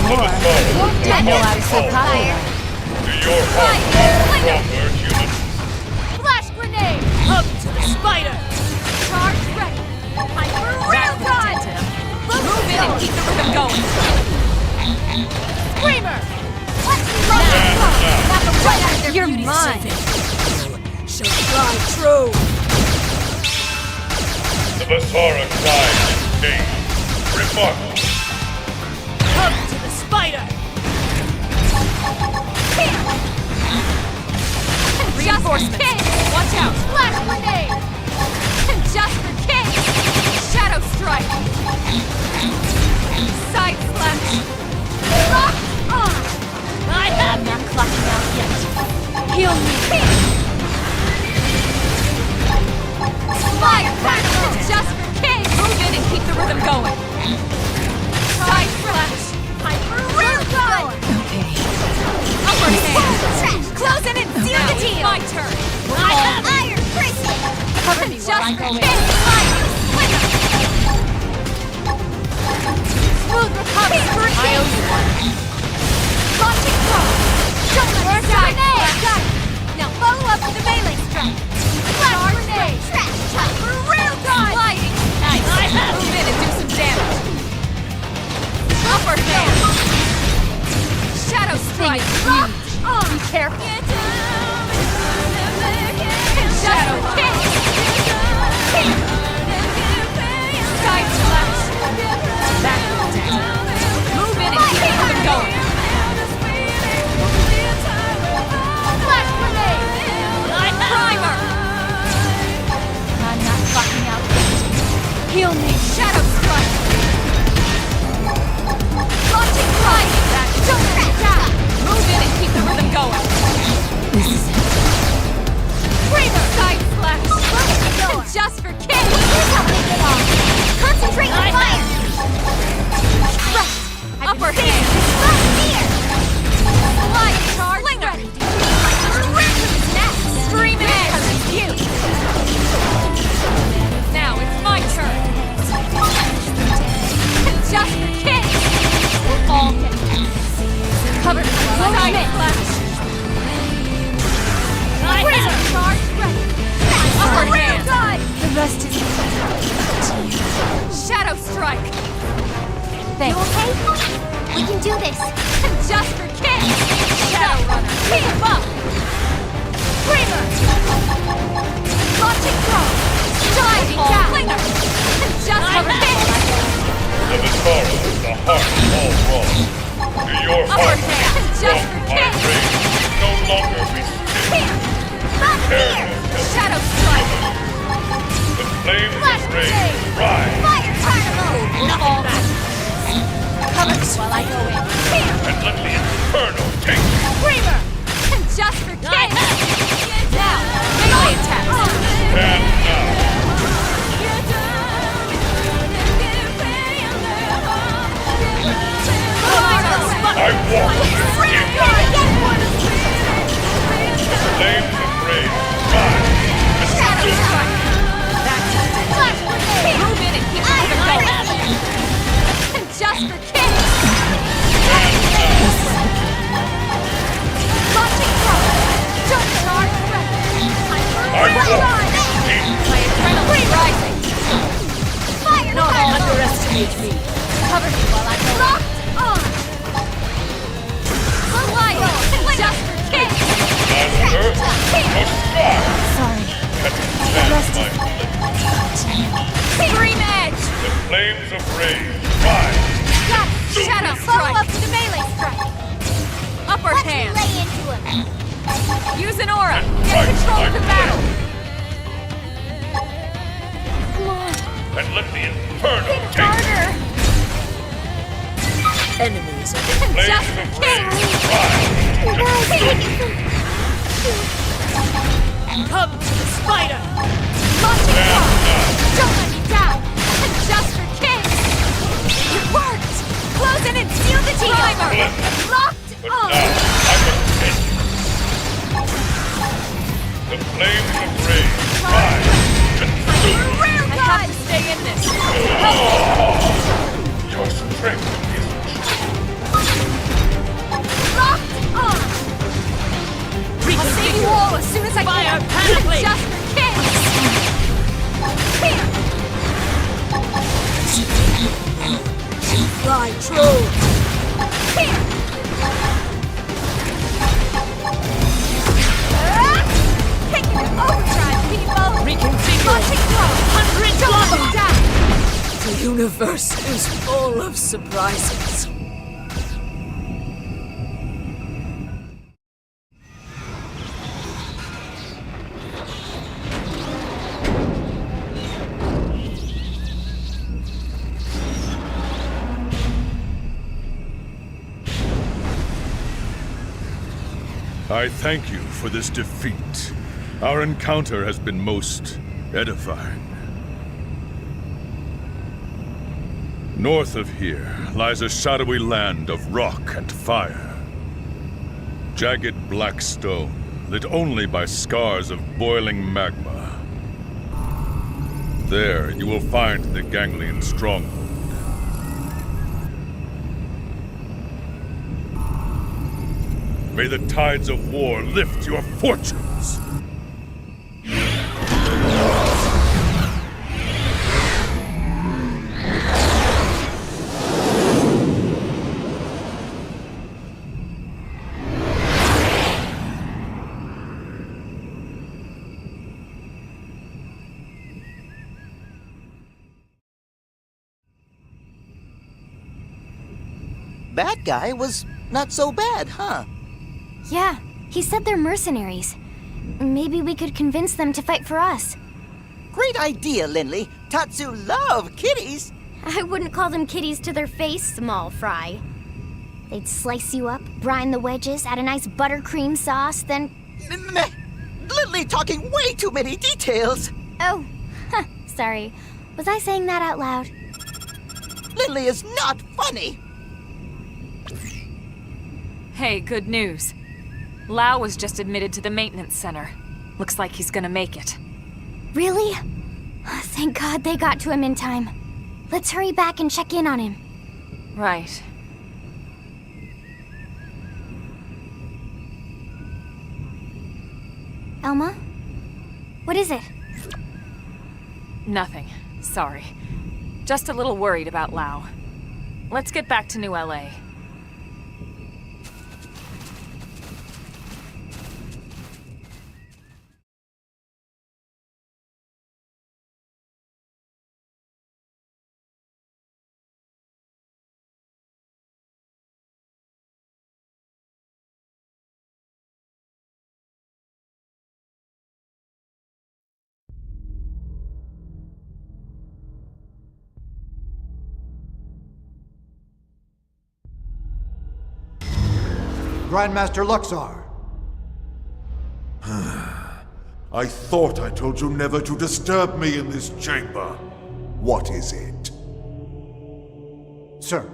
more. Didn't know I was so popular. To your heart, stronger humans. Flash grenade! Up to the spider! Charge ready! Hyper real time! Move in and keep the rhythm going! Screamer! Let's let it go! Knock them right out of their You're beauty mine. Shall fly true! The Basara died in pain. Remarkable. Up to the spider! Reinforcements! Watch out! Flash grenade! Just for kicks! Shadow strike! Side slash! Lock on! I have I'm not clocking out yet. Heal me. Fire practical! Just for kicks! Move in and keep the rhythm going! Side slash! Hyper real time! Okay. Upper hand! Close in and seal Now the it's deal! my turn! I have Iron Crystal! Cover me while I Just go for in. kicks! Slinger! Smooth recovery! I owe you one. Launching throw! Don't let me die! Now follow up with the melee strike! Flash grenade! Hyper real time! Sliding! Nice! I have move in and do some damage! Upper hand! Shadow strike! Locked on! Be careful. Shadow kick! Side slash! Back to attack! Move in and keep the rhythm going! Flash grenade! Primer! I'm not clocking out yet. Heal me. Shadow strike! Launching strike! Don't let it down! Move in and keep the rhythm going! This is it. Screamer! Side slash! Just for kicks! Here's how we get off! Concentrate on fire! Upper hand! Right here! Flying charge! Slinger! Scream in! You! Now it's my turn! Just for kicks! We'll all get Cover me while I Side slash! I Screamer! have Charge ready! Upper Real hand! time! The rest is Shadow strike! thanks. Okay? We can do this! Just for kicks! Shadow runner! Keep up! Screamer! Launching throw! Diving down! Slinger! Just for kicks! The Basara is the heart of all wrong. To your Upper heart, hand! Just strong for my kicks! rage no longer be still. Not here! Shadow strike! The flames Flash of rage grenade! rise Fire carnival! We'll all Cover me while I go in. and let the inferno take you. Screamer! Just for kicks! Now, melee attack! And now, I walk with you. Flames of rage rise and Shadow consume strike! Flash grenade! Move in and keep the rhythm going! Just for kicks! Launching throw! Jump charge ready! I walk My adrenaline rising! Fire Not carnival! underestimate me! Cover me while I go in. Locked on! Sliding! Just for kicks! Master or sky. Sorry. And my Scream edge! the flames of rage rise. Got it! Shadow Follow strike! up with a melee strike! Upper Let's hand! lay into him! Use an aura! Get Right, control of the right. battle! Come on! And let the inferno Hit take you. harder! Enemies are Flames Just of for rage kicks! rise and consume you. come to the spider! Launching And throw! now, Don't let me down! Just for kicks! It worked! Close in and seal the deal! Flip. Locked But on! now I continue. The flames of rage rise, consume. Real I have to stay in this! Your strength is Fly true! Here! Taking an overdrive, people! Reconfigure! Launching throw! 100 down! The universe is full of surprises. I thank you for this defeat. Our encounter has been most edifying. North of here lies a shadowy land of rock and fire. Jagged black stone, lit only by scars of boiling magma. There you will find the Ganglion stronghold. May the tides of war lift your fortunes! That guy was not so bad, huh? Yeah, he said they're mercenaries. Maybe we could convince them to fight for us. Great idea, Lindley. Tatsu love kitties. I wouldn't call them kitties to their face, small fry. They'd slice you up, brine the wedges, add a nice buttercream sauce, then... Lindley talking way too many details. Oh, sorry. Was I saying that out loud? Lindley is not funny. Hey, good news. Lau was just admitted to the maintenance center. Looks like he's gonna make it. Really? Oh, thank God they got to him in time. Let's hurry back and check in on him. Right. Elma? What is it? Nothing. Sorry. Just a little worried about Lau. Let's get back to New LA. Grandmaster Luxar. I thought I told you never to disturb me in this chamber. What is it? Sir,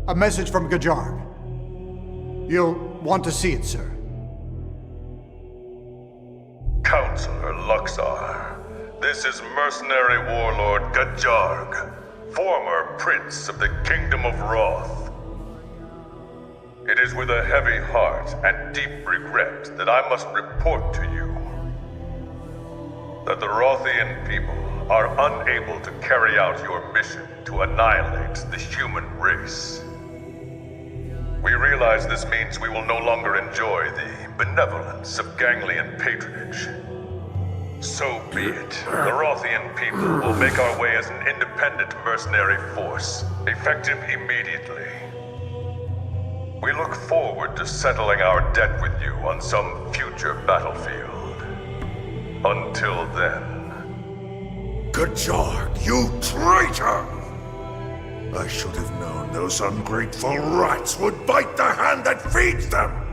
a message from Gajarg. You'll want to see it, sir. Counselor Luxar, this is mercenary warlord Gajarg, former prince of the Kingdom of Roth. It is with a heavy heart and deep regret that I must report to you that the Rothian people are unable to carry out your mission to annihilate the human race. We realize this means we will no longer enjoy the benevolence of Ganglion patronage. So be it. The Rothian people will make our way as an independent mercenary force, effective immediately. We look forward to settling our debt with you on some future battlefield. Until then... Gajarg, you traitor! I should have known those ungrateful rats would bite the hand that feeds them!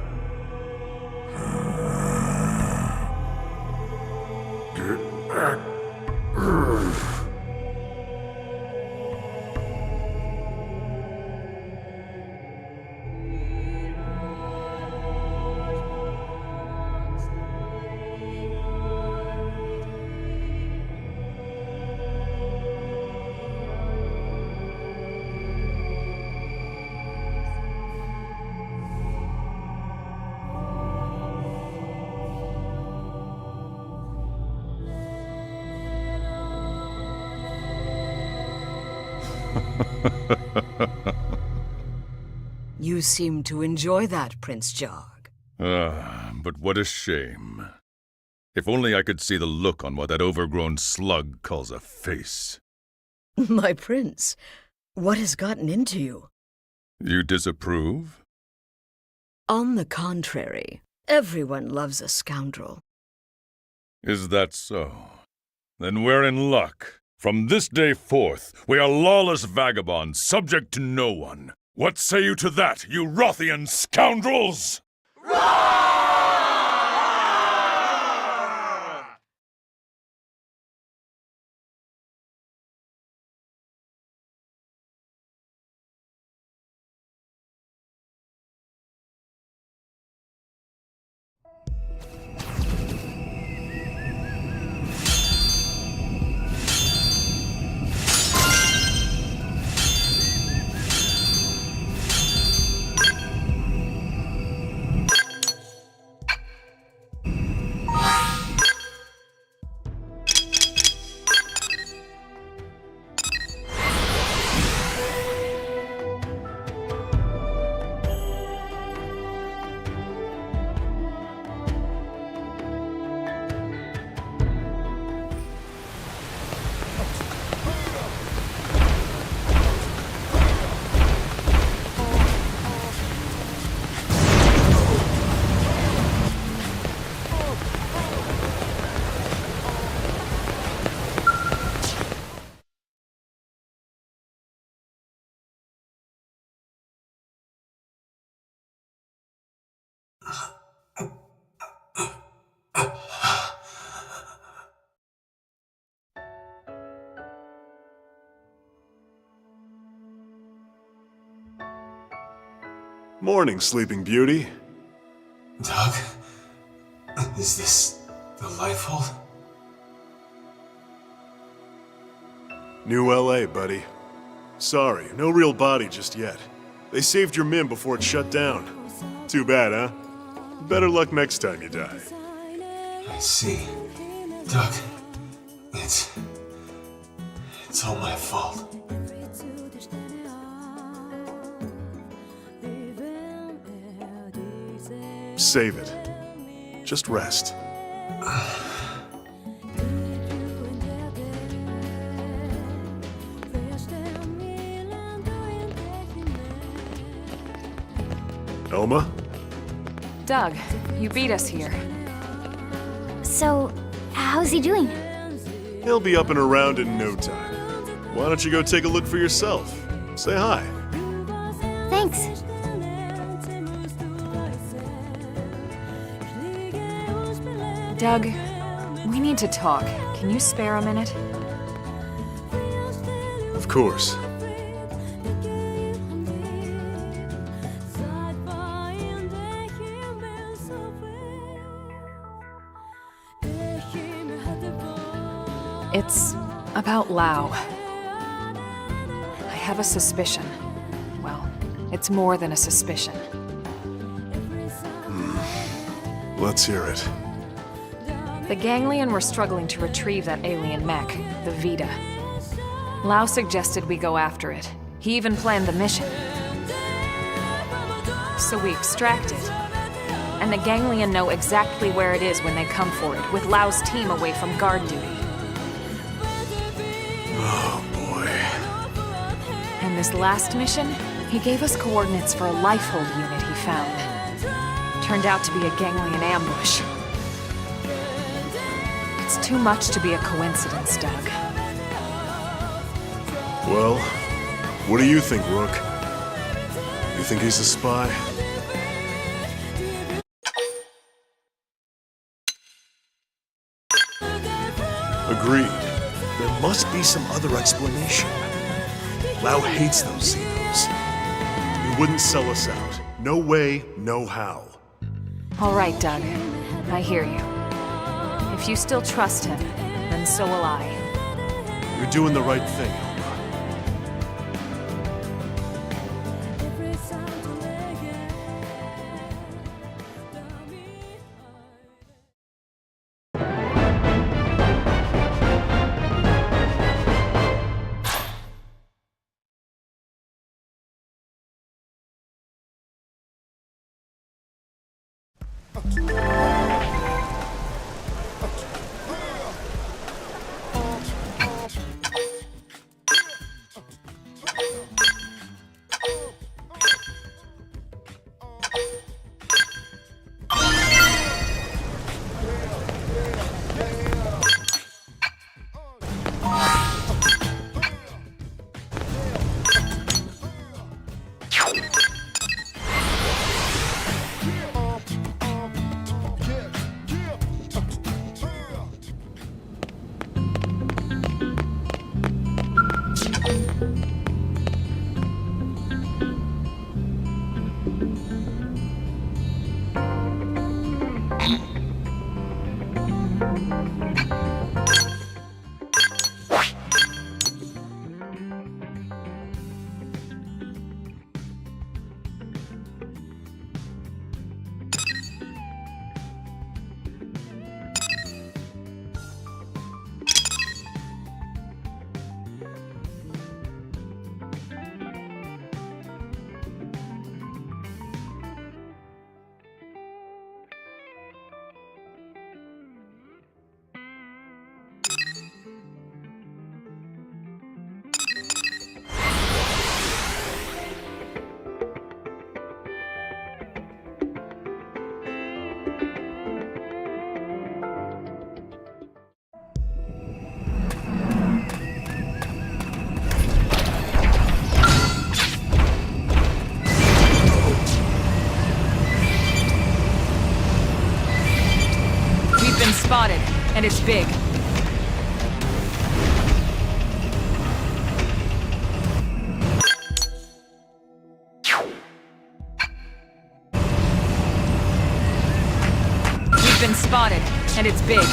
You seem to enjoy that, Prince Jog. But what a shame. If only I could see the look on what that overgrown slug calls a face. My prince, what has gotten into you? You disapprove? On the contrary, everyone loves a scoundrel. Is that so? Then we're in luck. From this day forth, we are lawless vagabonds, subject to no one. What say you to that, you Rothian scoundrels? Morning, Sleeping Beauty. Doug? Is this the Lifehold? New LA, buddy. Sorry, no real body just yet. They saved your men before it shut down. Too bad, huh? Better luck next time you die. I see. Doug, it's all my fault. Save it. Just rest. Elma? Doug, you beat us here. So, how's he doing? He'll be up and around in no time. Why don't you go take a look for yourself? Say hi. Thanks. Doug, we need to talk. Can you spare a minute? Of course. It's about Lau. I have a suspicion. Well, it's more than a suspicion. Let's hear it. The Ganglion were struggling to retrieve that alien mech, the Vita. Lau suggested we go after it. He even planned the mission. So we extract it. And the Ganglion know exactly where it is when they come for it, with Lau's team away from guard duty. Oh, boy. And this last mission, he gave us coordinates for a Lifehold unit he found. Turned out to be a Ganglion ambush. It's too much to be a coincidence, Doug. Well, what do you think, Rook? You think he's a spy? Agreed. There must be some other explanation. Lau hates those Xenos. He wouldn't sell us out. No way, no how. All right, Doug. I hear you. If you still trust him, then so will I. You're doing the right thing. We've been spotted, and it's big. We've been spotted, and it's big.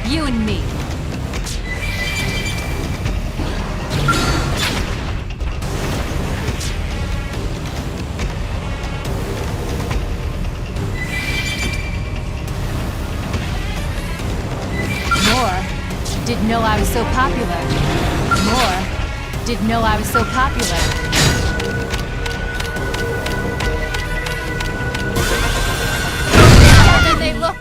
You and me. More didn't know I was so popular. More didn't know I was so popular. Than they look.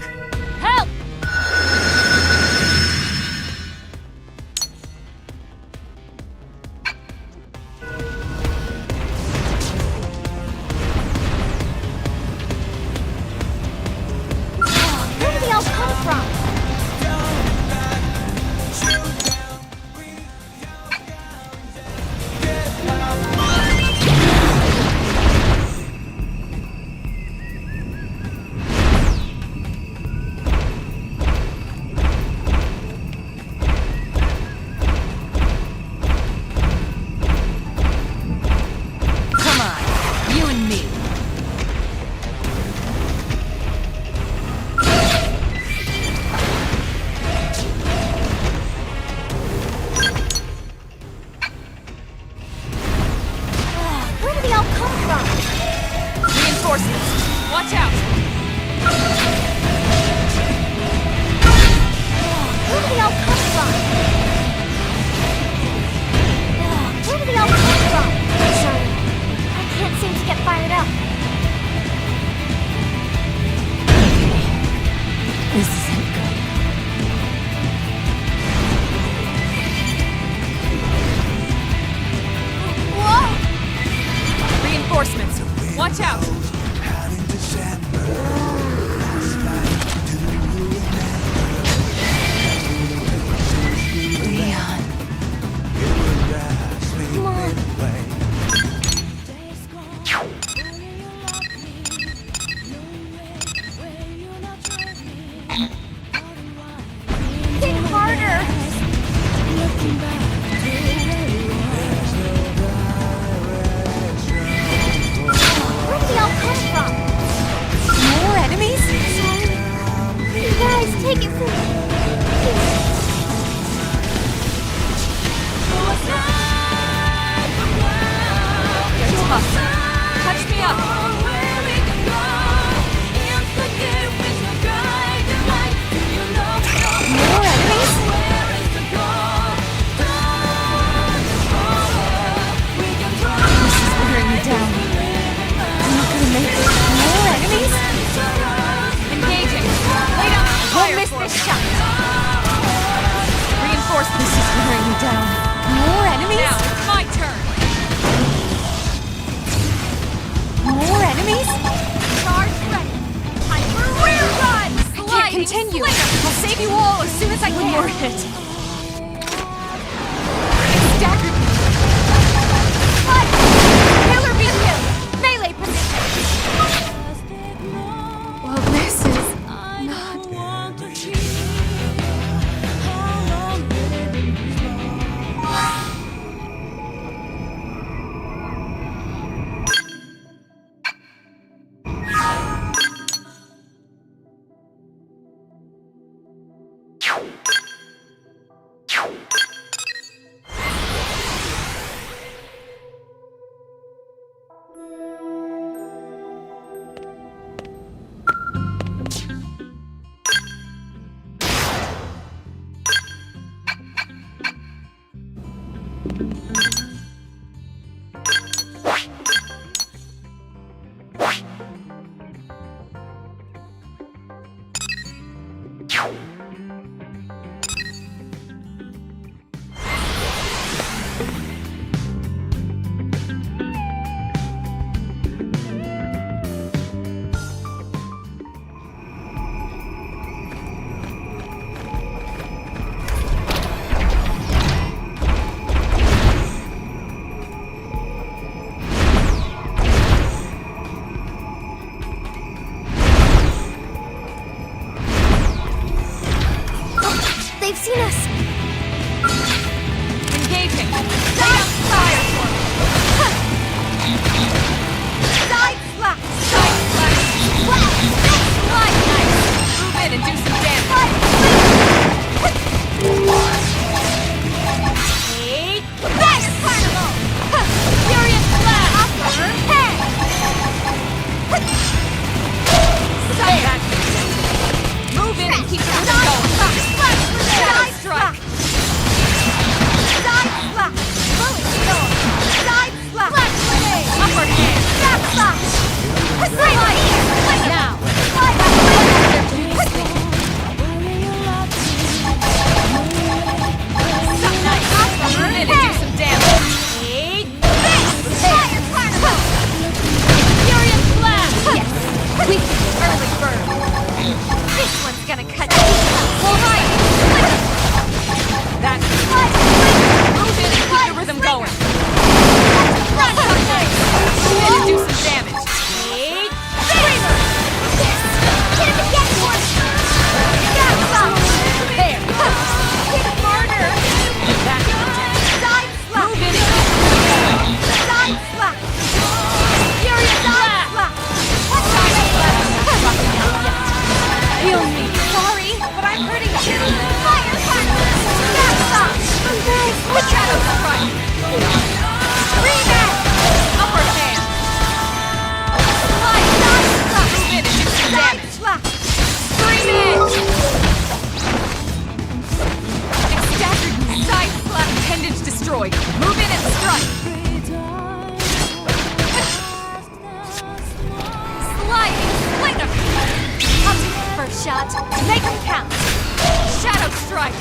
come from? Reinforcements! Watch out! Where do they all come from? Where do they all come from? Sorry, I can't seem to get fired up. This isn't good. Whoa! Reinforcements! Watch out! Leon. Come on. Hit harder! Where do they all come from? More enemies? Sorry. You guys, take it from me. They're tough. Touch me up! More enemies? This is wearing me down. I'm not gonna make it. More enemies? Engaging. Lay down the fire. Won't miss this shot. Reinforcements. This is wearing me down. More enemies? Now it's my turn. More enemies? Charge ready. Time for rear run! Can't continue. I'll save you all as soon as I can. One more hit. It staggered me. Cut! Killer be killed! Melee position! Well, this is not... shot. Make them count. Shadow Strike!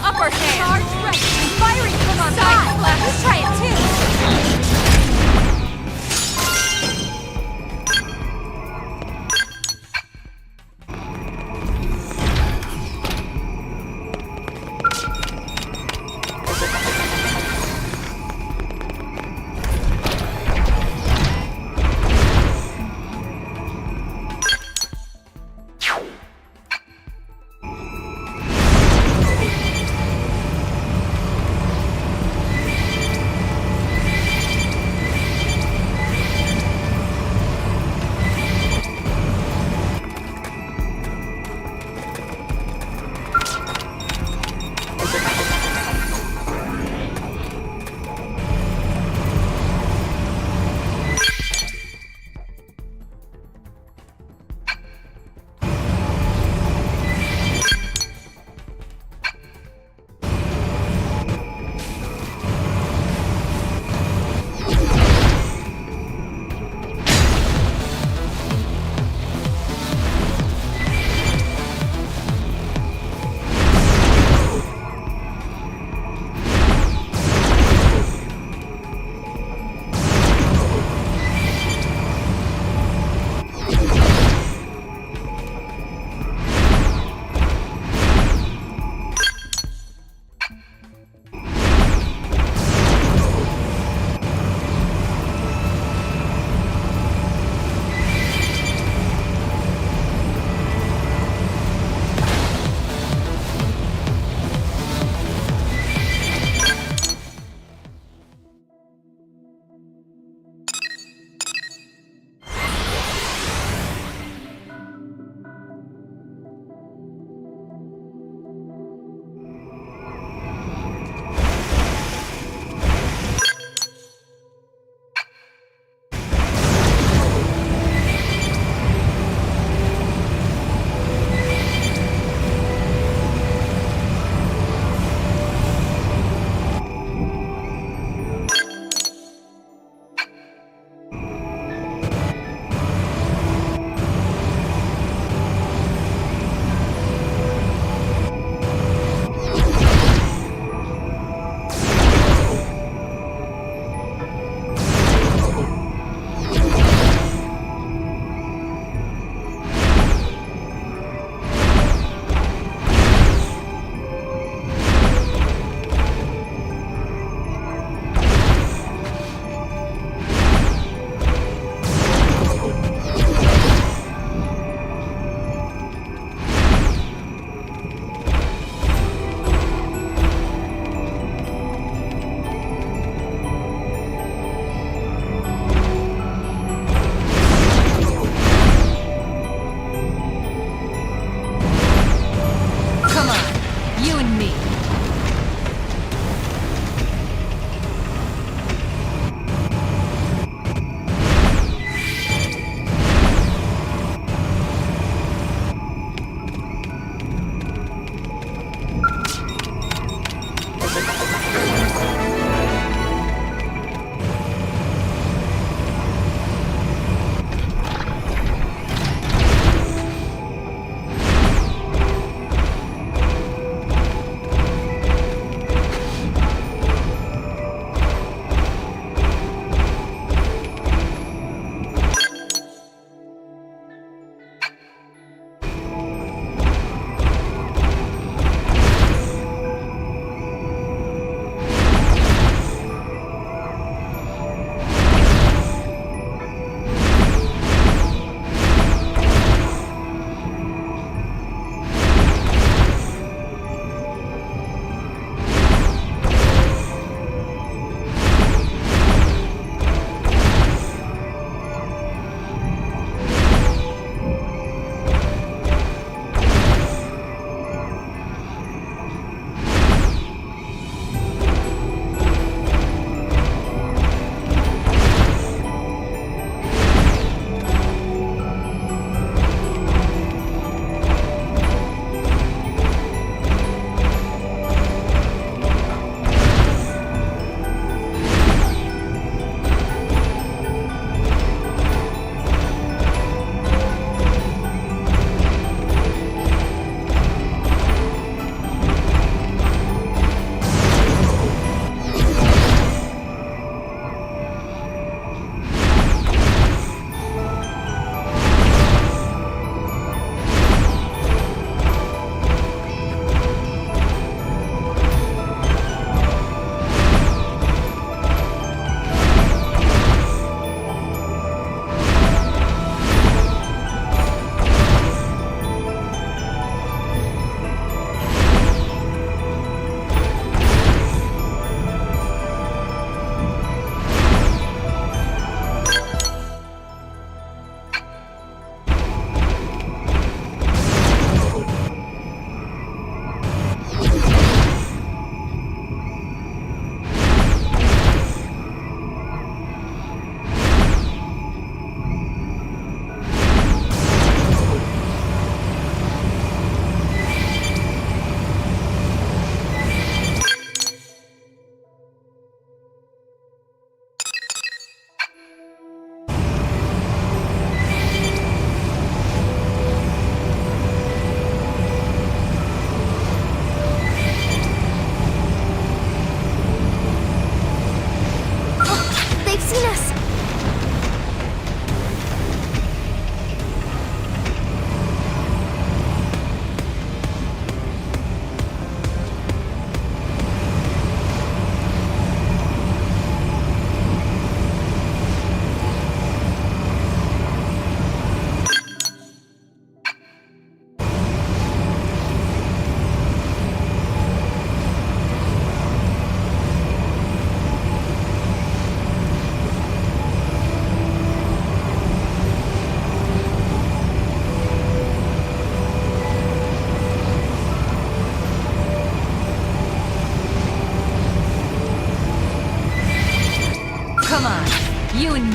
Upper hand! Charge right. Firing from on Side high. flash. Let's try it too.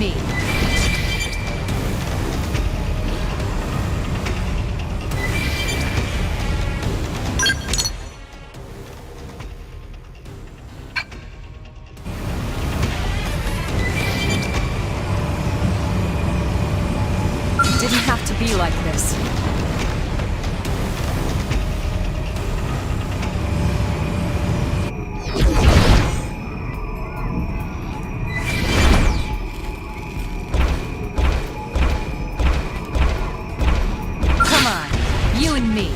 me. Didn't have to be like this. Come on, you and me.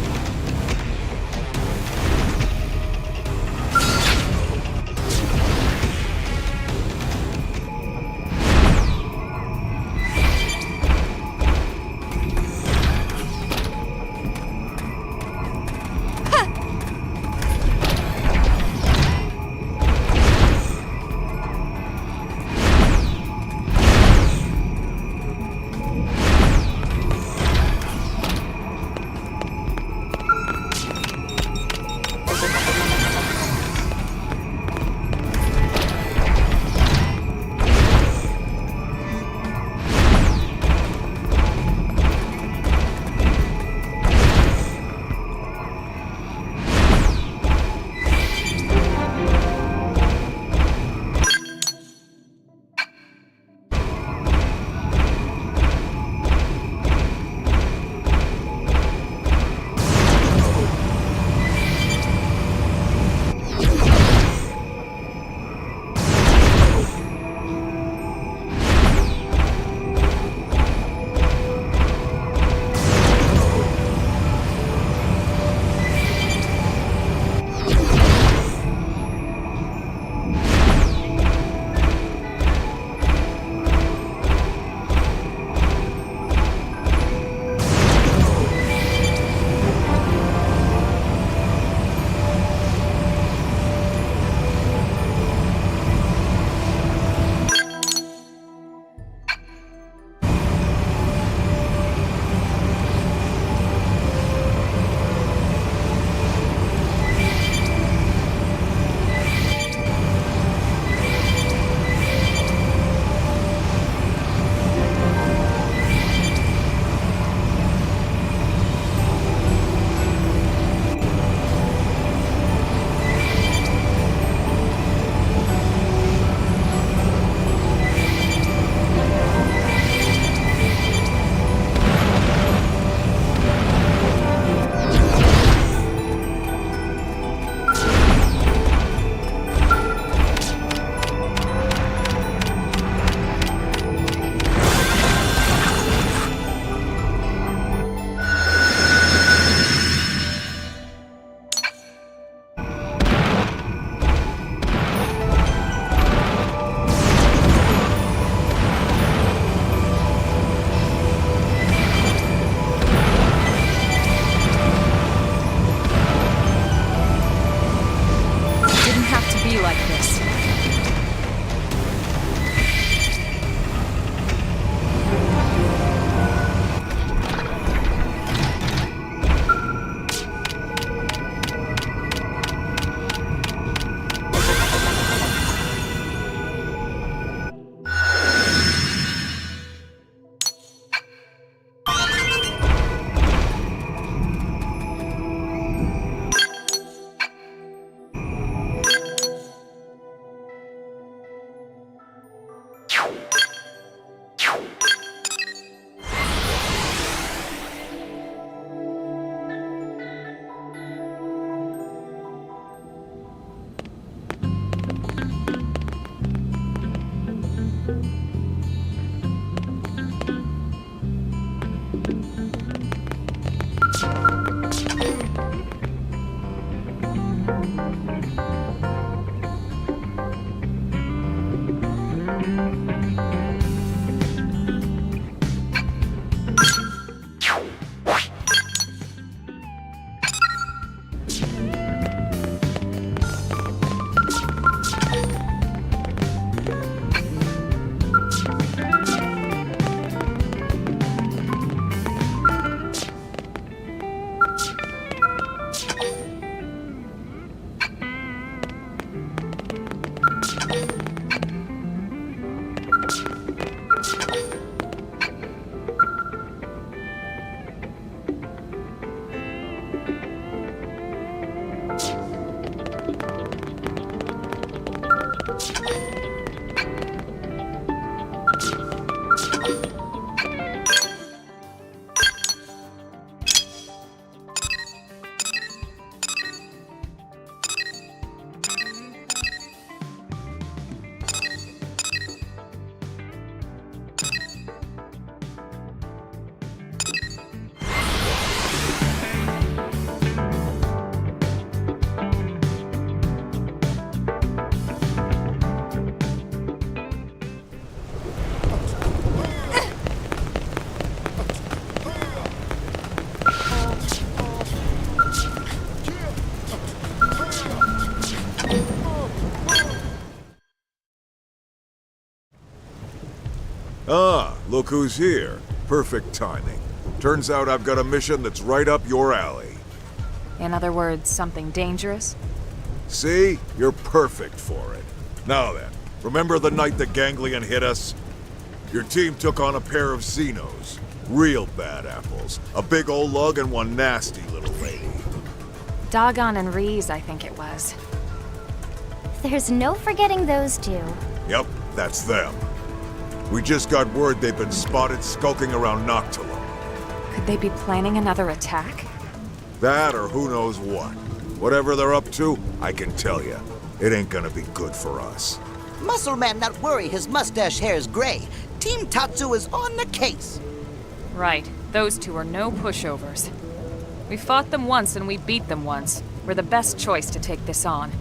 Ah, look who's here. Perfect timing. Turns out I've got a mission that's right up your alley. In other words, something dangerous? See? You're perfect for it. Now then, remember the night the ganglion hit us? Your team took on a pair of xenos. Real bad apples. A big old lug and one nasty little lady. Doggone and Reese, I think it was. There's no forgetting those two. Yep, that's them. We just got word they've been spotted skulking around Noctilum. Could they be planning another attack? That or who knows what. Whatever they're up to, I can tell you, it ain't gonna be good for us. Muscle Man not worry his mustache hair is gray. Team Tatsu is on the case. Right. Those two are no pushovers. We fought them once and we beat them once. We're the best choice to take this on.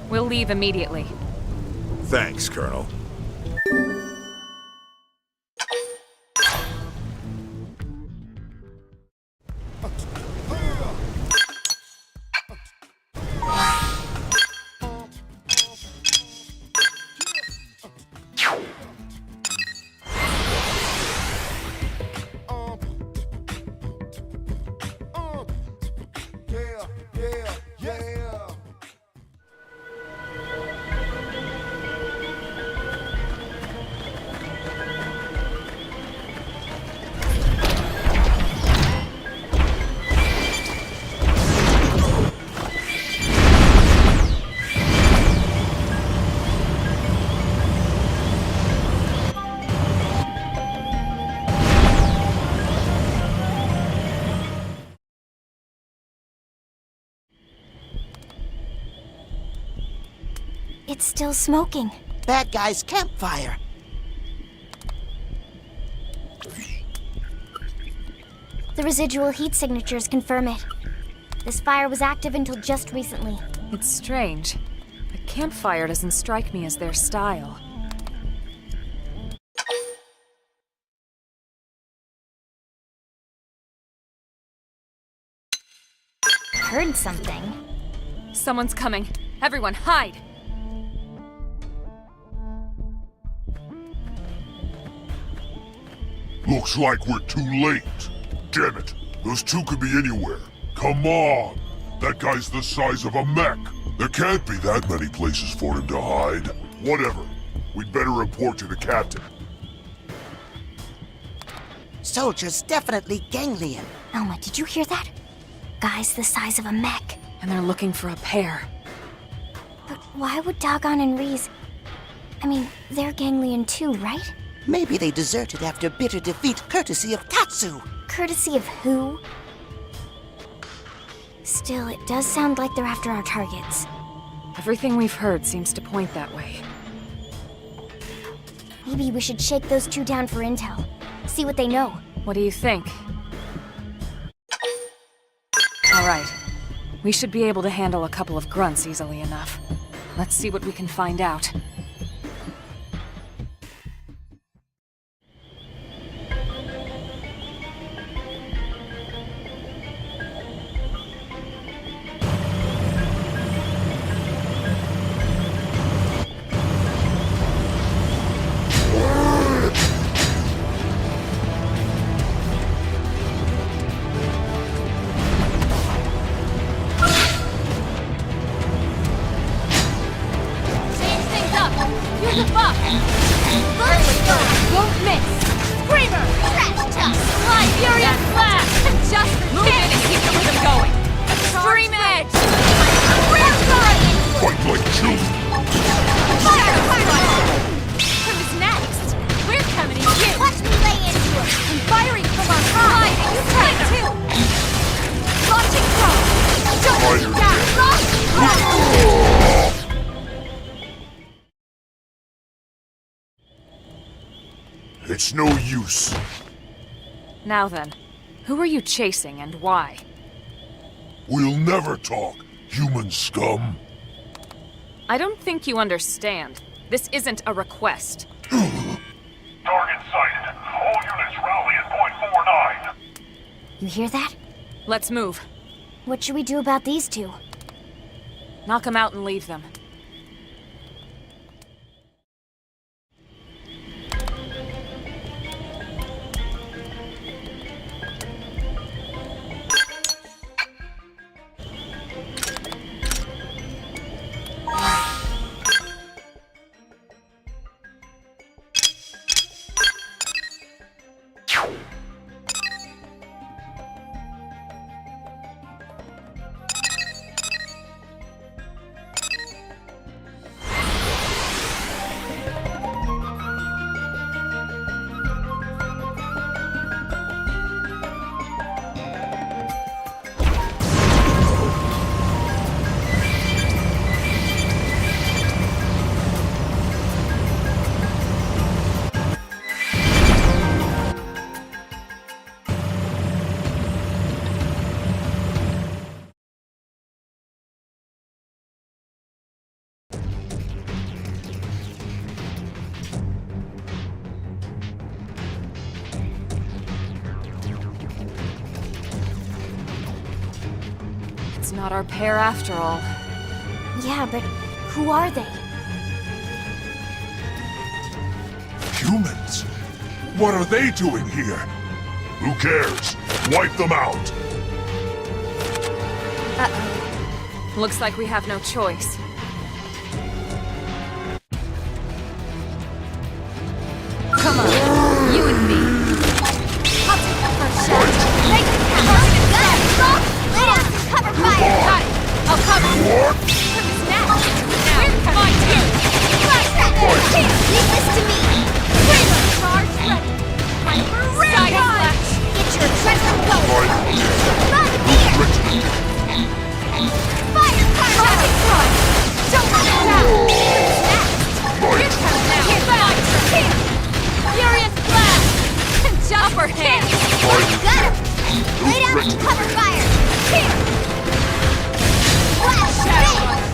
We'll leave immediately. Thanks, Colonel. It's still smoking. Bad guy's campfire. The residual heat signatures confirm it. This fire was active until just recently. It's strange. A campfire doesn't strike me as their style. Heard something. Someone's coming. Everyone, hide! Looks like we're too late. Damn it, those two could be anywhere. Come on! That guy's the size of a mech. There can't be that many places for him to hide. Whatever. We'd better report to the captain. Soldiers definitely ganglion. Elma, did you hear that? Guys the size of a mech. And they're looking for a pair. But why would Doggone and Reese... I mean, they're ganglion too, right? Maybe they deserted after bitter defeat courtesy of Tatsu. Courtesy of who? Still, it does sound like they're after our targets. Everything we've heard seems to point that way. Maybe we should shake those two down for intel. See what they know. What do you think? All right. We should be able to handle a couple of grunts easily enough. Let's see what we can find out. It's no use. Now then, who are you chasing and why? We'll never talk, human scum. I don't think you understand. This isn't a request. Target sighted. All units rally at point 49. You hear that? Let's move. What should we do about these two? Knock them out and leave them. He's not our pair after all. Yeah, but who are they? Humans? What are they doing here? Who cares? Wipe them out! Uh-oh. Looks like we have no choice. Come on, you and me. I'll take the first shot. Make it count. Got it. Rock. Lay down some cover fire. Got it. I'll cover you. What? Turn this now. Now, mine too. Flash that. Here, leave this to me. Freezer, charge ready. Time for real Side time. flash. Get your adrenaline going. Run here. Fire fire. Don't let it down. Here's coming now. Here's mine. Here. Furious blast. Upper hand. Got him. Lay down some cover fire. Here. Flash. Shadow Runner.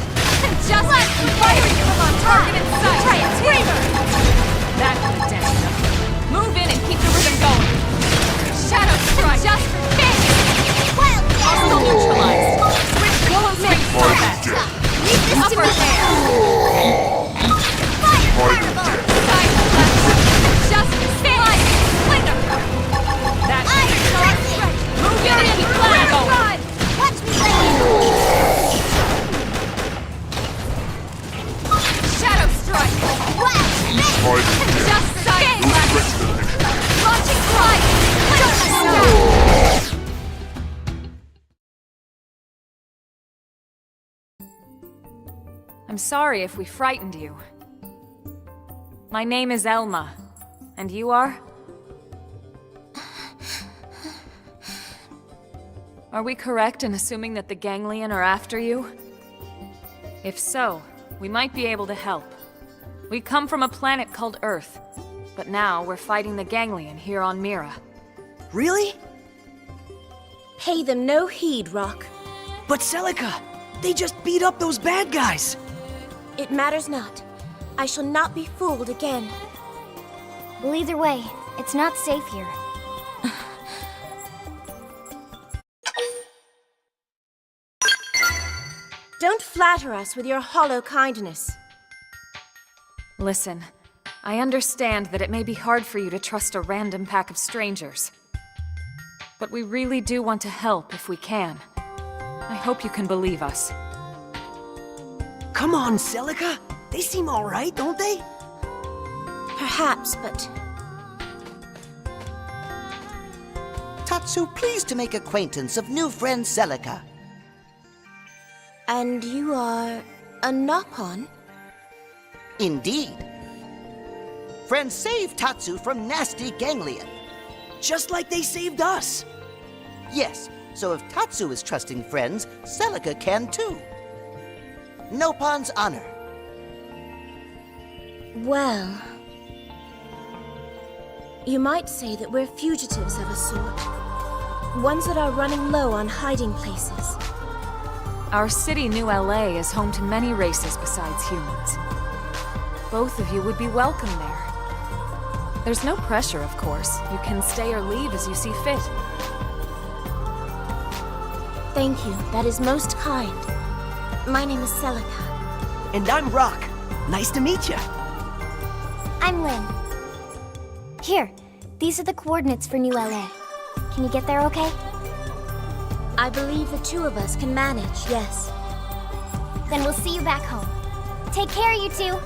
Just let the fire come on target in sight. Try it. Freezer. That will be dead enough. Move in and keep the rhythm going. Shadow Strike. Just for king. Wild Hostile neutralized. Switch yellow mix combat. Leave this to Upper me. hand. Fire fireball. Side flash. Just for king. Splinter. That Iron is Dragon. move in and keep the rhythm going. Watch me land. Shadow Strike. Flash. Miss. Just side flash. Launching strike. Don't let us go. I'm sorry if we frightened you. My name is Elma. And you are? Are we correct in assuming that the Ganglion are after you? If so, we might be able to help. We come from a planet called Earth, but now we're fighting the Ganglion here on Mira. Really? Pay them no heed, Rock. But Celica, they just beat up those bad guys. It matters not. I shall not be fooled again. Well, either way, it's not safe here. Don't flatter us with your hollow kindness. Listen, I understand that it may be hard for you to trust a random pack of strangers. But we really do want to help if we can. I hope you can believe us. Come on, Celica. They seem all right, don't they? Perhaps, but... Tatsu, pleased to make acquaintance of new friend Celica. And you are... a Nopon? Indeed. Friends saved Tatsu from nasty Ganglion. Just like they saved us. Yes, so if Tatsu is trusting friends, Celica can too. Nopon's honor. Well... You might say that we're fugitives of a sort. Ones that are running low on hiding places. Our city, New LA, is home to many races besides humans. Both of you would be welcome there. There's no pressure, of course. You can stay or leave as you see fit. Thank you, that is most kind. My name is Celica. And I'm Rock. Nice to meet you. I'm Lynn. Here, these are the coordinates for New LA. Can you get there okay? I believe the two of us can manage, yes. Then we'll see you back home. Take care, you two.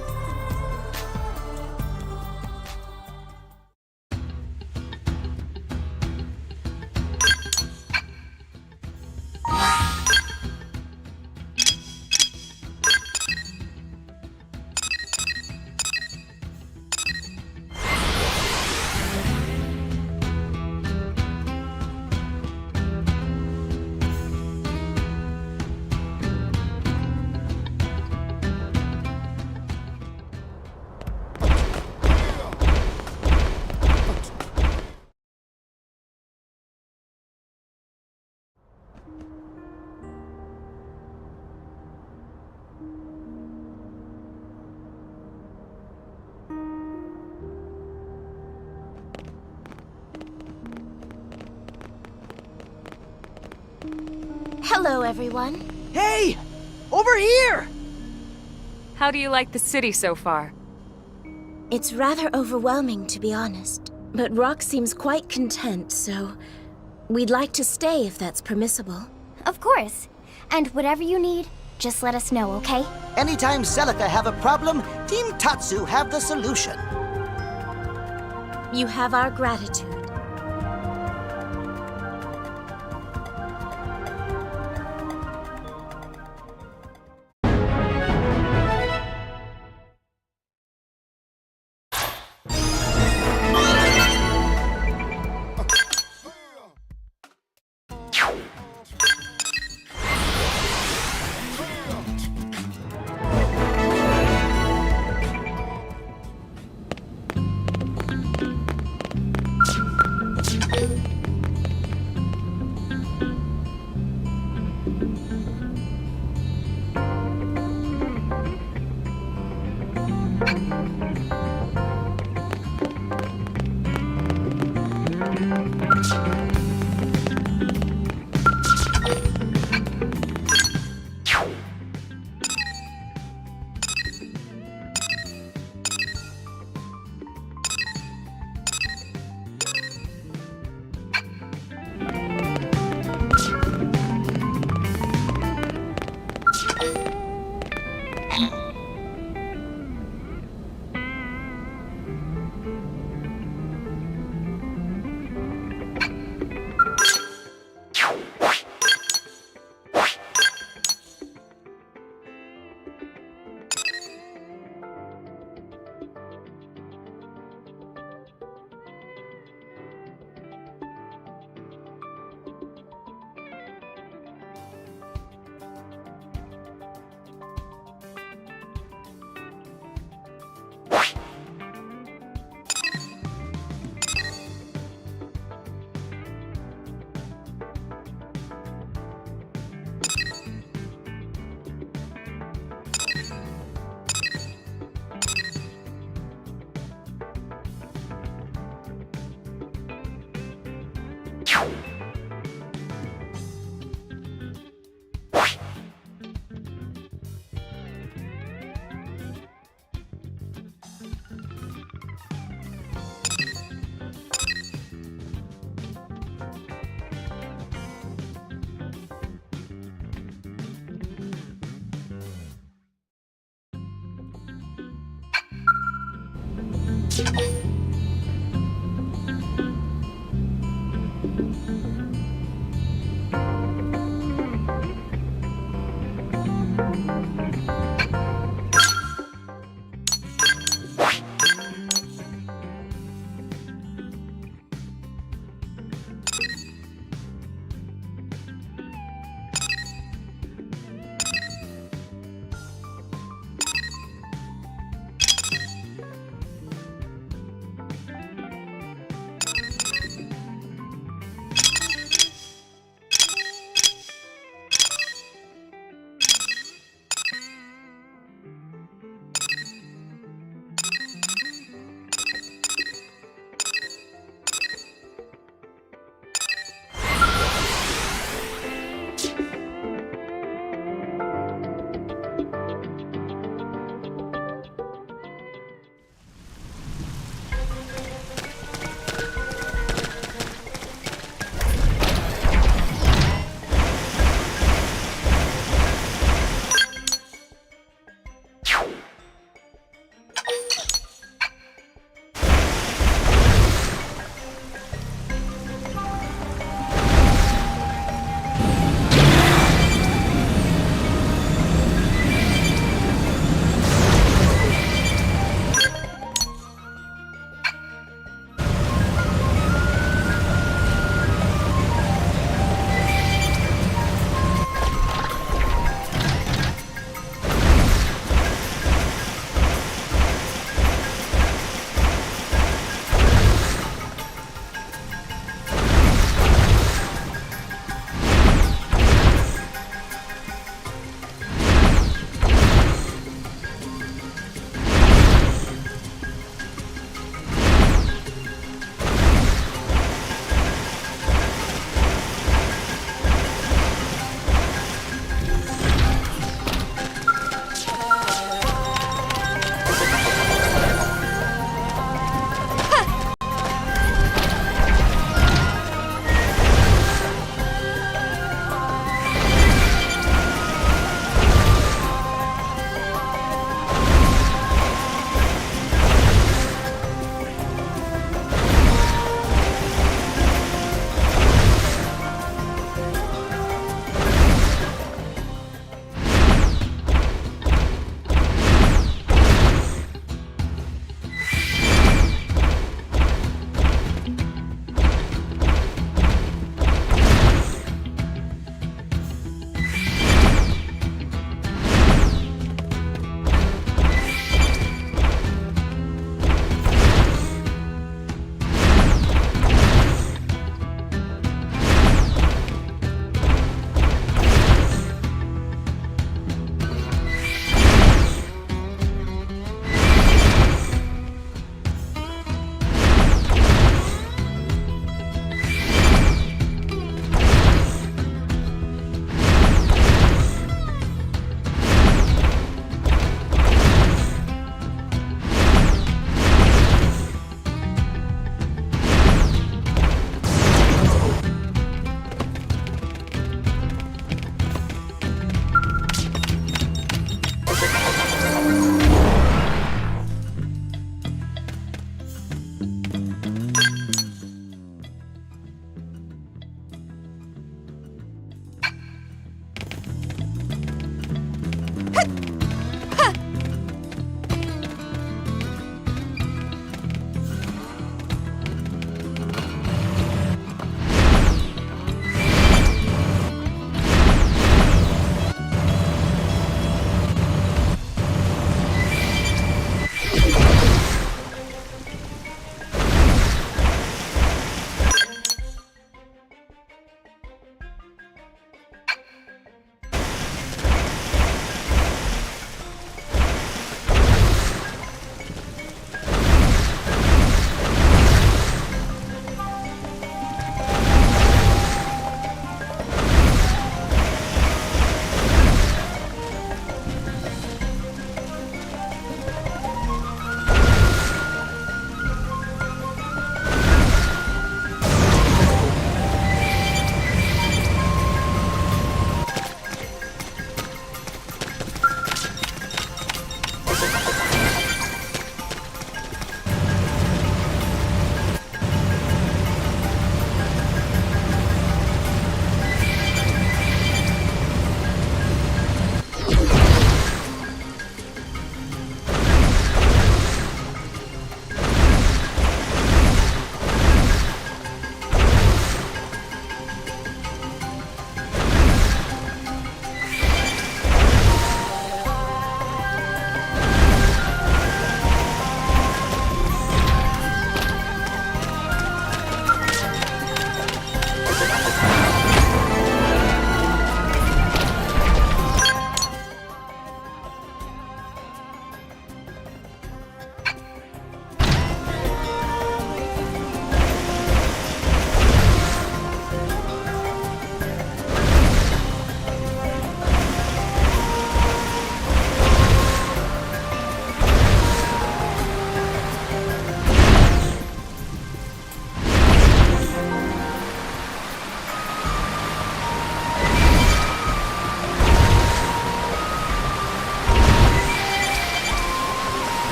Hello, everyone. Hey! Over here! How do you like the city so far? It's rather overwhelming, to be honest. But Rock seems quite content, so we'd like to stay if that's permissible. Of course. And whatever you need, just let us know, okay? Anytime Celica have a problem, Team Tatsu have the solution. You have our gratitude.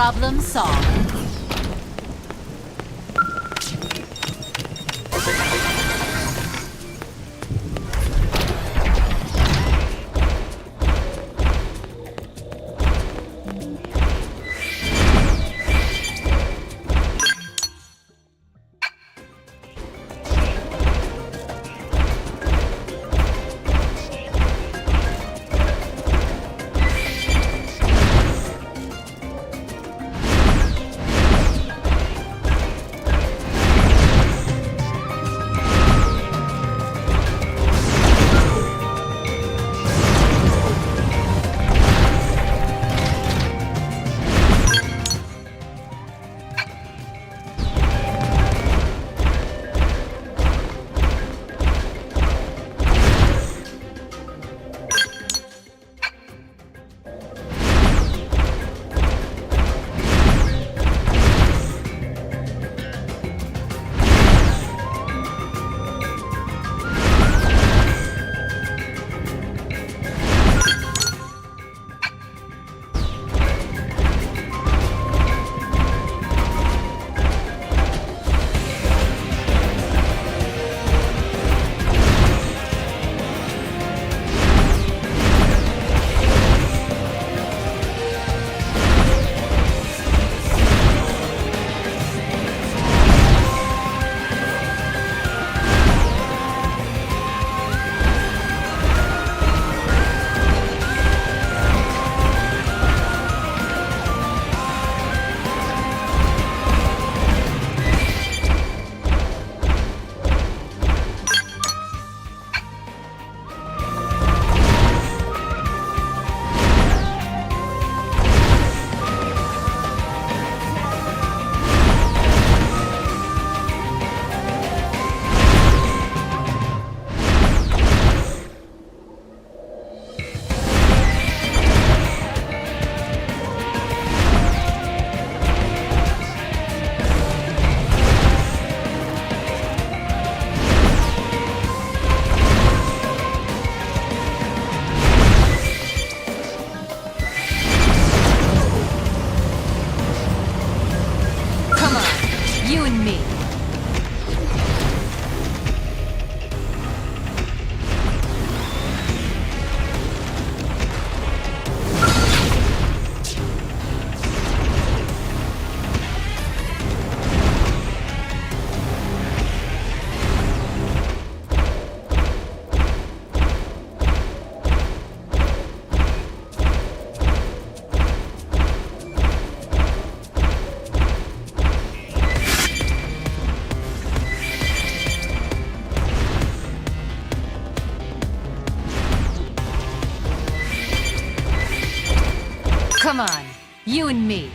Problem solved. Come on, you and me.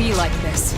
be like this.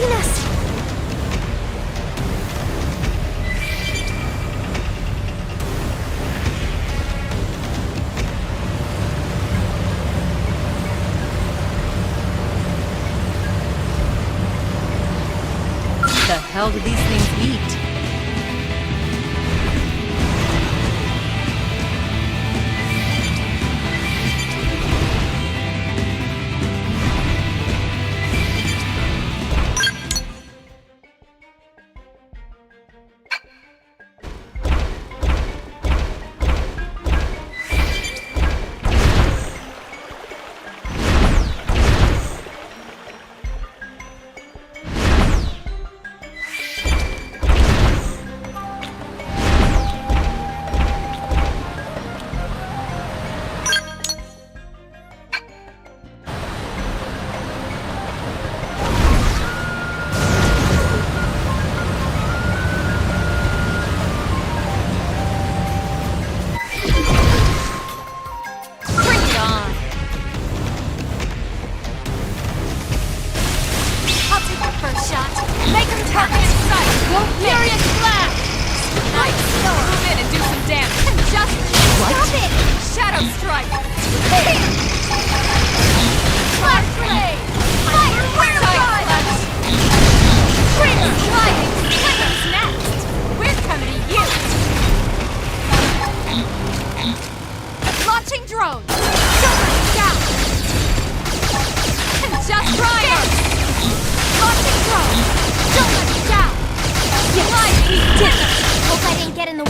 seen us! The hell do these things eat? First shot. Make him target in sight. Furious blast. Nice. Move in and do some damage. Just stop it! Shadow strike. Flash grenade! Fire Tight clutch. Trigger! Sliding. What's next? We're coming to you. Launching drone! Don't let me down! Just try it. Launching drone! Don't let me down! Sliding. Hope I didn't get in the way.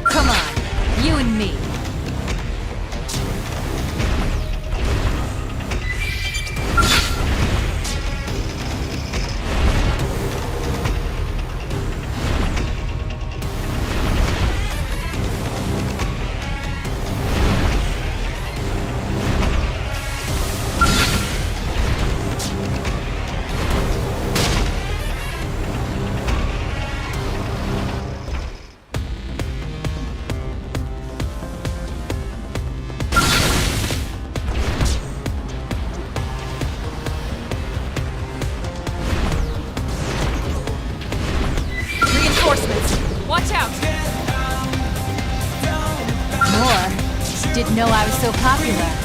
Come on, you and me. Reinforcements. Watch out. More. Didn't know I was so popular.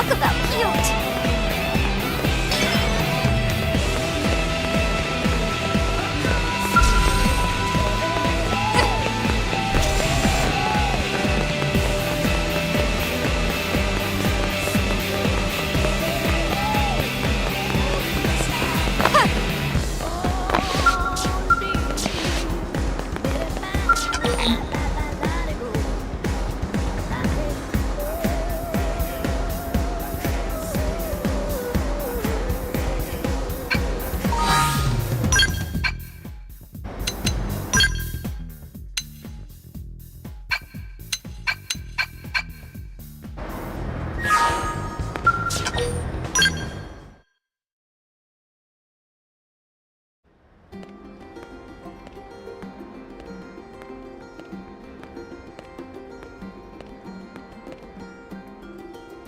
Talk about cute!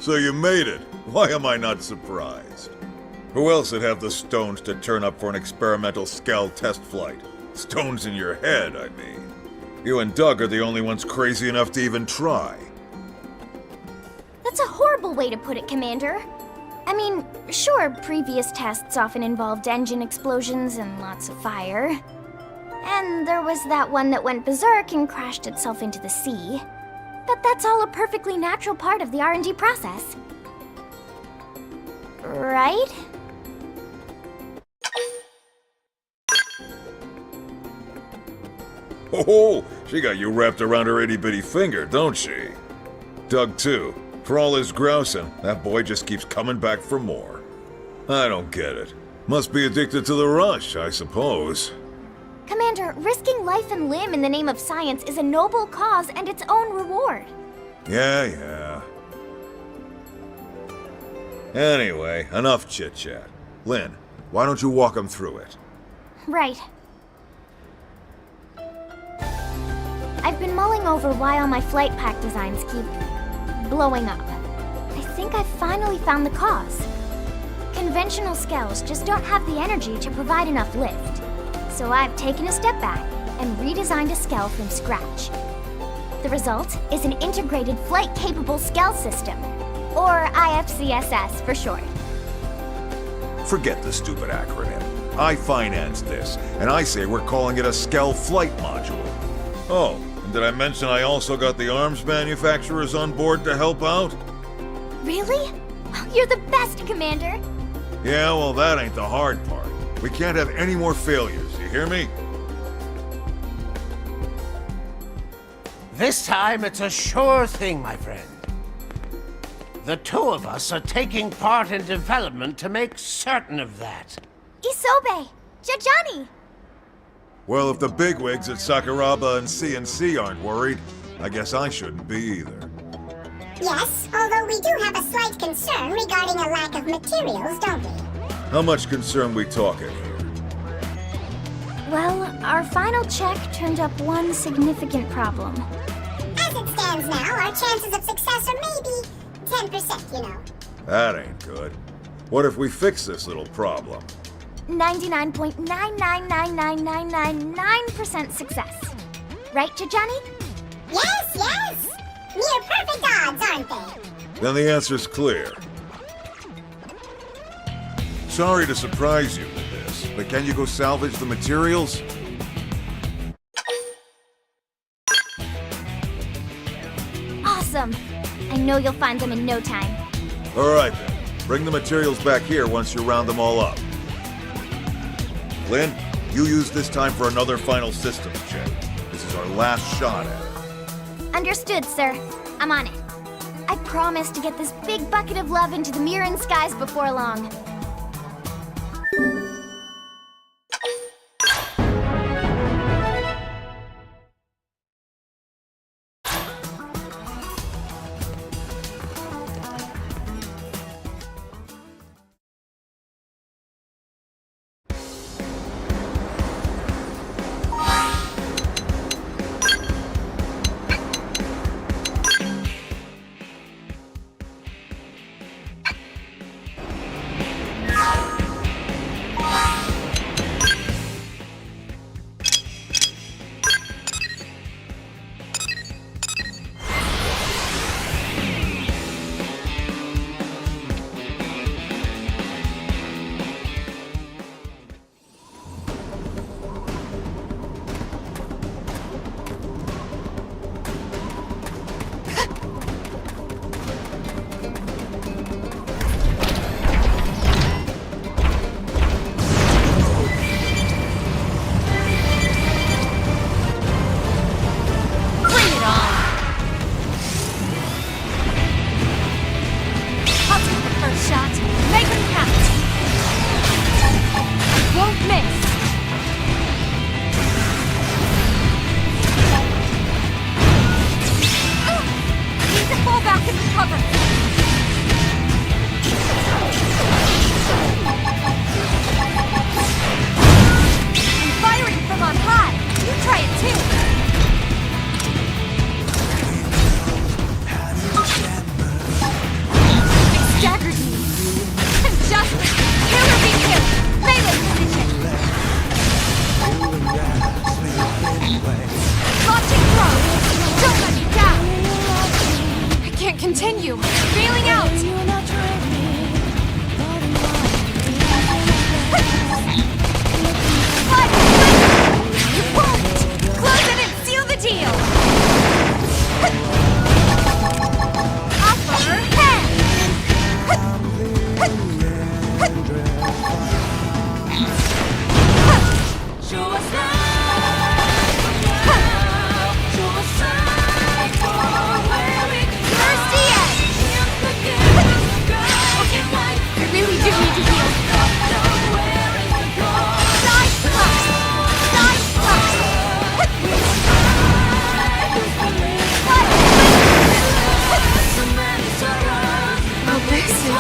So you made it. Why am I not surprised? Who else would have the stones to turn up for an experimental Skell test flight? Stones in your head, I mean. You and Doug are the only ones crazy enough to even try. That's a horrible way to put it, Commander. I mean, sure, previous tests often involved engine explosions and lots of fire. And there was that one that went berserk and crashed itself into the sea. But that's all a perfectly natural part of the R&D process. Right? Oh, she got you wrapped around her itty-bitty finger, don't she? Doug, too. For all his grousing, that boy just keeps coming back for more. I don't get it. Must be addicted to the rush, I suppose. Commander, risking life and limb in the name of science is a noble cause and its own reward. Yeah. Anyway, enough chit-chat. Lynn, why don't you walk him through it? Right. I've been mulling over why all my flight pack designs keep blowing up. I think I've finally found the cause. Conventional skells just don't have the energy to provide enough lift. So I've taken a step back and redesigned a skell from scratch. The result is an integrated flight-capable skell system, or IFCSS for short. Forget the stupid acronym. I financed this, and I say we're calling it a Skell Flight Module. Oh, and did I mention I also got the arms manufacturers on board to help out? Really? You're the best, Commander! Yeah, well, that ain't the hard part. We can't have any more failures, you hear me? This time it's a sure thing, my friend. The two of us are taking part in development to make certain of that. Isobe! Jajani! Well, if the bigwigs at Sakuraba and CNC aren't worried, I guess I shouldn't be either. Yes, although we do have a slight concern regarding a lack of materials, don't we? How much concern we talking here? Well, our final check turned up one significant problem. As it stands now, our chances of success are maybe 10%, you know. That ain't good. What if we fix this little problem? 99.9999999% success. Right, Jajani? Yes! Near perfect odds, aren't they? Then the answer's clear. Sorry to surprise you with this, but can you go salvage the materials? Awesome! I know you'll find them in no time. All right then. Bring the materials back here once you round them all up. Lynn, you use this time for another final systems check. This is our last shot at it. Understood, sir. I'm on it. I promise to get this big bucket of love into the Mirren skies before long. seeing you! Bailing out! What? You won't! Close it and seal the deal! Upper hand! Show us really do need to heal. Side thrust! Side thrust! Oh, this is...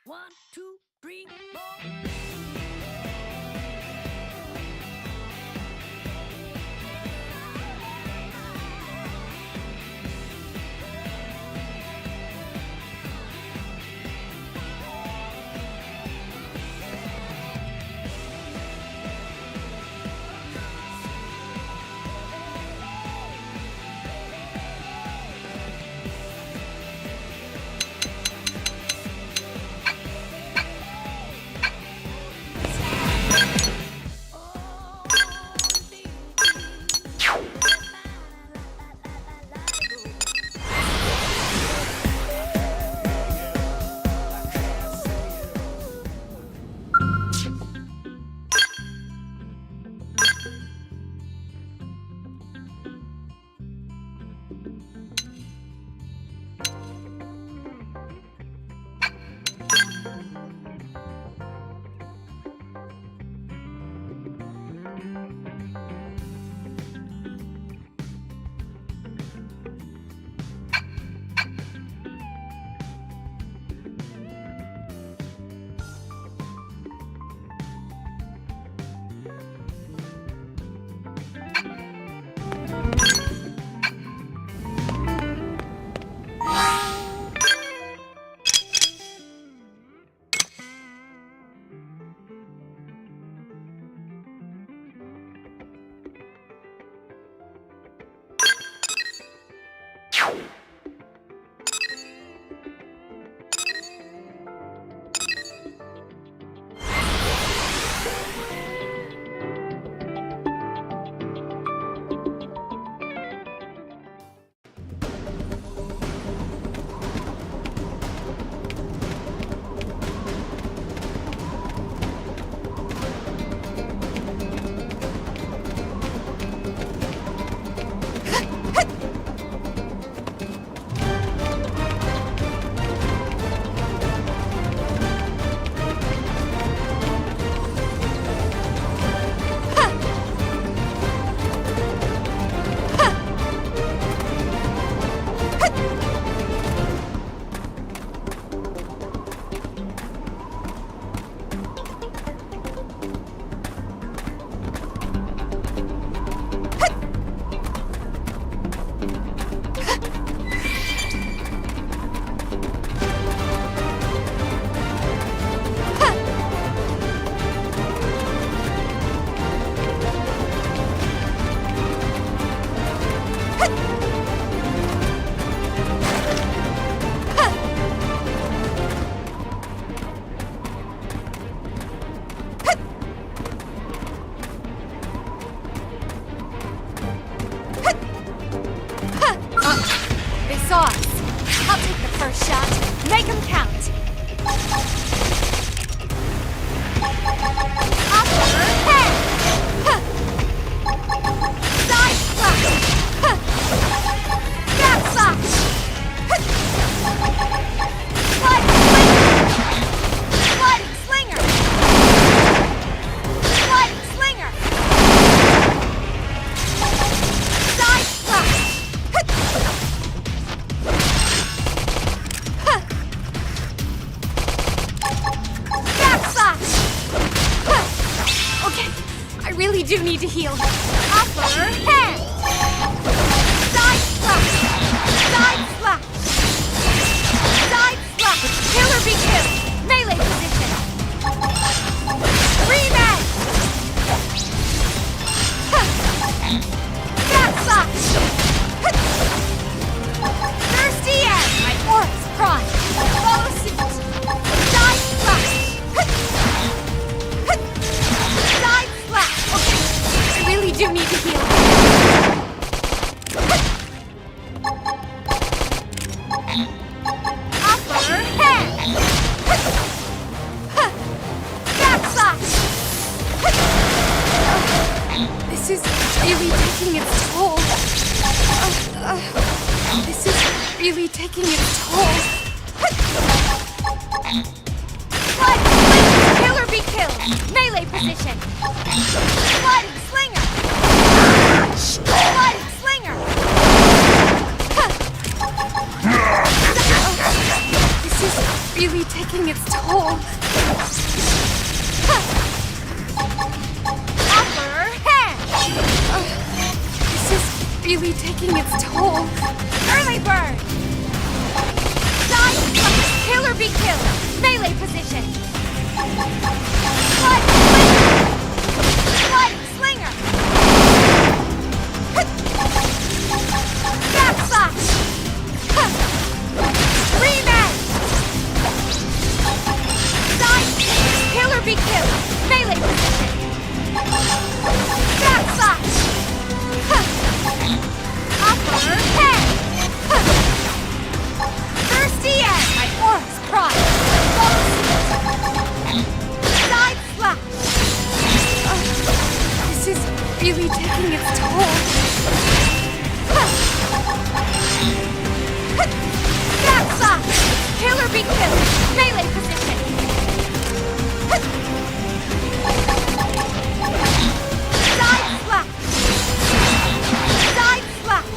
1, 2, 3, 4. do need to heal. Upper hand! Side slash! Side slash! Side slash! Killer be killed! Melee position! Revenge! Back slash! Thirsty end! My aura's prime! Follow suit! Side slash! Side slash! Okay, I really do need to heal. Upper hand! Back slash! This is really taking its toll. This is really taking its toll. Blood! Killer be killed! Melee position! Bloody slinger! Bloody slinger! This is really taking its toll. really taking its toll. Early bird! Dodge! Kill or be killed! Melee position! Flood slinger! Backslash! Rematch! Dodge! Kill or be killed! Melee position! Backslash! Upper head! Thirsty end! My aura's pride! Side slash! This is really taking its toll. Backslash! Kill or be killed! Melee position! Side slash! Side slash!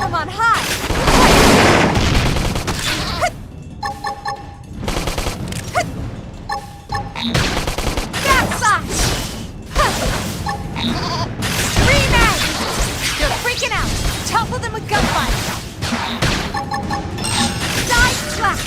On high! Backslash! Rematch! They're freaking out! Topple them with gunfire! Side slash!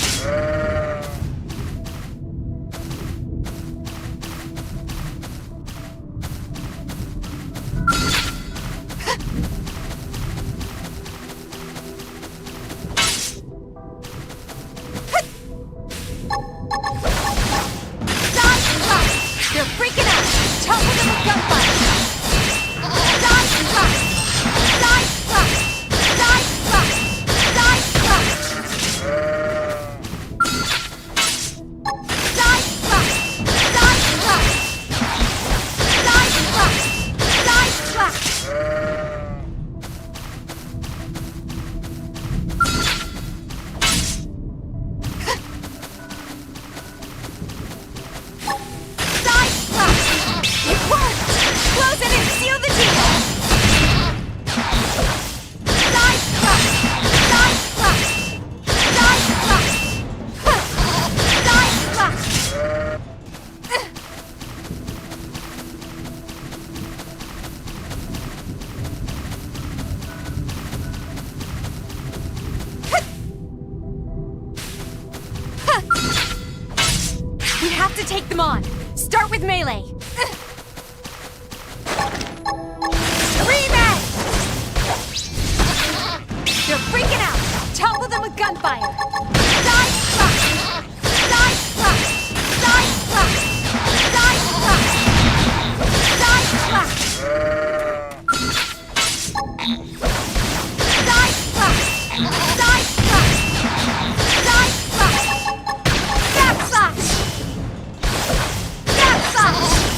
Take them on. Start with melee. Rematch! They're freaking out. Topple them with gunfire. Side slash! Side slash! Side slash! Side slash! Side slash! Side slash! Side slash! Side slash! Backslash! Backslash!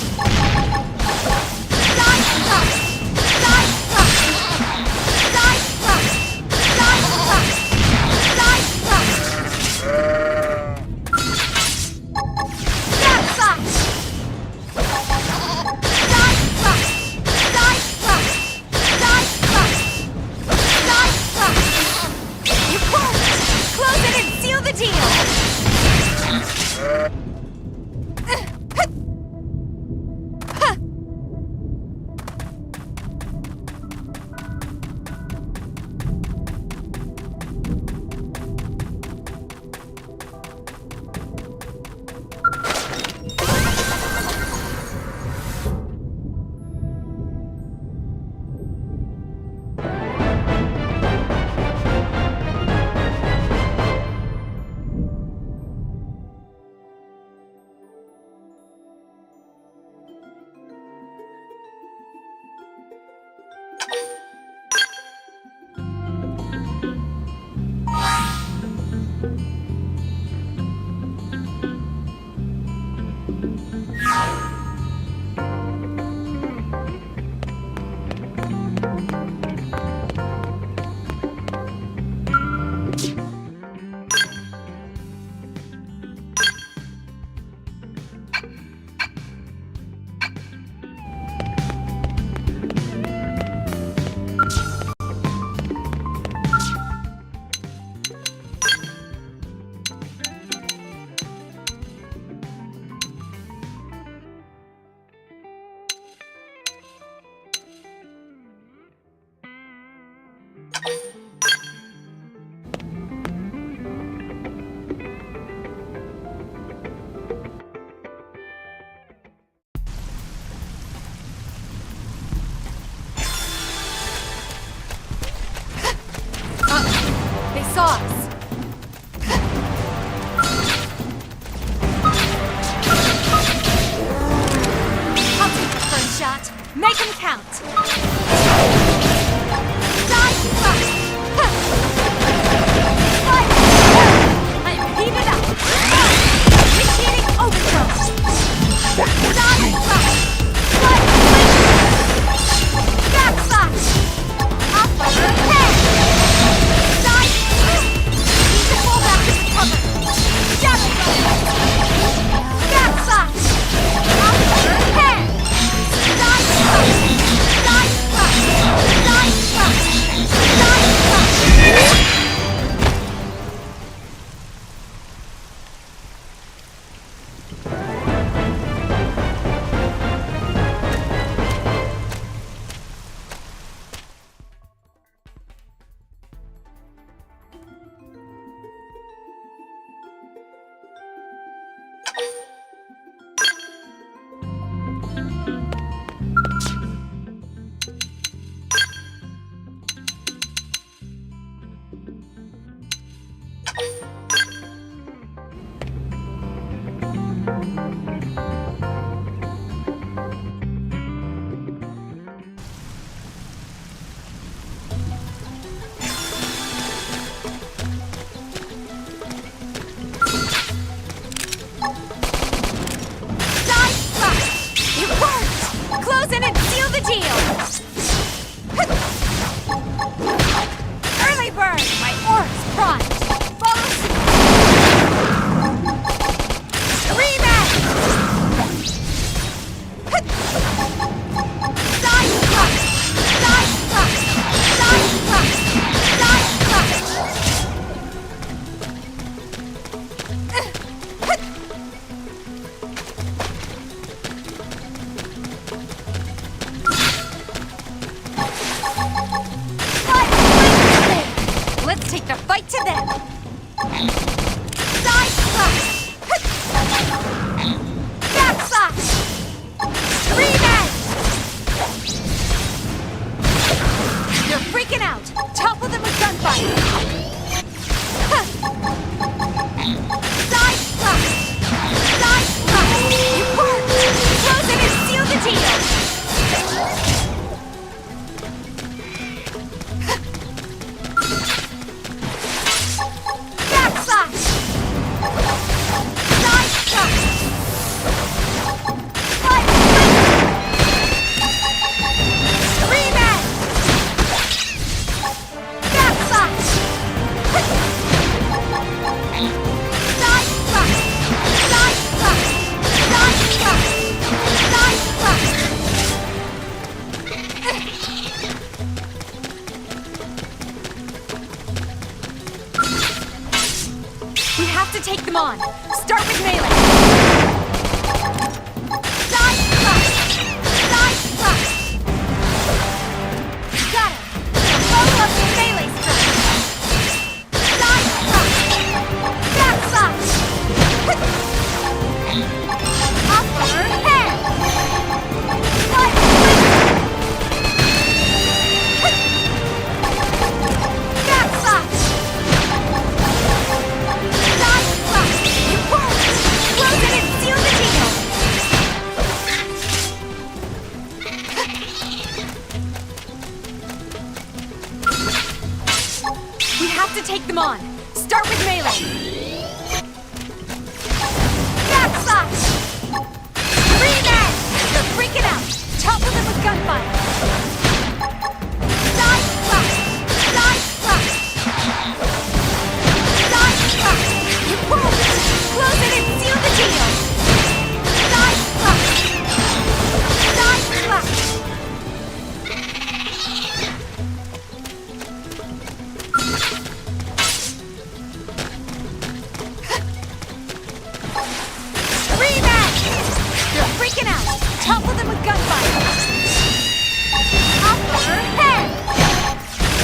sauce! I'll take the first shot. Make him count! Die flash! I'm heated up! Initiating overthrow! Die flash! Backslash! Upper head! Die! Need to pull back to recover! Shadow Blade! Backslash! Upper head! Die flash! Die flash! Die flash! Die flash! Close in and seal the deal! Early bird! My aura's primed! Follow suit! Rematch! Side thrust! Side thrust! Side thrust! Side thrust! Let's take the fight to them! Side slash! Backslash! Revenge! They're freaking out! Topple them with gunfire! Side slash! Side slash! You worked! Close it and seal the deal! Backslash! Side slash! Revenge! Backslash! Side slash! Side slash! Side slash! Side slash! We have to take them on. Start with melee. Side slash! Side slash! Got him! Follow up with melee strike! Side slash! Backslash! Upper head! Side backslash! Side slash! You worked! Close it and seal the deal! We have to take them on. Start with melee. Backslash! Revenge! They're freaking out! Topple them with gunfire! Side slash! Side slash! Side slash! You worked! Close it and seal the deal! Side slash! Side slash! Revenge! They're freaking out! Topple them with gunfire! Upper head!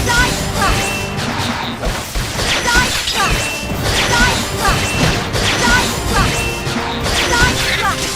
Side slash! Side slash! Side slash! Side slash! Side slash!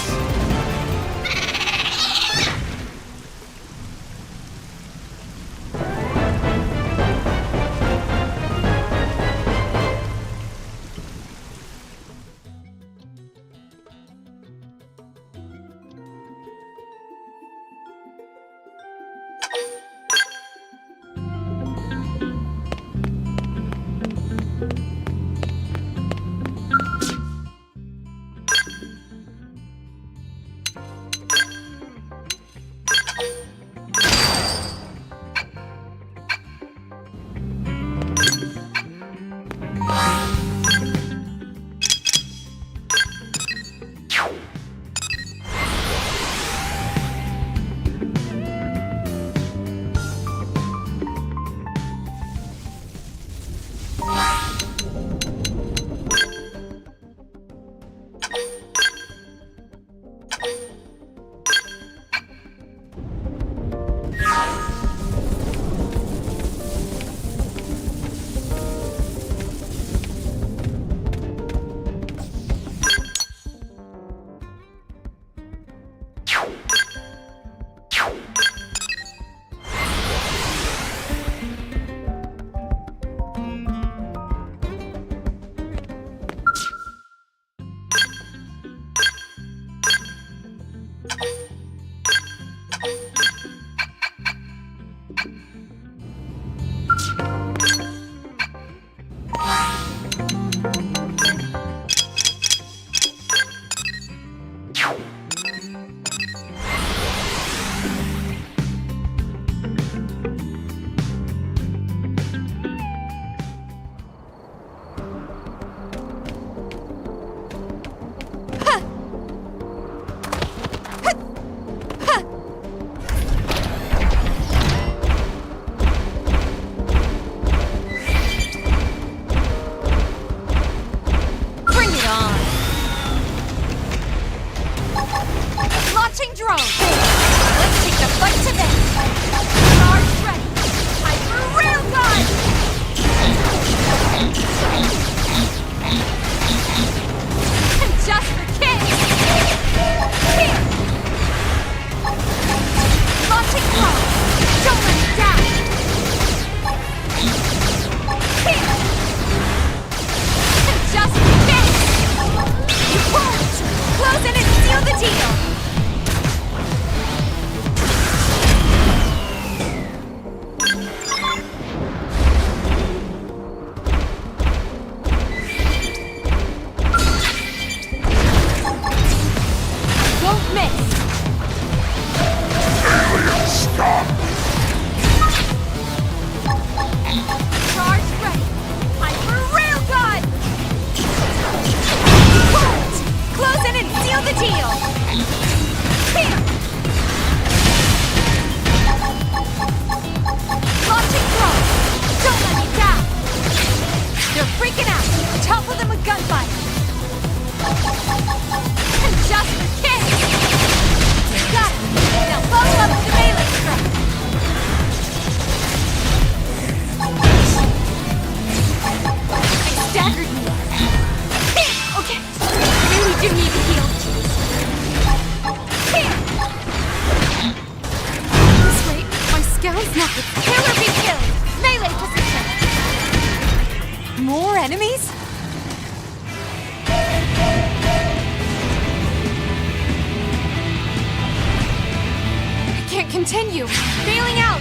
Continue! Bailing out!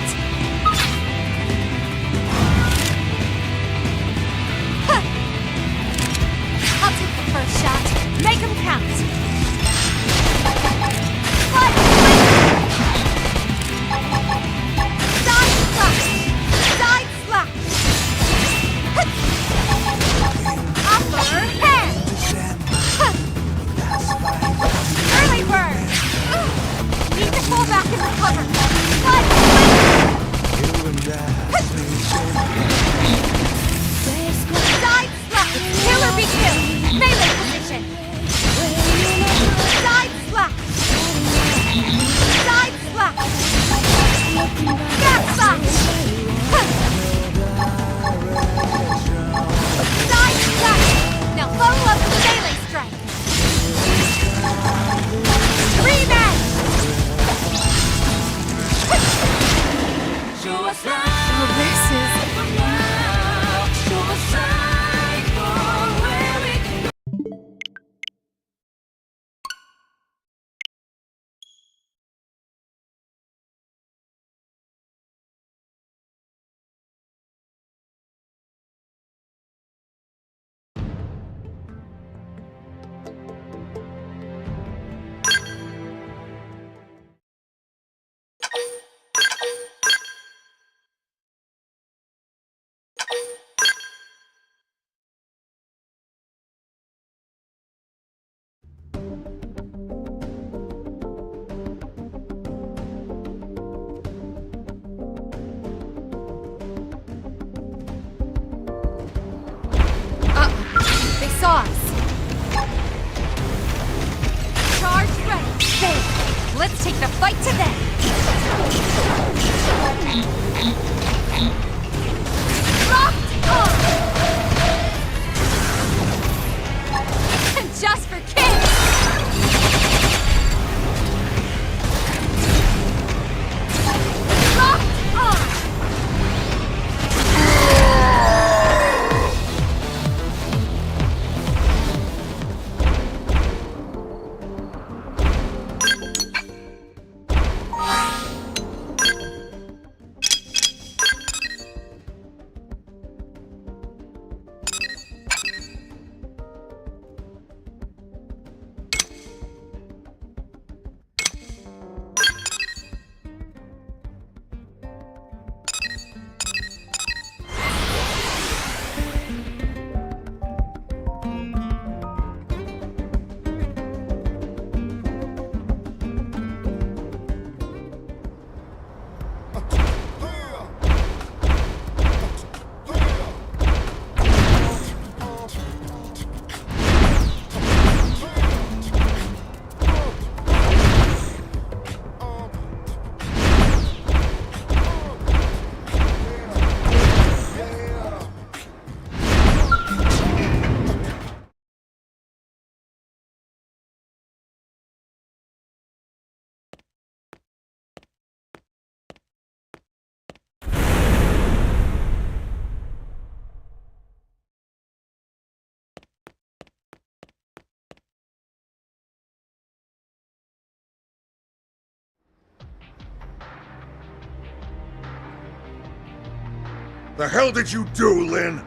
Huh. I'll take the first shot. Make him count! What? Side slash! Side slash! Upper hand! Early bird! Need to fall back and recover. But side slap! Killer be killed! Melee position! Side slap! Side slap! Back slap! Side slap! Now follow up with a melee strike! Rematch! They saw us. Charge ready. There. Let's take the fight to them. Locked on. And just for kicks. Locked on. The hell did you do, Lynn?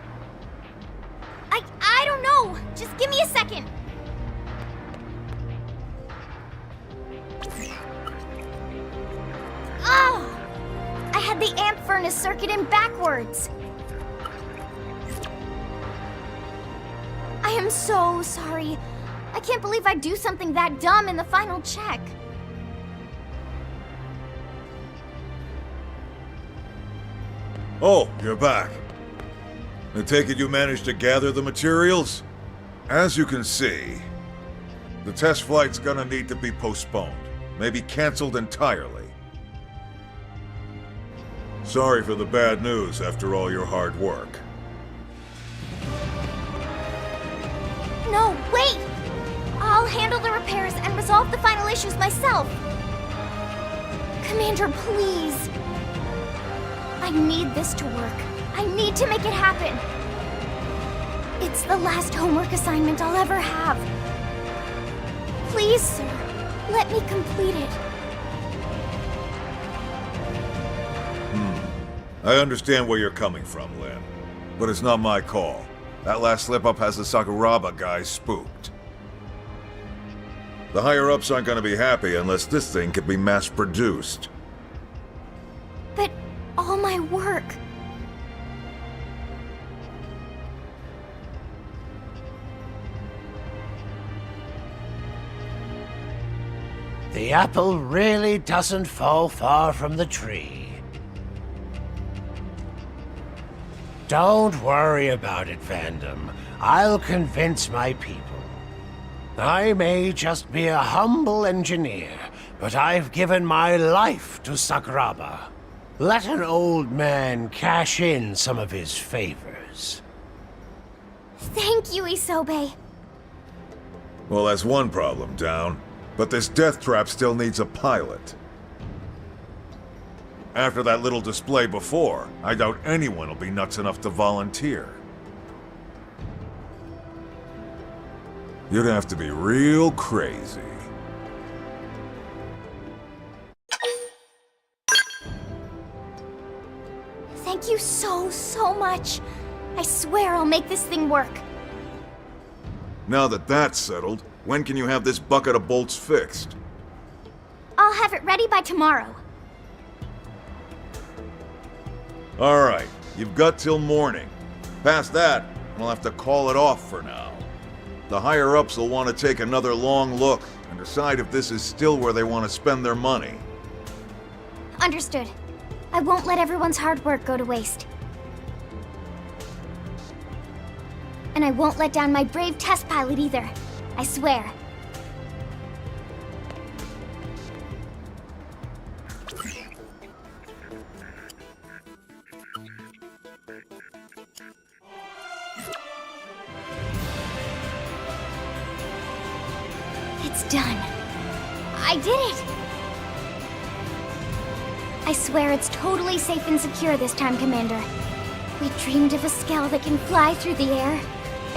I don't know. Just give me a second. Oh! I had the amp furnace circuit in backwards. I am so sorry. I can't believe I'd do something that dumb in the final check. Oh, you're back. I take it you managed to gather the materials? As you can see, the test flight's gonna need to be postponed. Maybe canceled entirely. Sorry for the bad news after all your hard work. No, wait! I'll handle the repairs and resolve the final issues myself. Commander, please. I need this to work. I need to make it happen. It's the last homework assignment I'll ever have. Please, sir, let me complete it. I understand where you're coming from, Lin. But it's not my call. That last slip-up has the Sakuraba guys spooked. The higher-ups aren't gonna be happy unless this thing can be mass-produced. But all my work... The apple really doesn't fall far from the tree. Don't worry about it, Fandom. I'll convince my people. I may just be a humble engineer, but I've given my life to Sakuraba. Let an old man cash in some of his favors. Thank you, Isobe. Well, that's one problem down. But this death trap still needs a pilot. After that little display before, I doubt anyone will be nuts enough to volunteer. You'd have to be real crazy. Thank you so much. I swear I'll make this thing work. Now that that's settled, when can you have this bucket of bolts fixed? I'll have it ready by tomorrow. Alright, you've got till morning. Past that, we'll have to call it off for now. The higher-ups will want to take another long look and decide if this is still where they want to spend their money. Understood. I won't let everyone's hard work go to waste. And I won't let down my brave test pilot either. I swear. It's done. I did it! I swear it's totally safe and secure this time, Commander. We dreamed of a Skell that can fly through the air,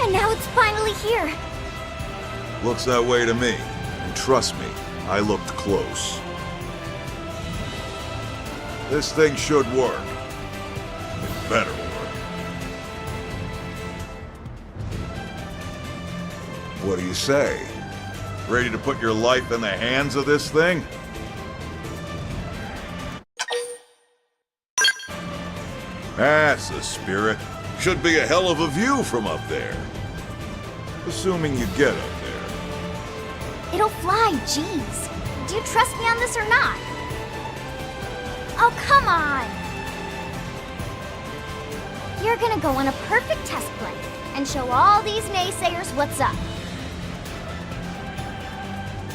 and now it's finally here! Looks that way to me. And trust me, I looked close. This thing should work. It better work. What do you say? Ready to put your life in the hands of this thing? That's the spirit. Should be a hell of a view from up there. Assuming you get up there. It'll fly, jeez. Do you trust me on this or not? Oh, come on! You're gonna go on a perfect test flight and show all these naysayers what's up.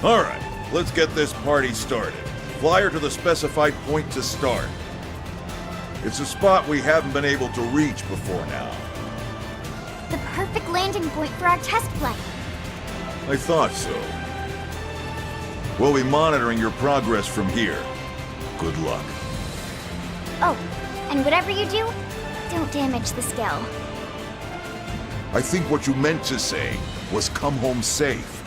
Alright, let's get this party started. Fly her to the specified point to start. It's a spot we haven't been able to reach before now. The perfect landing point for our test flight. I thought so. We'll be monitoring your progress from here. Good luck. Oh, and whatever you do, don't damage the Skell. I think what you meant to say was come home safe.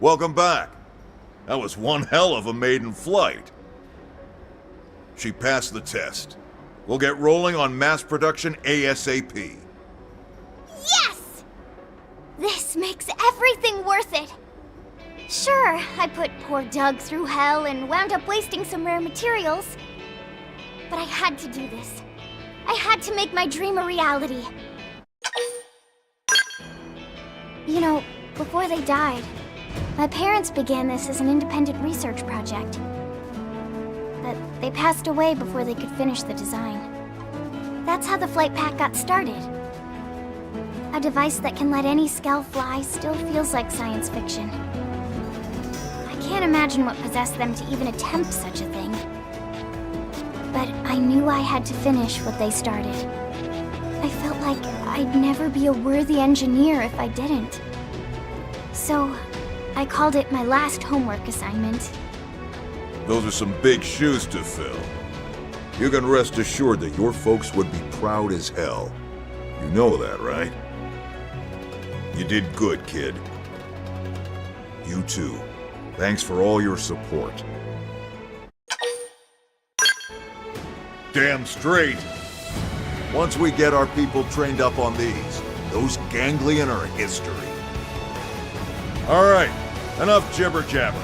Welcome back. That was one hell of a maiden flight. She passed the test. We'll get rolling on mass production ASAP. Yes! This makes everything worth it. Sure, I put poor Doug through hell and wound up wasting some rare materials. But I had to do this. I had to make my dream a reality. You know, before they died, my parents began this as an independent research project. But they passed away before they could finish the design. That's how the flight pack got started. A device that can let any Skell fly still feels like science fiction. I can't imagine what possessed them to even attempt such a thing. But I knew I had to finish what they started. I felt like I'd never be a worthy engineer if I didn't. So, I called it my last homework assignment. Those are some big shoes to fill. You can rest assured that your folks would be proud as hell. You know that, right? You did good, kid. You too. Thanks for all your support. Damn straight. Once we get our people trained up on these, those ganglion are history. All right, enough jibber-jabber.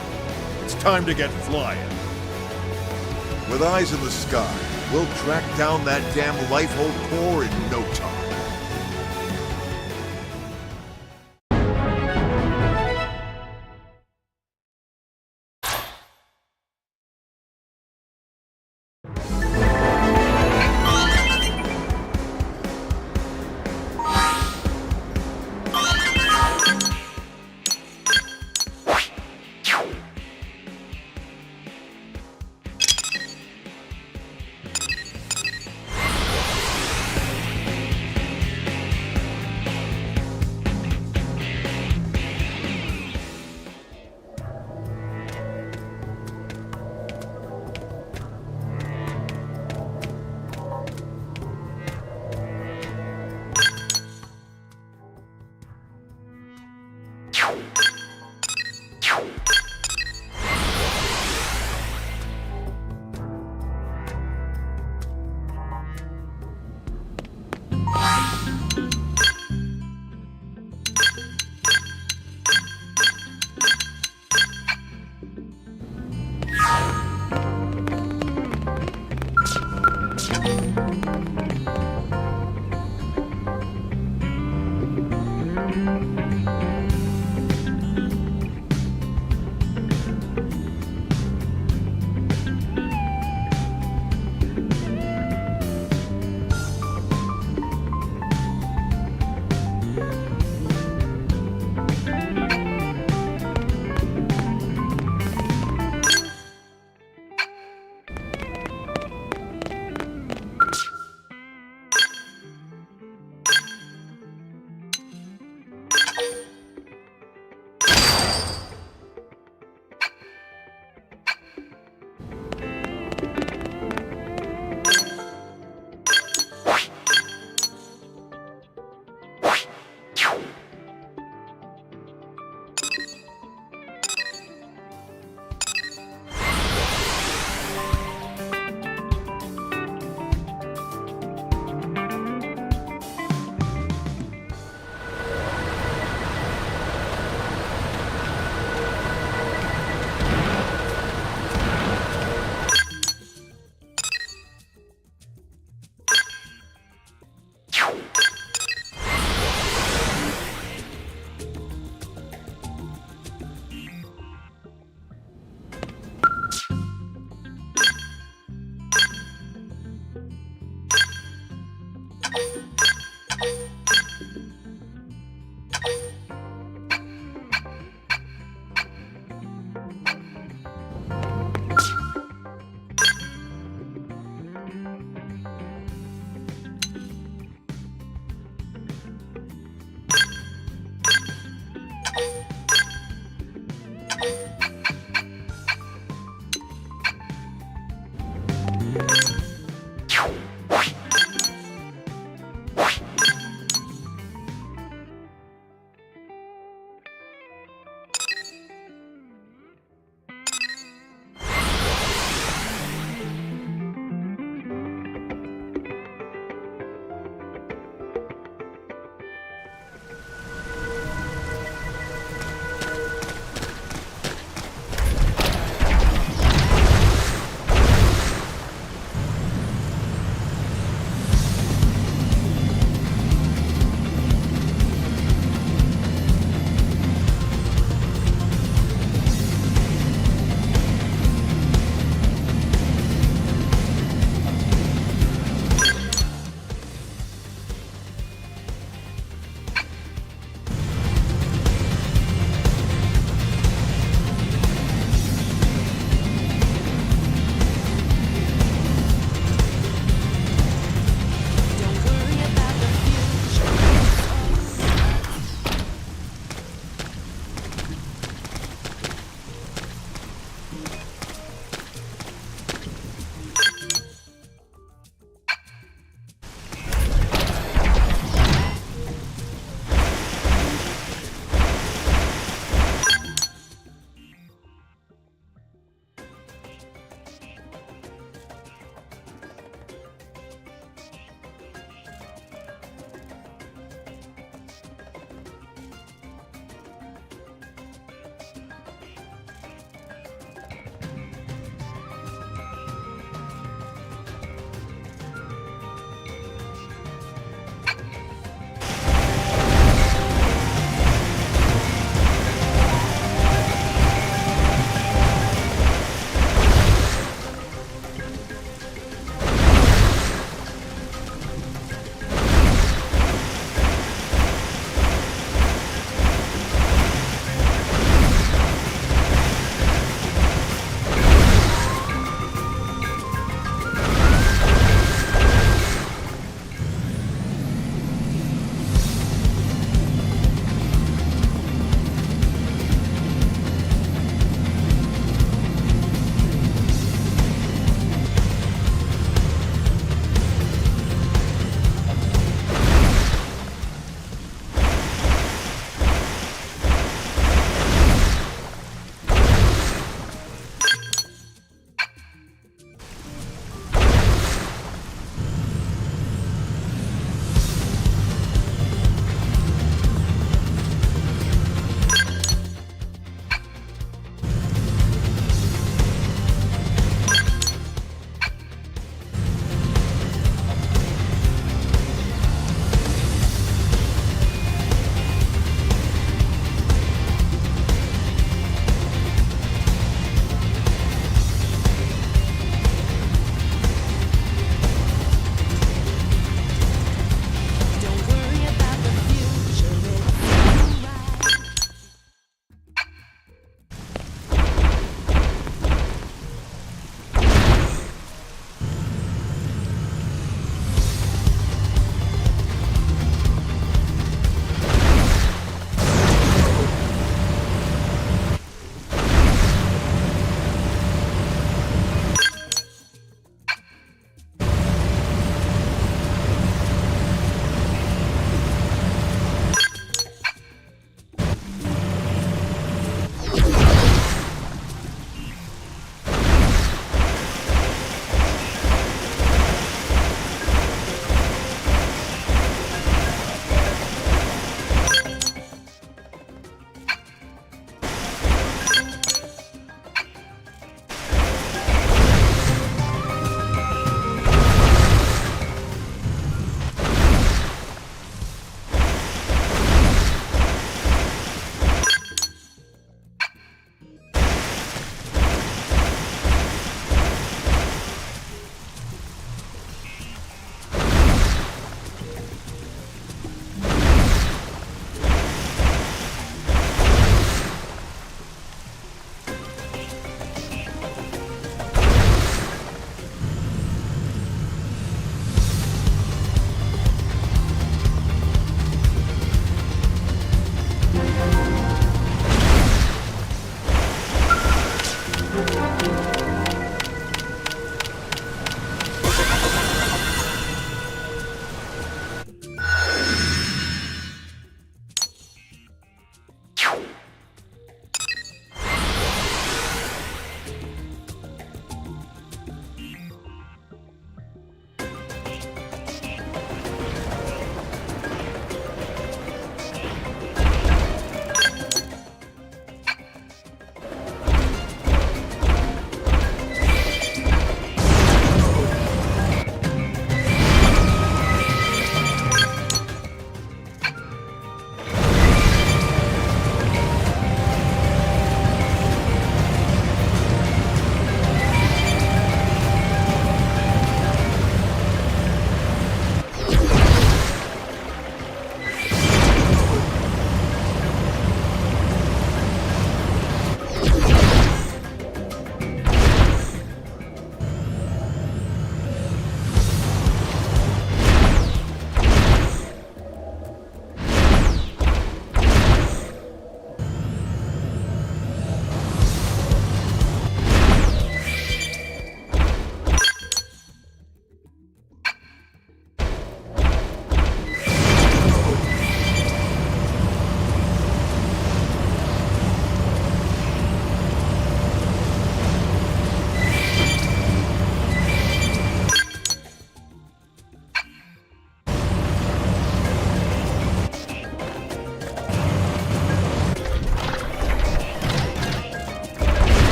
It's time to get flying. With eyes in the sky, we'll track down that damn Lifehold core in no time.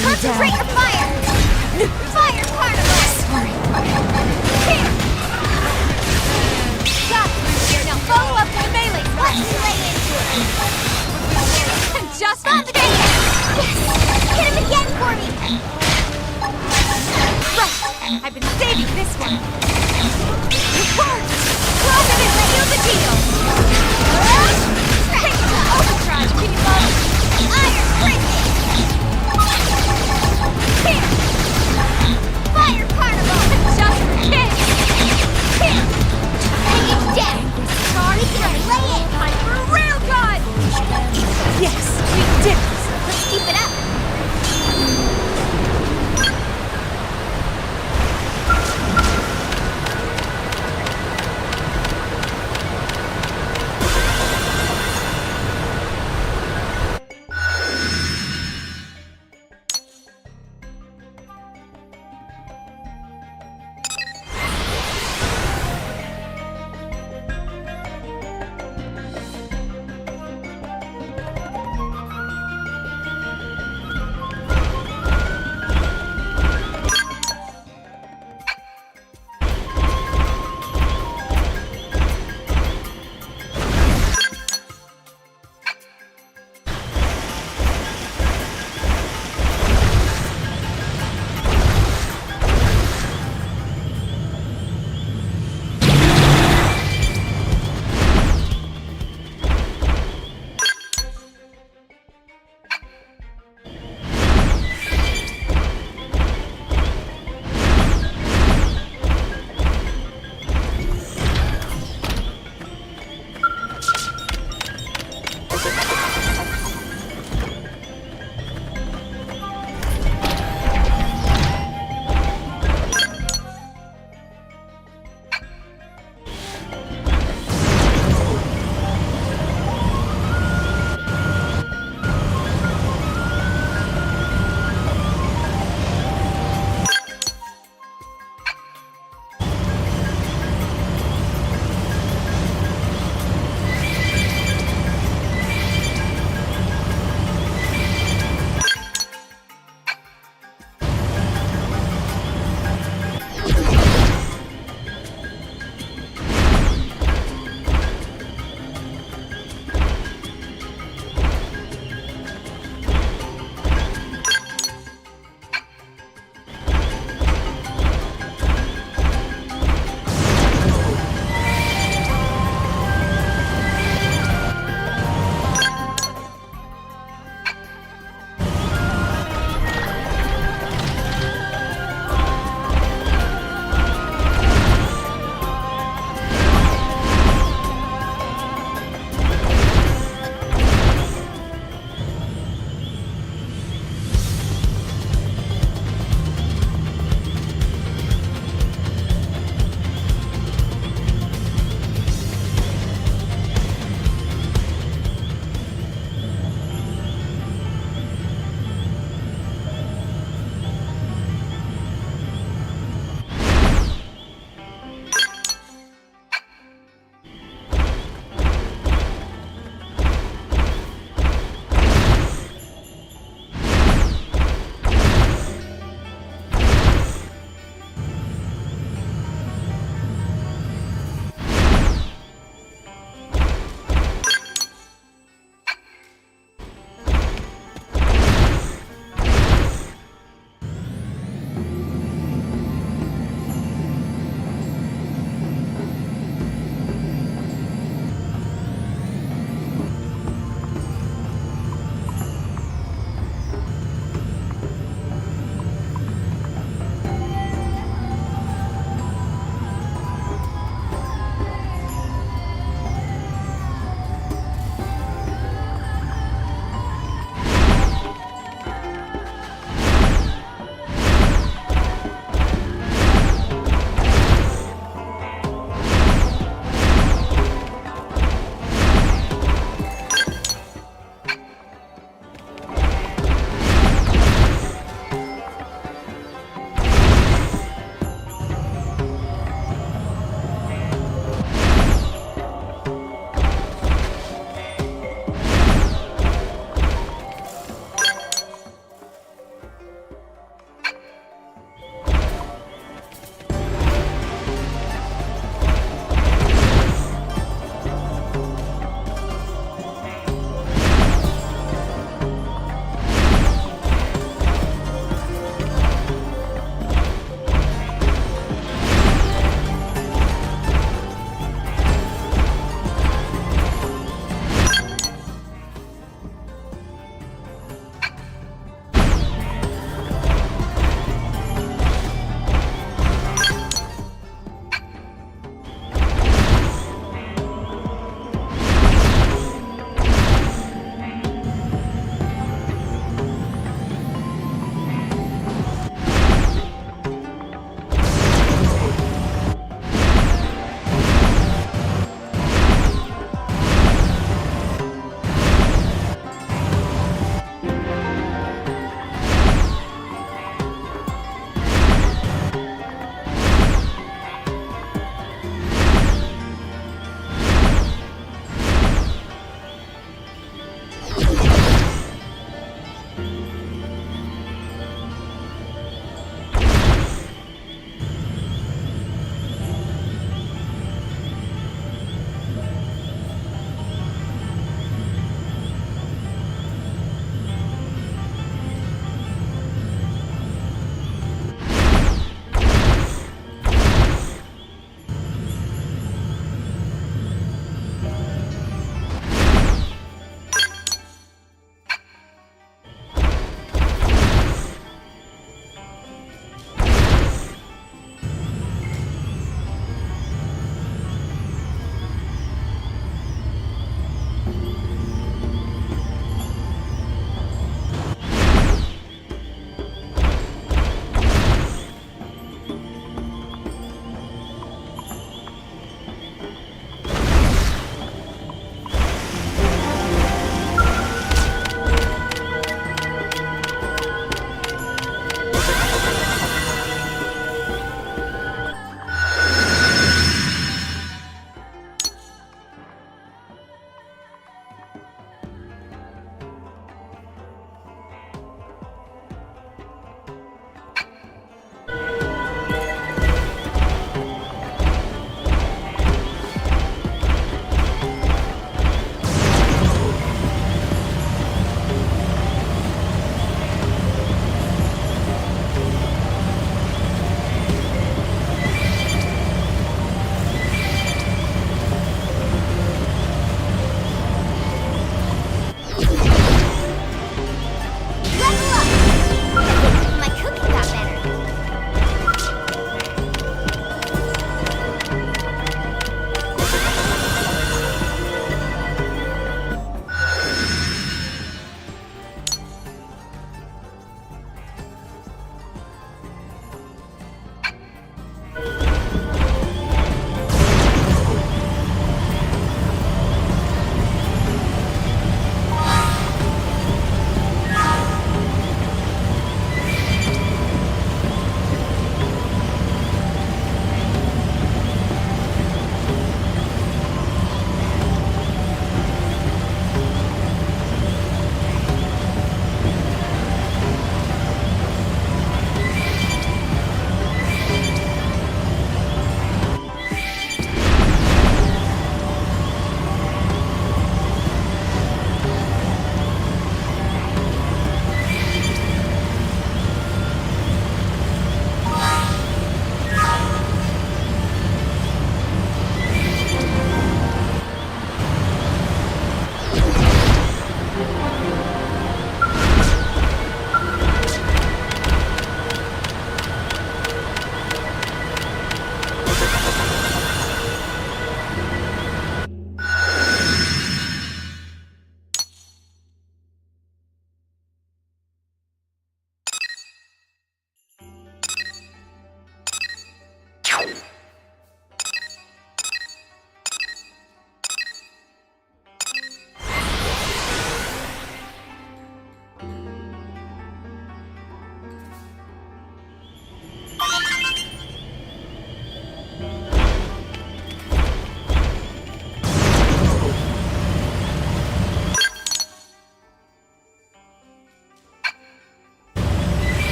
Concentrate your fire! Fire carnival! Sorry. Here! Got it! Now follow up with melee! Let's lay into it! And just stop it! Yes! Hit him again for me! Right! I've been saving this one! It worked! Well, then it seal the deal! Overdrive! Can you love? Iron Frisbee! Here! Fire carnival! Just for kids! Here! Bring it down! Sorry, lay it! I'm for real god! Yes, we did it! Let's keep it up!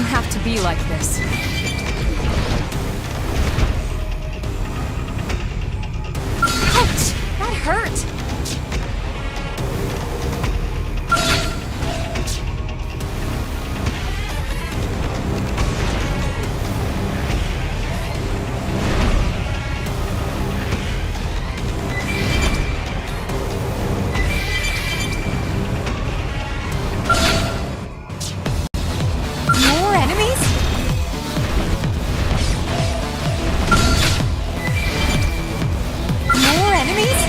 have to be like this. Ouch! That hurt! More enemies? More enemies?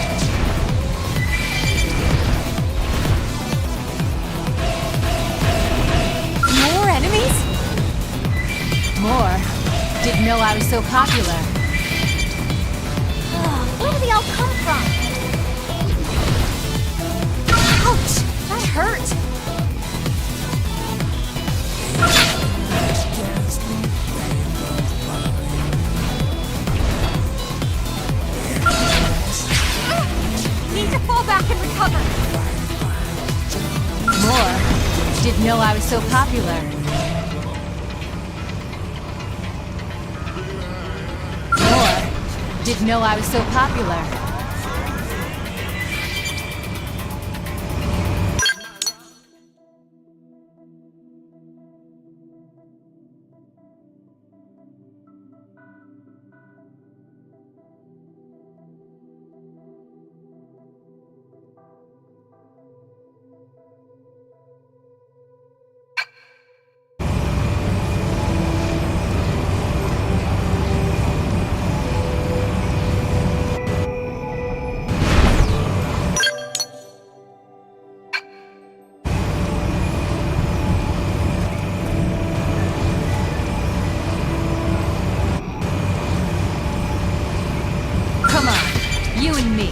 More enemies? More. Didn't know I was so popular. Where do they all come from? Ouch! That hurt! Need to fall back and recover. More. Didn't know I was so popular. More. Didn't know I was so popular. Come on, you and me.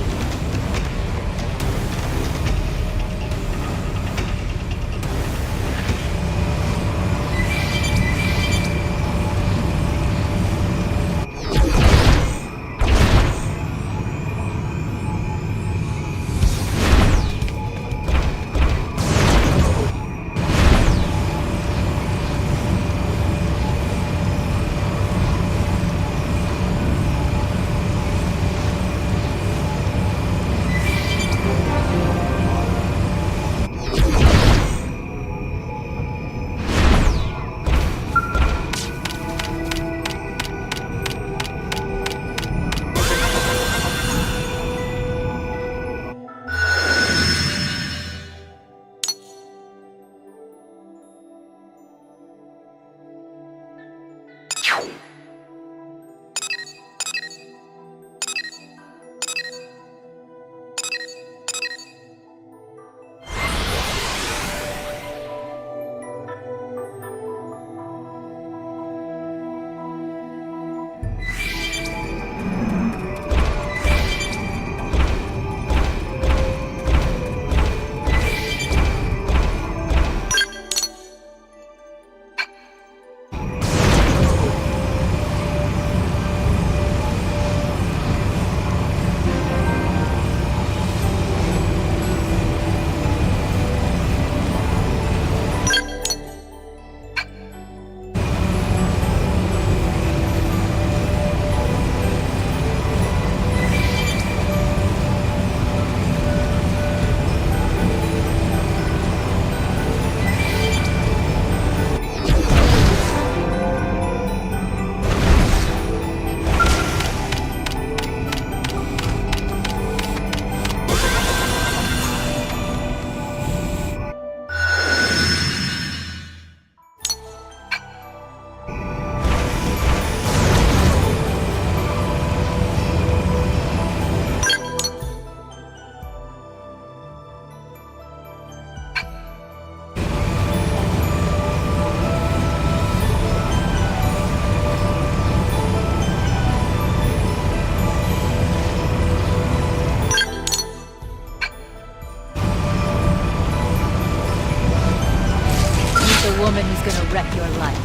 woman who's gonna wreck your life.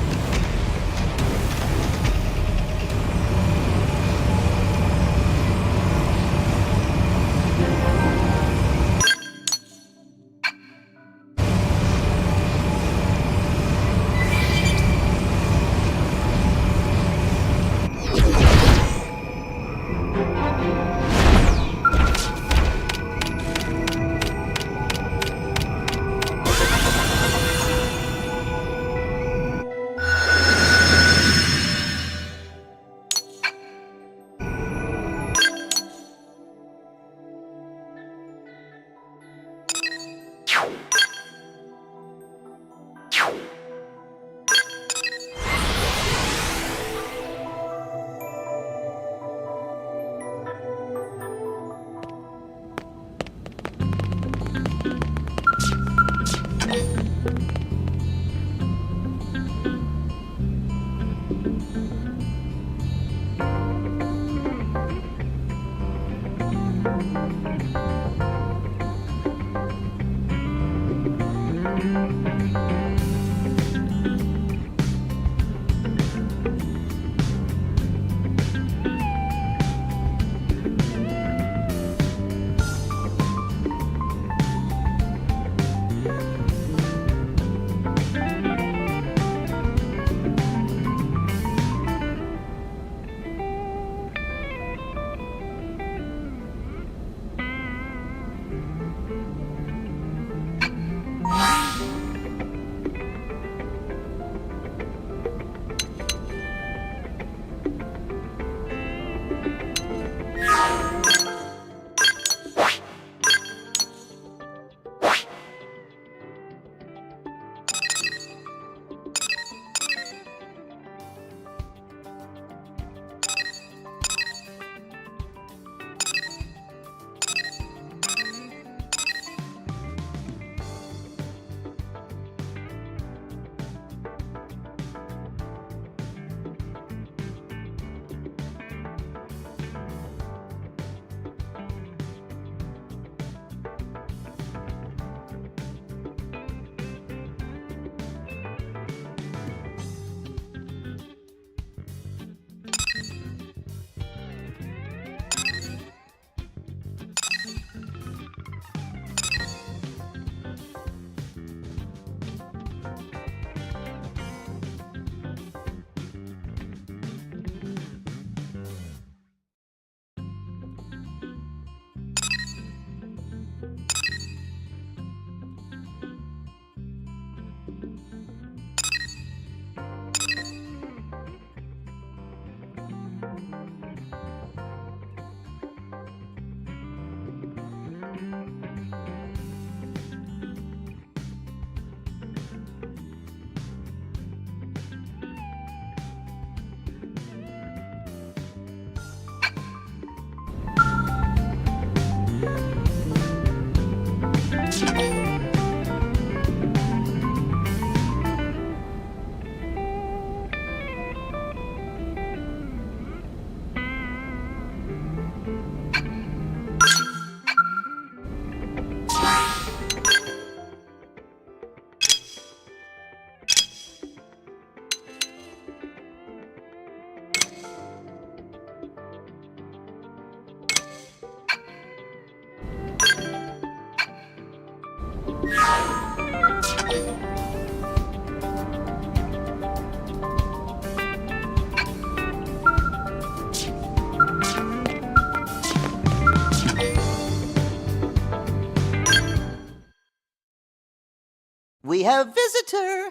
visitor!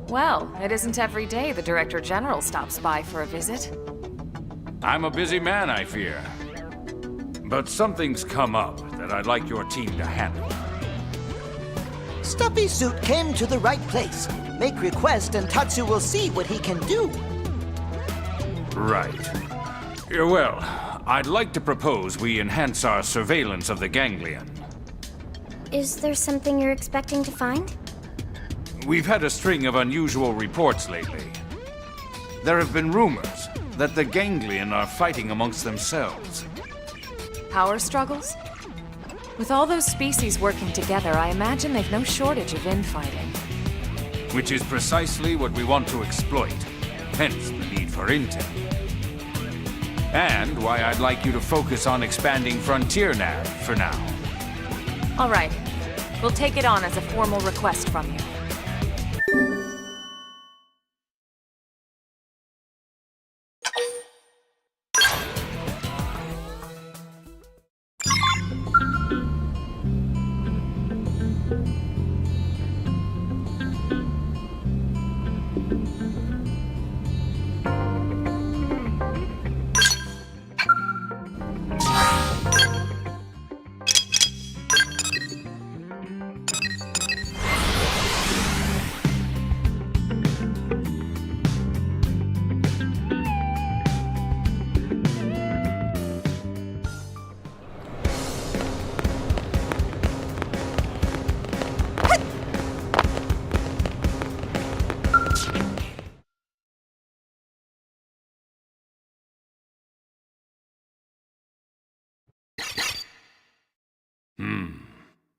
Well, it isn't every day the Director General stops by for a visit. I'm a busy man, I fear. But something's come up that I'd like your team to handle. Stuffy Suit came to the right place. Make request and Tatsu will see what he can do. Right. Well, I'd like to propose we enhance our surveillance of the ganglion. Is there something you're expecting to find? We've had a string of unusual reports lately. There have been rumors that the ganglion are fighting amongst themselves. Power struggles? With all those species working together, I imagine they've no shortage of infighting. Which is precisely what we want to exploit, hence the need for intel. And why I'd like you to focus on expanding Frontier Nav for now. All right. We'll take it on as a formal request from you.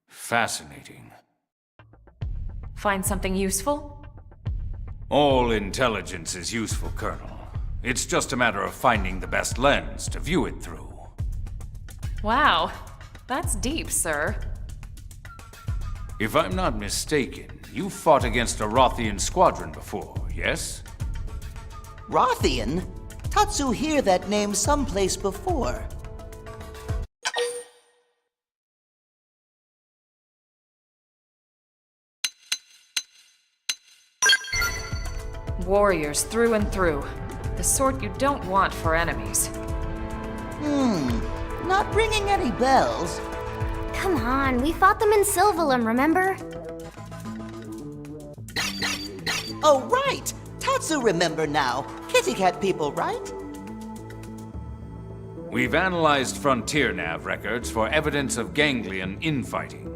Fascinating. Find something useful? All intelligence is useful, Colonel. It's just a matter of finding the best lens to view it through. Wow. That's deep, sir. If I'm not mistaken, you fought against a Rothian squadron before, yes? Rothian? Tatsu hear that name someplace before. Warriors through and through. The sort you don't want for enemies. Not ringing any bells. Come on, we fought them in Sylvalum, remember? Oh, right! Tatsu remember now. Kitty cat people, right? We've analyzed Frontier Nav records for evidence of ganglion infighting.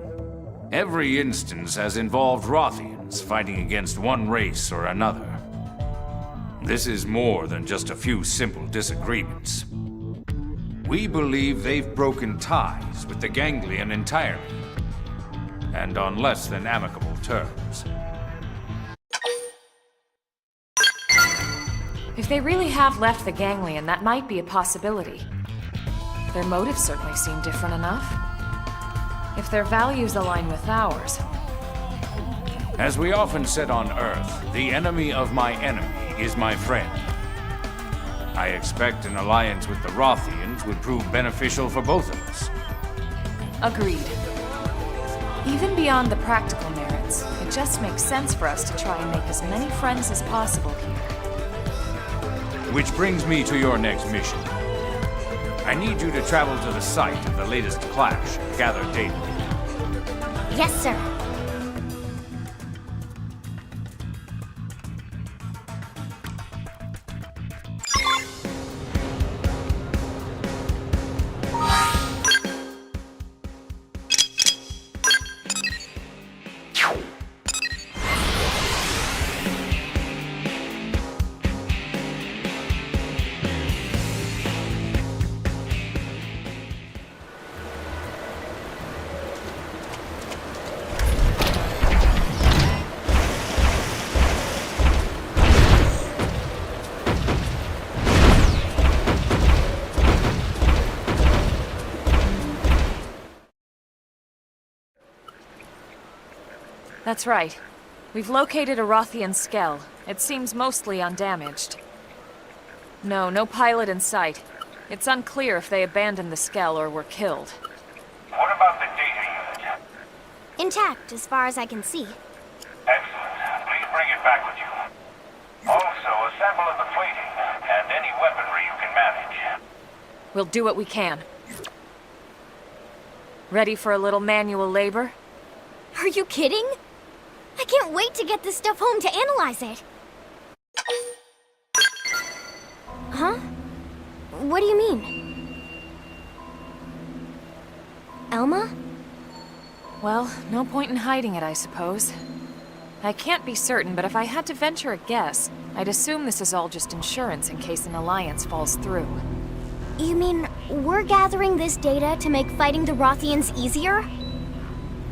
Every instance has involved Rothians fighting against one race or another. This is more than just a few simple disagreements. We believe they've broken ties with the ganglion entirely, and on less than amicable terms. If they really have left the ganglion, that might be a possibility. Their motives certainly seem different enough. If their values align with ours. As we often said on Earth, the enemy of my enemy is my friend. I expect an alliance with the Rothians would prove beneficial for both of us. Agreed. Even beyond the practical merits, it just makes sense for us to try and make as many friends as possible here. Which brings me to your next mission. I need you to travel to the site of the latest clash and gather data. Yes, sir. That's right. We've located a Rothian skell. It seems mostly undamaged. No pilot in sight. It's unclear if they abandoned the skell or were killed. What about the data unit? Intact, as far as I can see. We'll do what we can. Ready for a little manual labor? Are you kidding? I can't wait to get this stuff home to analyze it. Huh? What do you mean? Elma? Well, no point in hiding it, I suppose. I can't be certain, but if I had to venture a guess, I'd assume this is all just insurance in case an alliance falls through. You mean we're gathering this data to make fighting the Rothians easier?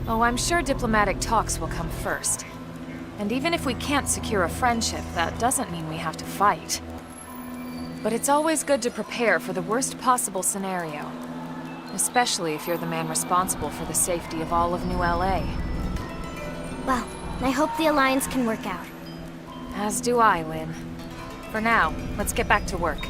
Oh, I'm sure diplomatic talks will come first. And even if we can't secure a friendship, that doesn't mean we have to fight. But it's always good to prepare for the worst possible scenario. Especially if you're the man responsible for the safety of all of New LA. Well, I hope the Alliance can work out. As do I, Lynn. For now, let's get back to work.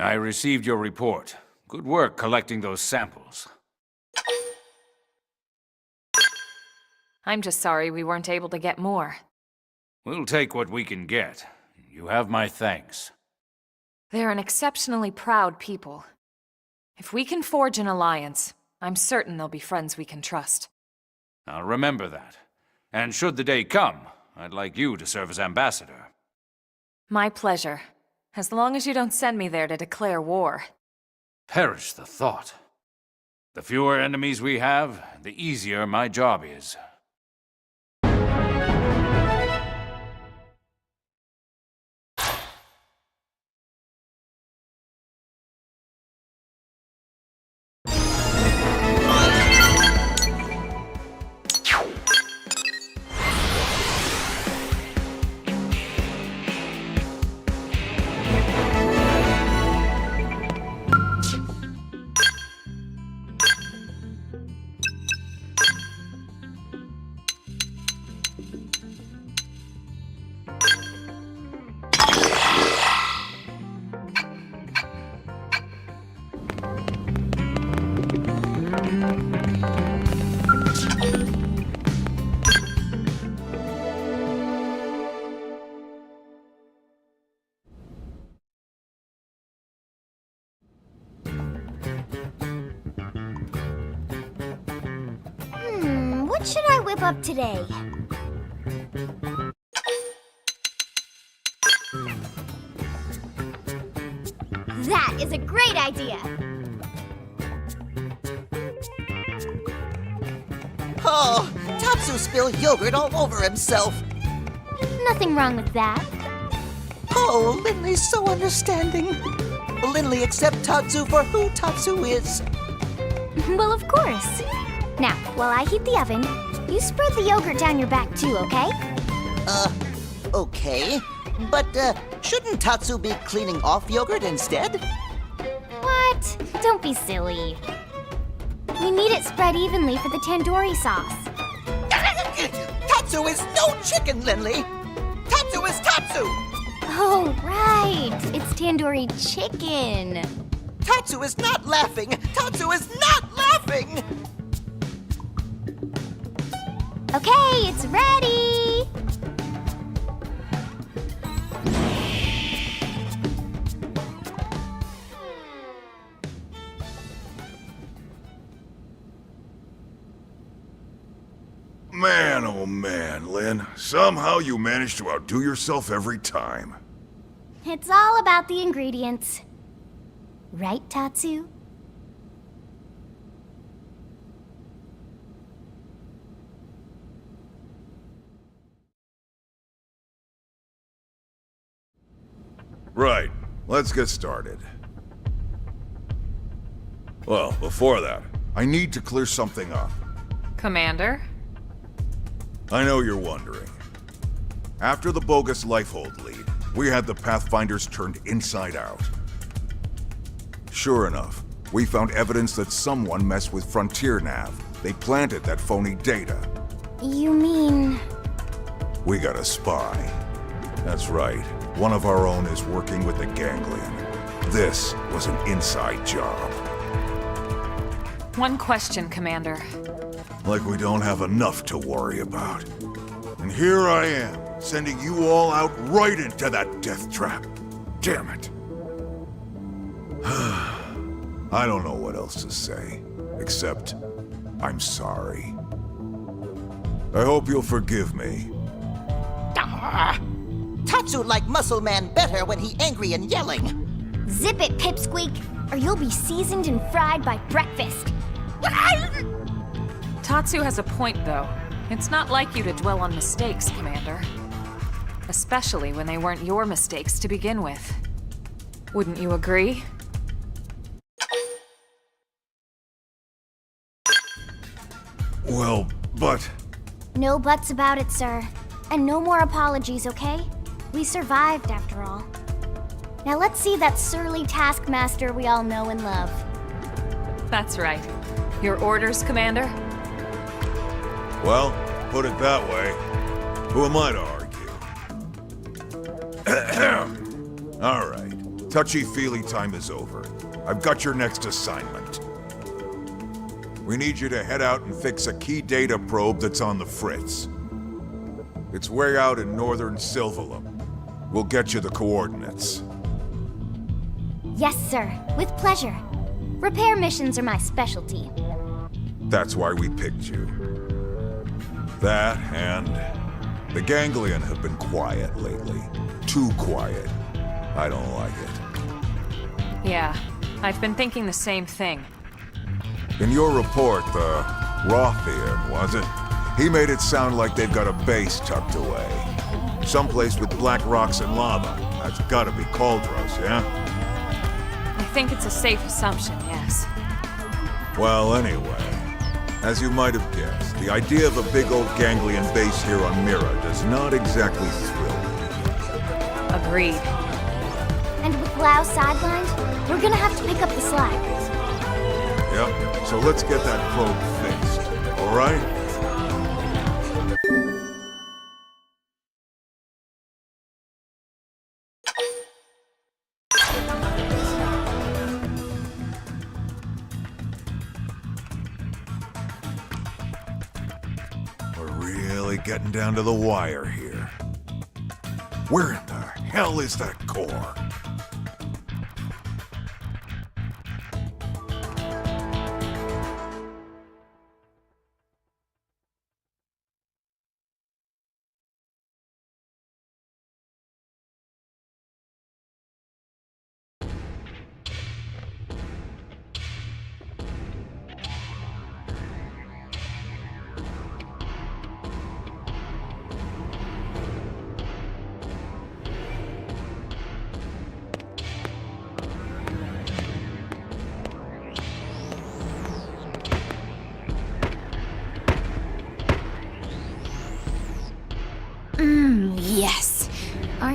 I received your report. Good work collecting those samples. I'm just sorry we weren't able to get more. We'll take what we can get. You have my thanks. They're an exceptionally proud people. If we can forge an alliance, I'm certain they'll be friends we can trust. I'll remember that. And should the day come, I'd like you to serve as ambassador. My pleasure. As long as you don't send me there to declare war. Perish the thought. The fewer enemies we have, the easier my job is. What should I whip up today? That is a great idea! Oh, Tatsu spilled yogurt all over himself. Nothing wrong with that. Oh, Linley's so understanding. Linley accept Tatsu for who Tatsu is. Well, of course. Now, while I heat the oven, you spread the yogurt down your back too, okay? Okay. But, shouldn't Tatsu be cleaning off yogurt instead? What? Don't be silly. We need it spread evenly for the tandoori sauce. Tatsu is no chicken, Linley! Tatsu is Tatsu! Oh, right. It's tandoori chicken. Tatsu is not laughing! Tatsu is not laughing! Okay, it's ready! Man, oh man, Lynn. Somehow you manage to outdo yourself every time. It's all about the ingredients. Right, Tatsu? Right. Let's get started. Well, before that, I need to clear something up. Commander? I know you're wondering. After the bogus Lifehold lead, we had the Pathfinders turned inside out. Sure enough, we found evidence that someone messed with Frontier Nav. They planted that phony data. You mean... We got a spy. That's right. One of our own is working with the Ganglion. This was an inside job. One question, Commander. Like we don't have enough to worry about. And here I am, sending you all out right into that death trap. Damn it. I don't know what else to say, except I'm sorry. I hope you'll forgive me. Tatsu like Muscle Man better when he angry and yelling. Zip it, Pipsqueak, or you'll be seasoned and fried by breakfast. Tatsu has a point, though. It's not like you to dwell on mistakes, Commander. Especially when they weren't your mistakes to begin with. Wouldn't you agree? Well, but... No buts about it, sir. And no more apologies, okay? We survived, after all. Now let's see that surly taskmaster we all know and love. That's right. Your orders, Commander? Well, put it that way. Who am I to argue? All right. Touchy-feely time is over. I've got your next assignment. We need you to head out and fix a key data probe that's on the fritz. It's way out in northern Silvalum. We'll get you the coordinates. Yes, sir. With pleasure. Repair missions are my specialty. That's why we picked you. That, and the Ganglion have been quiet lately. Too quiet. I don't like it. Yeah, I've been thinking the same thing. In your report, the Rothian, was it? He made it sound like they've got a base tucked away. Someplace with black rocks and lava. That's gotta be Cauldros, yeah? I think it's a safe assumption, yes. Well, anyway, as you might have guessed, the idea of a big old Ganglion base here on Mira does not exactly thrill me. Agreed. And with Lao sidelined, we're gonna have to pick up the slack. Yep, so let's get that probe fixed, all right? We're really getting down to the wire here. Where in the hell is that core?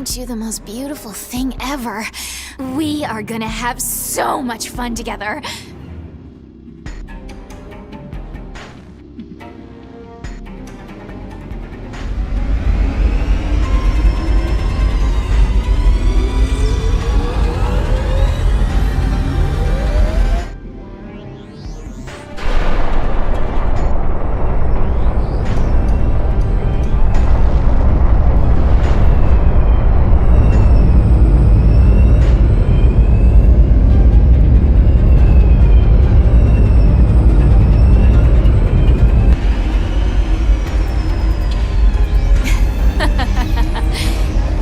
aren't you the most beautiful thing ever? We are gonna have so much fun together.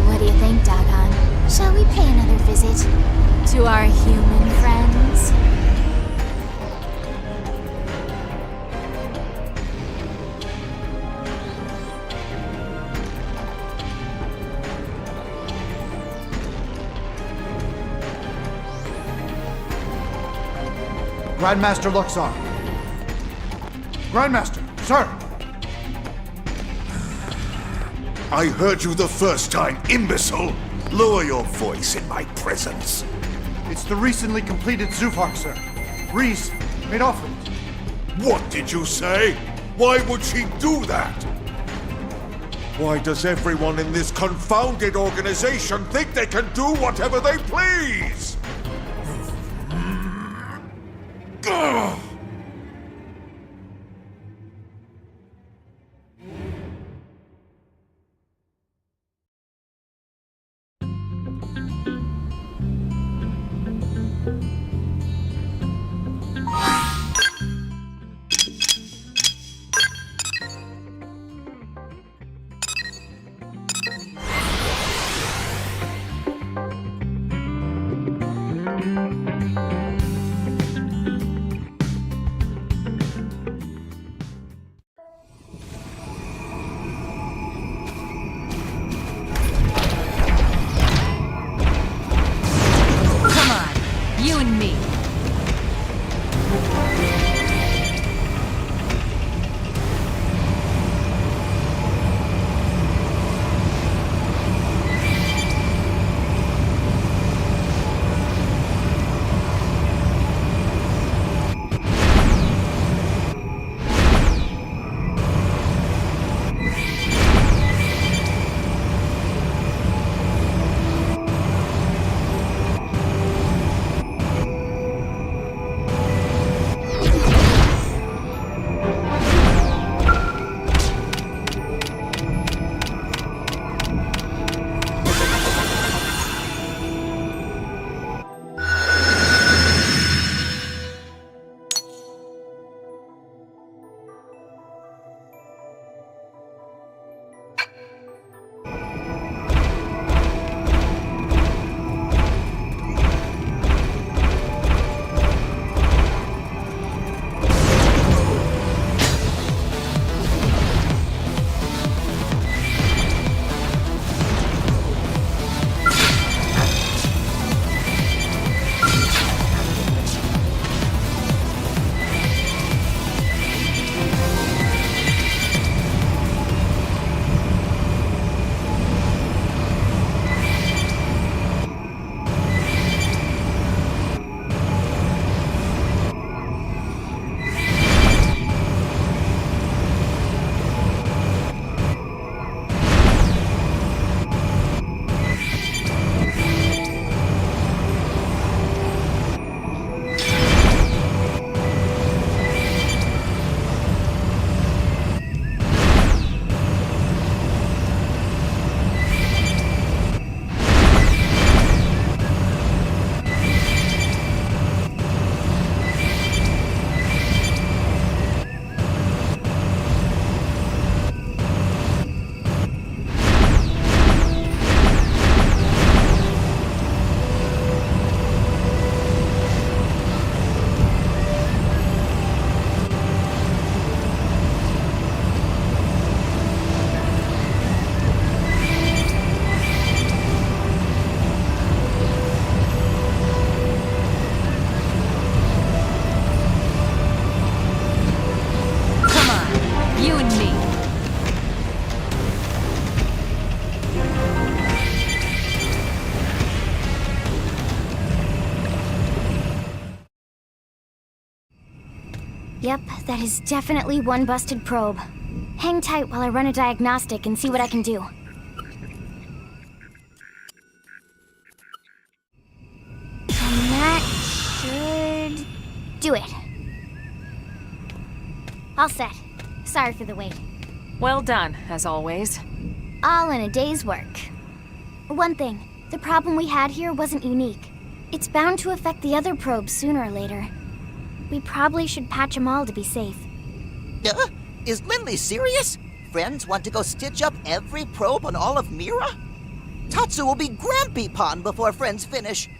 What do you think, Dagon? Shall we pay another visit to our human friends? Grandmaster Luxon. Grandmaster, sir! I heard you the first time, imbecile! Lower your voice in my presence. It's the recently completed Zufar, sir. Reese made offerings. What did you say? Why would she do that? Why does everyone in this confounded organization think they can do whatever they please? Ugh. Yep, that is definitely one busted probe. Hang tight while I run a diagnostic and see what I can do. And that should do it. All set. Sorry for the wait. Well done, as always. All in a day's work. One thing, the problem we had here wasn't unique. It's bound to affect the other probes sooner or later. We probably should patch them all to be safe. Is Lindley serious? Friends want to go stitch up every probe on all of Mira? Tatsu will be Grampy Pond before Friends finish.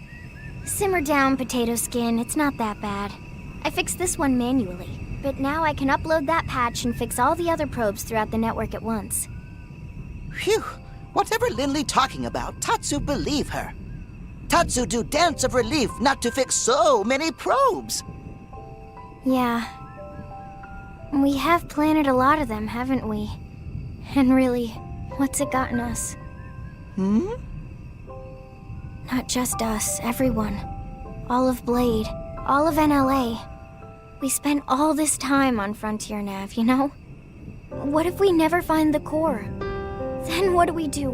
Simmer down, Potato Skin. It's not that bad. I fixed this one manually, but now I can upload that patch and fix all the other probes throughout the network at once. Phew! Whatever Lindley talking about, Tatsu believe her. Tatsu do dance of relief not to fix so many probes. Yeah. We have planted a lot of them, haven't we? And really, what's it gotten us? Not just us, everyone. All of Blade, all of NLA. We spent all this time on Frontier Nav, you know? What if we never find the core? Then what do?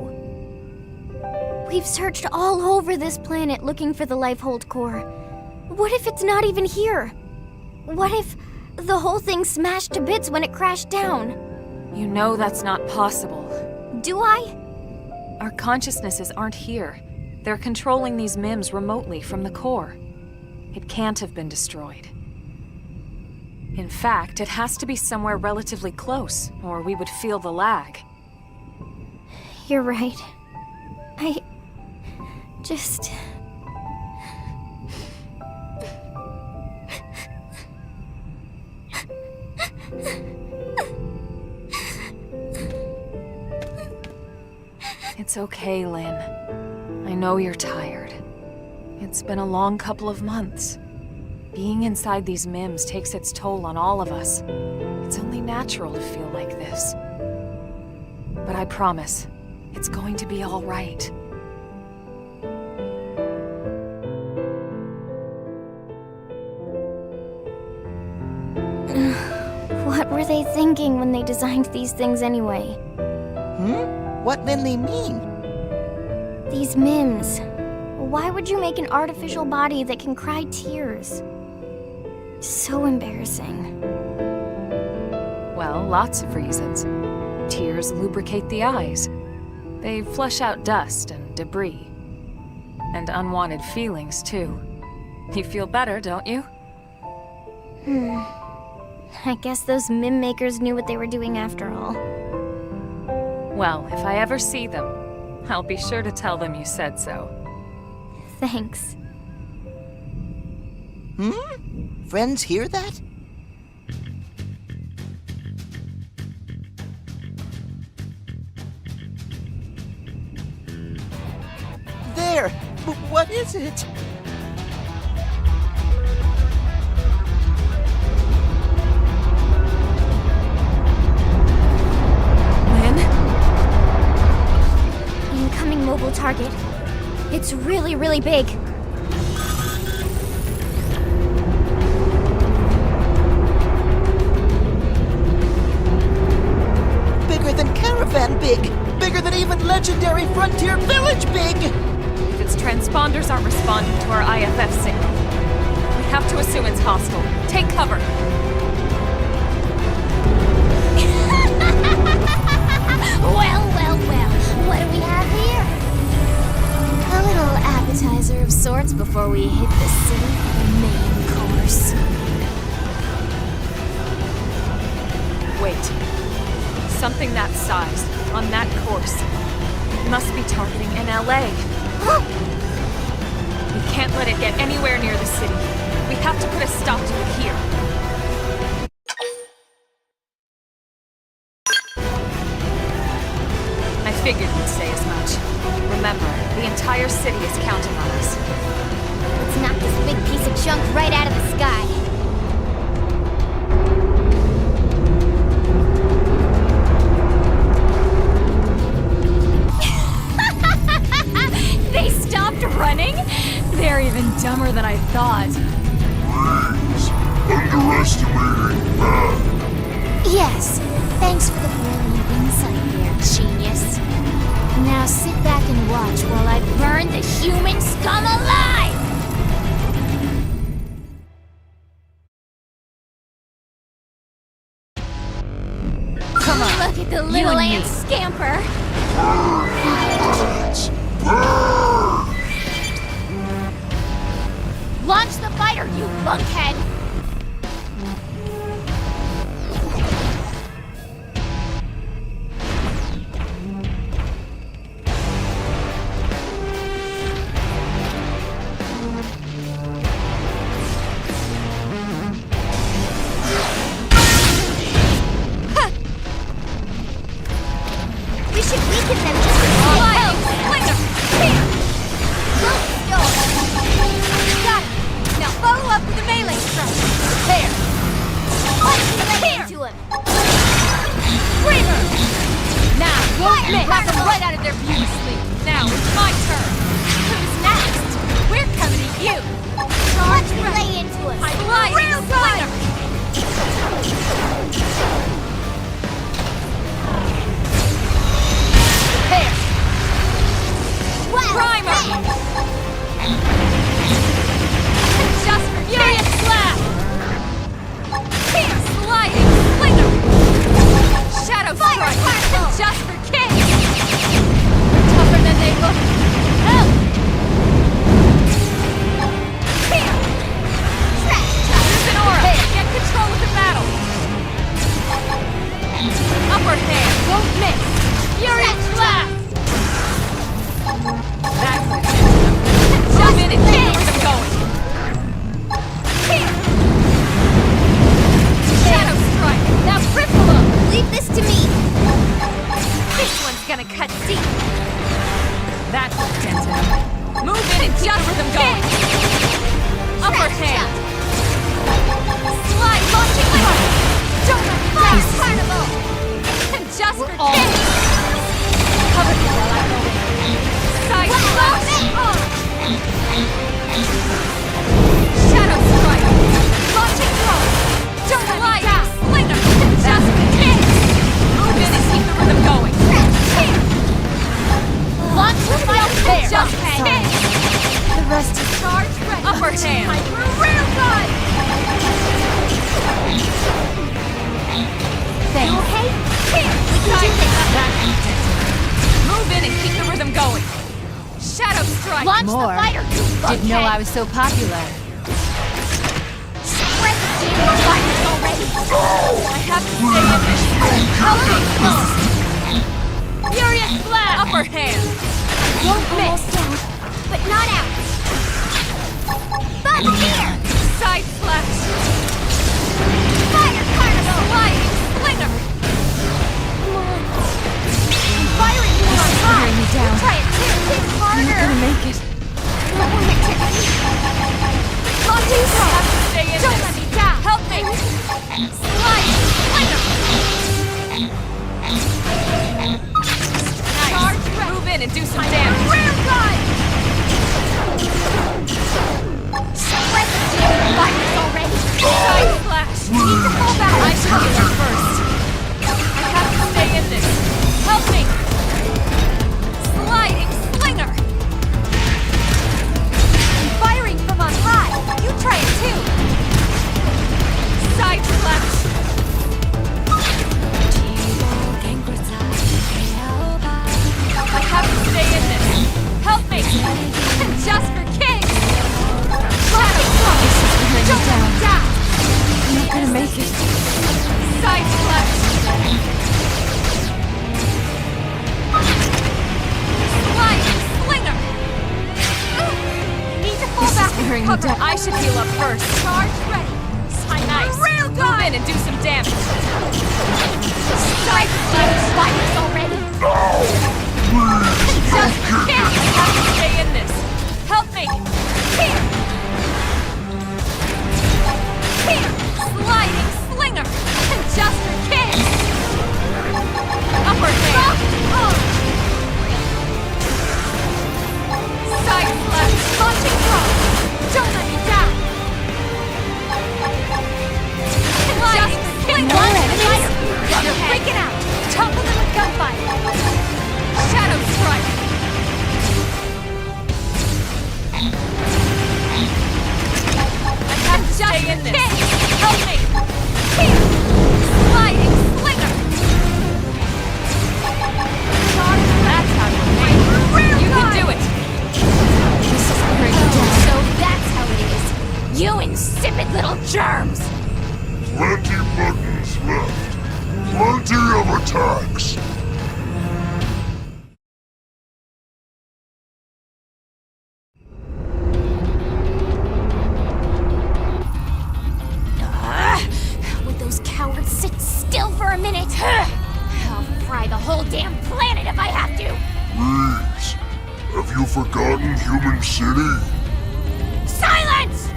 We've searched all over this planet looking for the Lifehold core. What if it's not even here? What if the whole thing smashed to bits when it crashed down? You know that's not possible. Do I? Our consciousnesses aren't here. They're controlling these MIMs remotely from the core. It can't have been destroyed. In fact, it has to be somewhere relatively close, or we would feel the lag. You're right. I just... It's okay, Lynn. I know you're tired. It's been a long couple of months. Being inside these MIMs takes its toll on all of us. It's only natural to feel like this. But I promise, it's going to be all right. What were they thinking when they designed these things anyway? What Lindley mean? These MIMs. Why would you make an artificial body that can cry tears? So embarrassing. Well, lots of reasons. Tears lubricate the eyes. They flush out dust and debris. And unwanted feelings, too. You feel better, don't you? I guess those MIM makers knew what they were doing after all. Well, if I ever see them, I'll be sure to tell them you said so. Thanks. Friends hear that? There! What is it? Incoming mobile target. It's really, really big. Bigger than Caravan big. Bigger than even legendary Frontier Village big. If its transponders aren't responding to our IFF signal, we have to assume it's hostile. Take cover. Well. What do we have here? A little appetizer of sorts before we hit the city for the main course. Wait. Something that size, on that course. It must be targeting NLA. We can't let it get anywhere near the city. We have to put a stop to it here. I figured you'd say as much. Remember, the entire city is counting on us. Let's knock this big piece of junk right out of the sky. They stopped running? They're even dumber than I thought. Freeze! Underestimating man. Yes, thanks for the brilliant insight there, genius. Now sit back and watch while I burn the human scum alive! Come on. Look at the little ant scamper! Launch the fighter, you lunkhead! We should weaken them just a little. Got it. Now follow up with the melee strike. There. Here. To him. Screamer. Now, won't miss. Knock them right out of their beauty sleep. Now, it's my turn. Who's next? We're coming to you. Charge relay into him. Real good. There. Well, Primer. Just for Furious slap. Here. Sliding slinger. Shadow strike. Just for king. You're tougher than they look. Help. Here. Use an aura. Get control of the battle. Upper hand. Won't miss. Furious slap. That's it. Move in and keep the rhythm going. Here. Shadow strike. Now cripple them. leave this to me. This one's gonna cut deep. That's what gets him. Move in and keep the rhythm going. Upper hand. Slide launching light. Don't let me down. Carnival. And just for king. Cover me while I go in. Side slash. Shadow strike. Launching throw. Don't let me down. Slinger. Just for king. Move in and keep the rhythm going. Launch the fire there. Just king. The rest is Charge ready. Upper hand. Real good. Thanks. Okay? Here. Side slash. Move in and keep the rhythm going. Shadow strike. Launch the fighter, you Didn't know lunkhead. I was so popular. Spread the demon fighters already. I have to stay in this. Help me. Furious blast. Upper hand. Won't miss. But not out. Bug here. Side slash. Fire carnival. Sliding slinger. Come on. I'm firing you on high. Wearing me down. Try it too. Hit I'm harder. not gonna make it. Don't want it to be. Launching I have to stay in Don't this. let me down. Help me. Sliding slinger. Nice. Charge ready. Move in and do some damage. Real good. Spread the demon fighters already. Side slash. Need to fall back. I should heal her first. I have to stay in this. Help me. Sliding slinger. I'm firing from on high. You try it too. Side slash. I have to stay in this. Help me. Just for king. Shadow strike. Don't let me down. I'm not gonna make it. Side slash. Sliding slinger. Need to fall back. Wearing me down. I should heal up first. Charge ready. Nice. Real good. Move in and do some damage. Side demon fighters already. Just can't have to stay in this. Help me. Here. Here. Sliding slinger. Just for king. Upper hand. Side slash. Launching throw. Don't let me down. You insipid little germs! Plenty buttons left. Plenty of attacks. Would those cowards sit still for a minute? I'll fry the whole damn planet if I have to! Please. Have you forgotten Human City? Silence!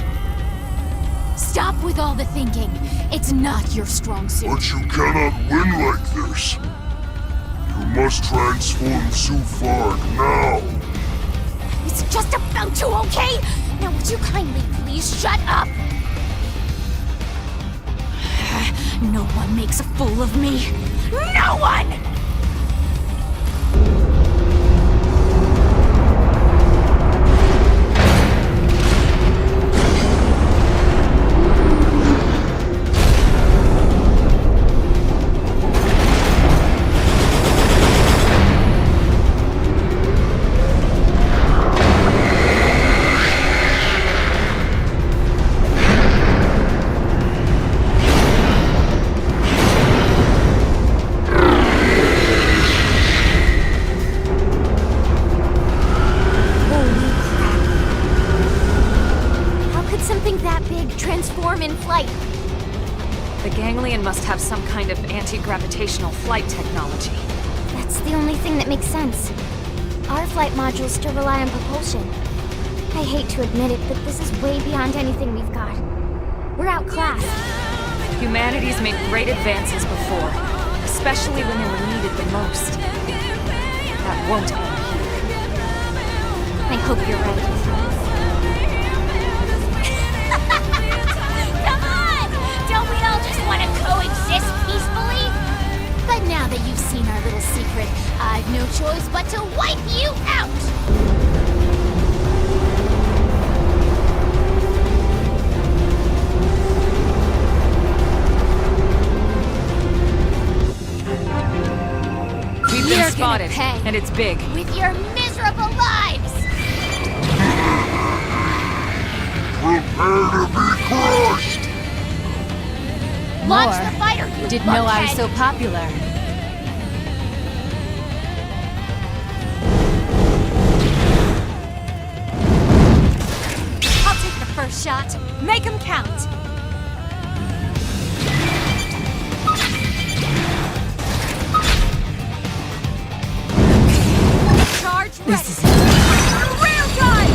Stop with all the thinking. It's not your strong suit. But you cannot win like this. You must transform Sufard now. It's just about to, okay? Now would you kindly please shut up? No one makes a fool of me. No one! Must have some kind of anti-gravitational flight technology. That's the only thing that makes sense. Our flight modules still rely on propulsion. I hate to admit it, but this is way beyond anything we've got. We're outclassed. Humanity's made great advances before, especially when they were needed the most. That won't end here. I hope you're right. Want to coexist peacefully? But now that you've seen our little secret, I've no choice but to wipe you out! We've been spotted, and it's big. With your miserable lives! Prepare to be crushed! Launch the fighter, you Didn't know I was so popular. I'll take the first shot. Make him count. Charge ready. This is real time!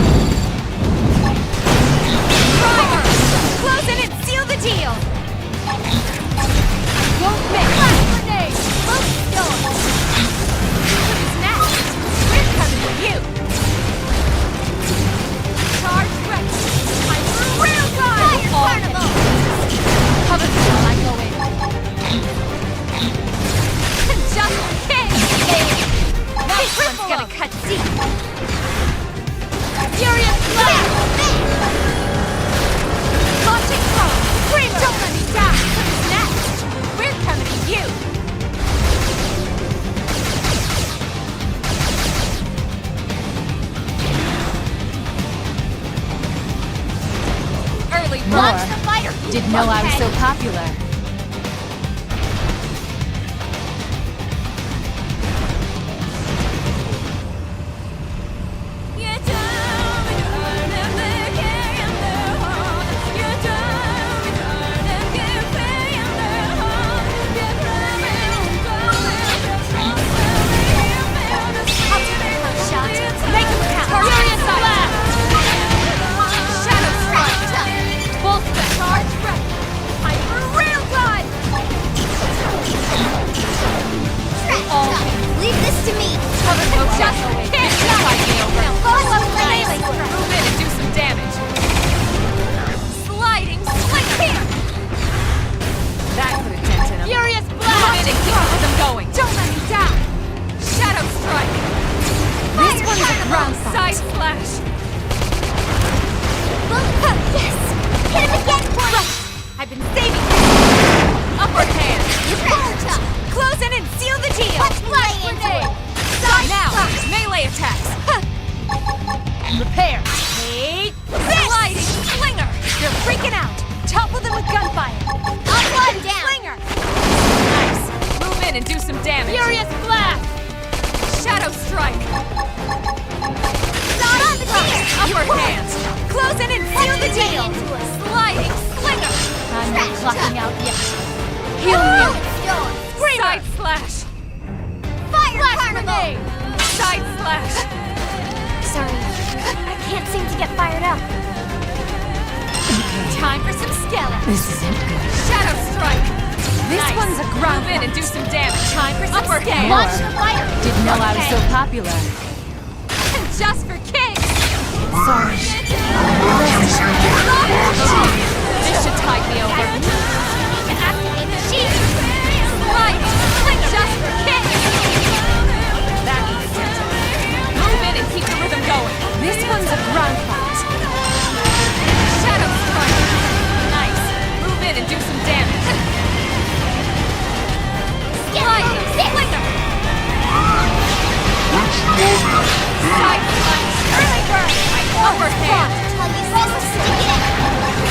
Primer! Close in and seal the deal! Won't miss! Blast grenade! Both storm! Who's next? We're coming with you! Charge ready! I'm real time! Fire carnival! Cover me while I go in. Just kick! This one's gonna cut deep! Furious blast! Launching throw! Screamer! Don't let me down! Who's next? We're coming to you! Early launch the fighter! Didn't know I was so popular. Level them with gunfire! I'll slow them down! Slinger! Nice! Move in and do some damage! Furious blast! Shadow strike! Upper hands! Close in and seal the deal! Into a Sliding slinger! I'm not clocking out yet. Heal me! Side slash! Fire Flash carnival! grenade! Side slash! Sorry, I can't seem to get fired up. Time for some skeleton! This isn't good. Shadow strike! This Nice. one's a ground Move in and do some damage! Time for some Upper skeleton! hand! Launch the fire! Didn't know I was so popular. Just for kings! Sorry. This should tide me over. Activate the shield! Sliding slinger! Just for kings! That needs attention. Move in and keep the rhythm going. This one's a ground fight! Shadow strike! Nice! Move in and do some damage. Sliding slinger! Side slash! Early bird! Upper hand!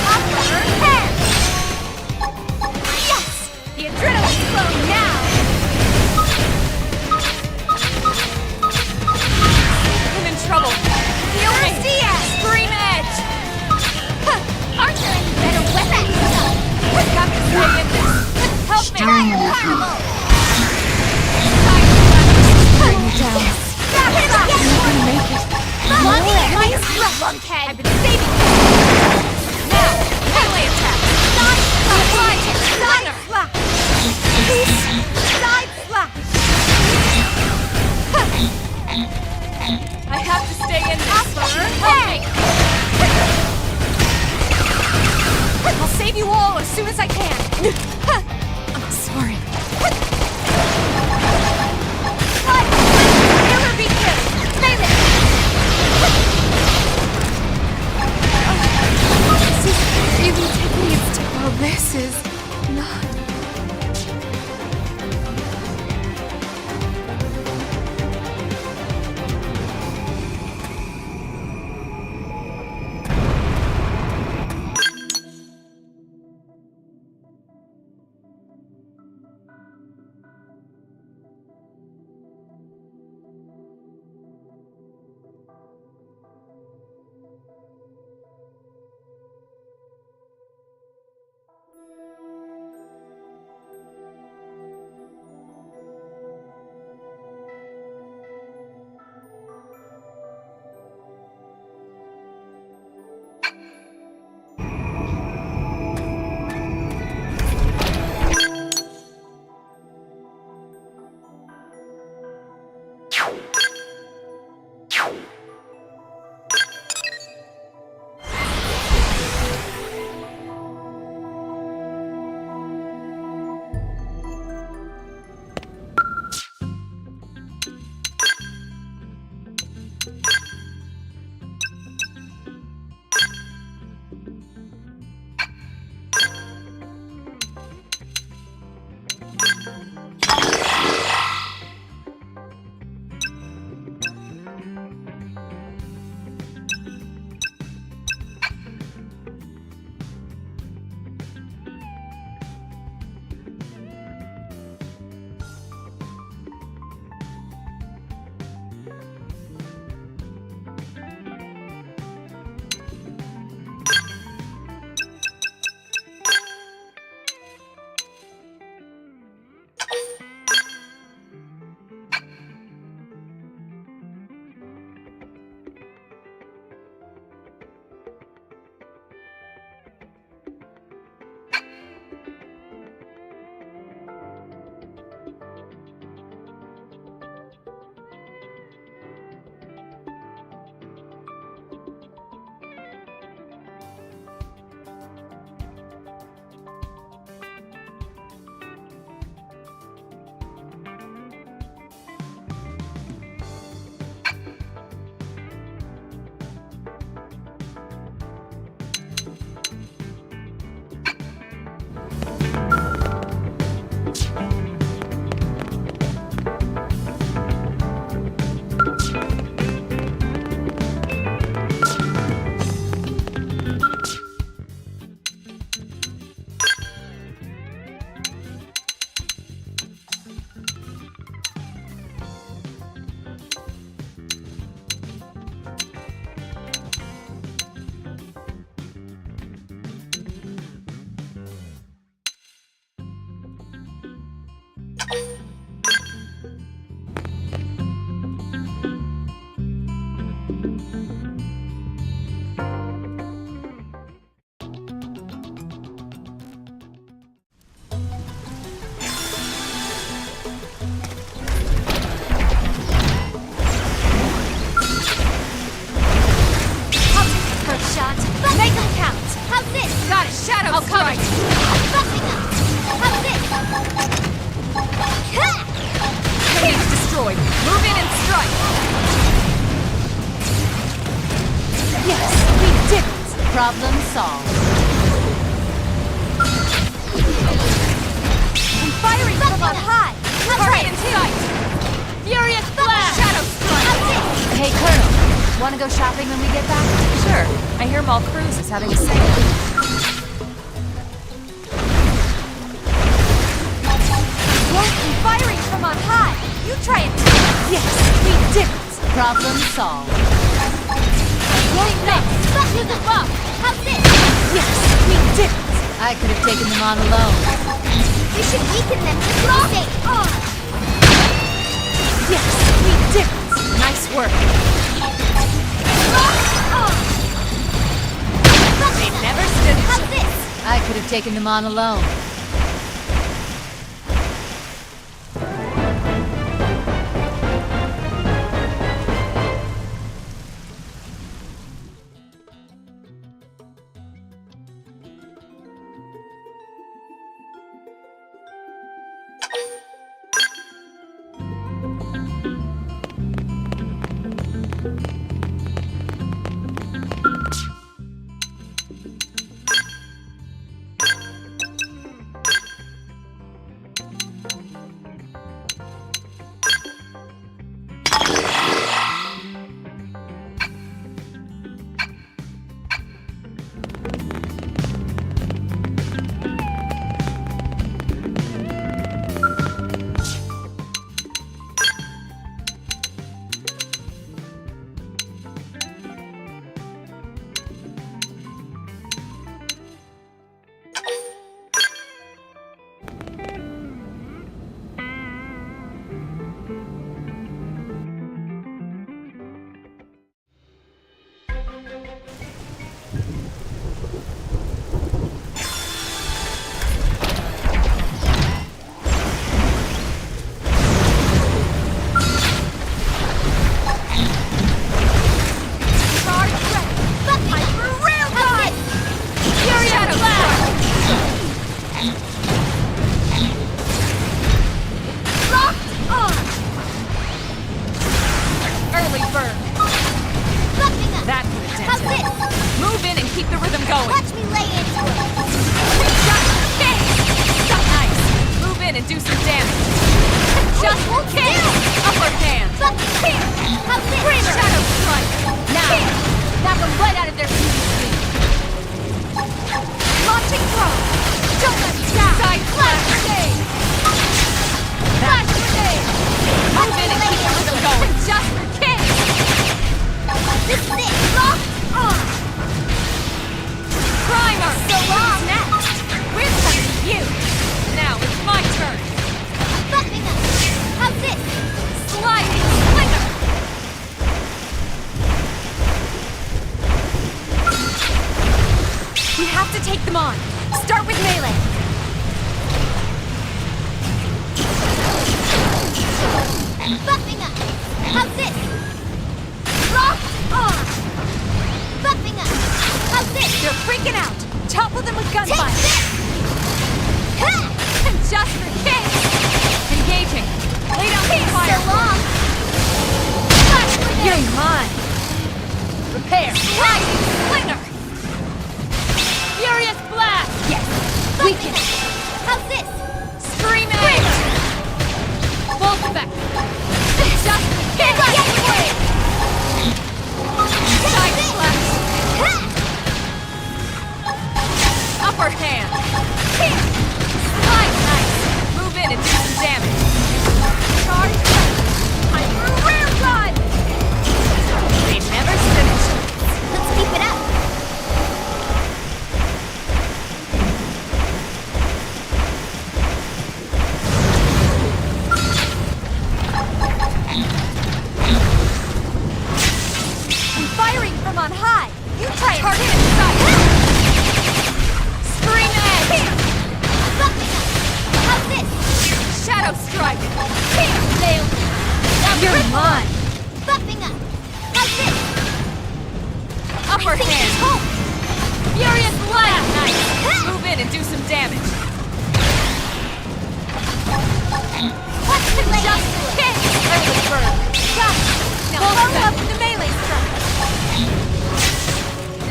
Upper hand! Yes! The adrenaline's flowing now! I'm in trouble. Feel me! Scream edge! Aren't there any better weapons? We've got to stay in this. Help me! Carnival! Bring me down. Back it up! You're gonna make it. I've been saving you! Now! Melee attack! Side slash! Slinger! Side slash! I have to stay in this. Help me! I'll save you all as soon as I can! I'm sorry. Kill or be killed! Melee! This is really taking its toll. This is not. Problem solved. I'm firing from on high. Target in sight. Furious blast. Shadow strike. Hey, Colonel. Want to go shopping when we get back? Sure. I hear Mall Cruise is having a sale. I'm firing from on high. You try it. Yes, we did it. Problem solved. Going next. Use the bomb. How's this? Yes, we did it. I could have taken them on alone. We should weaken them just to be safe. Yes, we did it. Nice work. They never stood. How's this? I could have taken them on alone.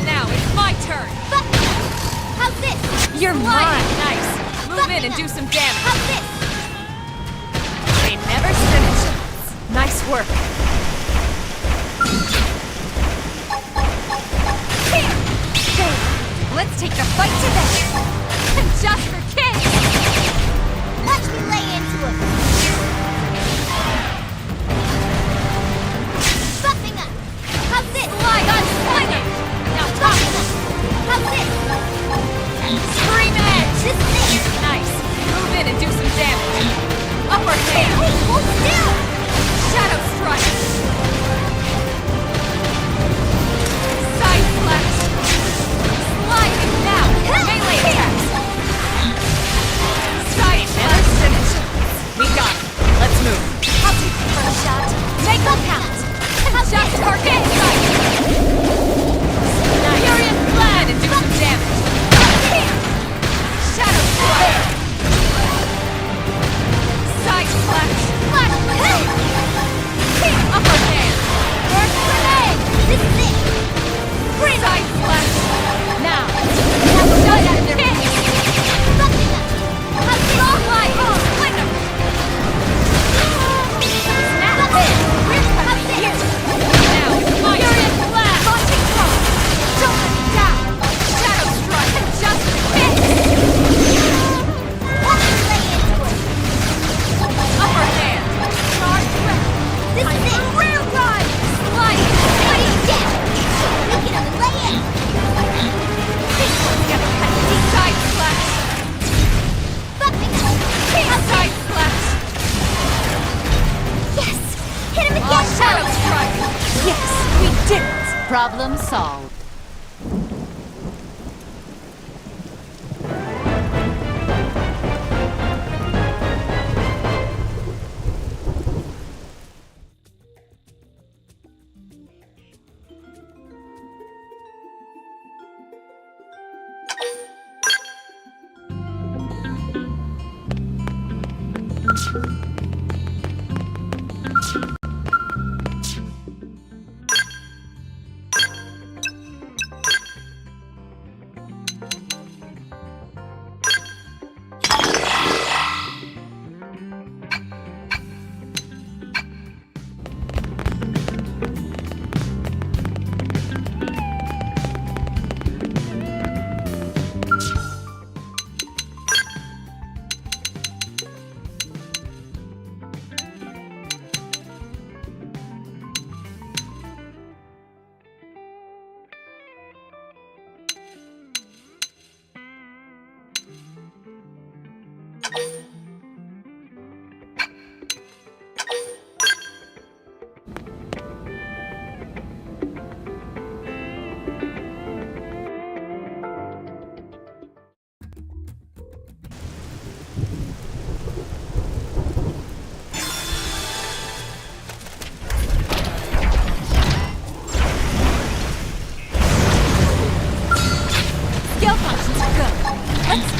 Now it's my turn! You're mine! Nice! Move in and do some damage! How's this? They never stood a chance. Nice work. Here! There! Let's take the fight to them! And just for kicks! Watch me lay into him. Buffing up. How's this? Slide on Slinger! Now buffing up. How's this? Scream edge! This is it. Nice. Move in and do some damage. Upper hand. Hey, hold still. Shadow strike! Side slash! Sliding now! Melee attacks! Side Never slash! stood a chance. We got it. Let's move. I'll take the first shot. Make them count! Just target sight! Nice. Furious Glad and do some damage. Shadow strike! Side slash! Flash. Upper hand! Burst grenade. This is it. Side slash! Now. Shut out of their pit! Buffing up. How's this? Spotlight! Slinger! Snap. We're coming here. Now, Furious blast! Launching throw! Don't let me down! Shadow strike! And just hit! Watch me lay into him. Upper hand! Charge grip! This is it. Rear ride! Slide! Lay it down. Pick it up and lay it. This one's gonna cut deep side slash! Buffing up. Side slash! Yes. Hit him again. Shadow strike! Yes, we did it. Problem solved.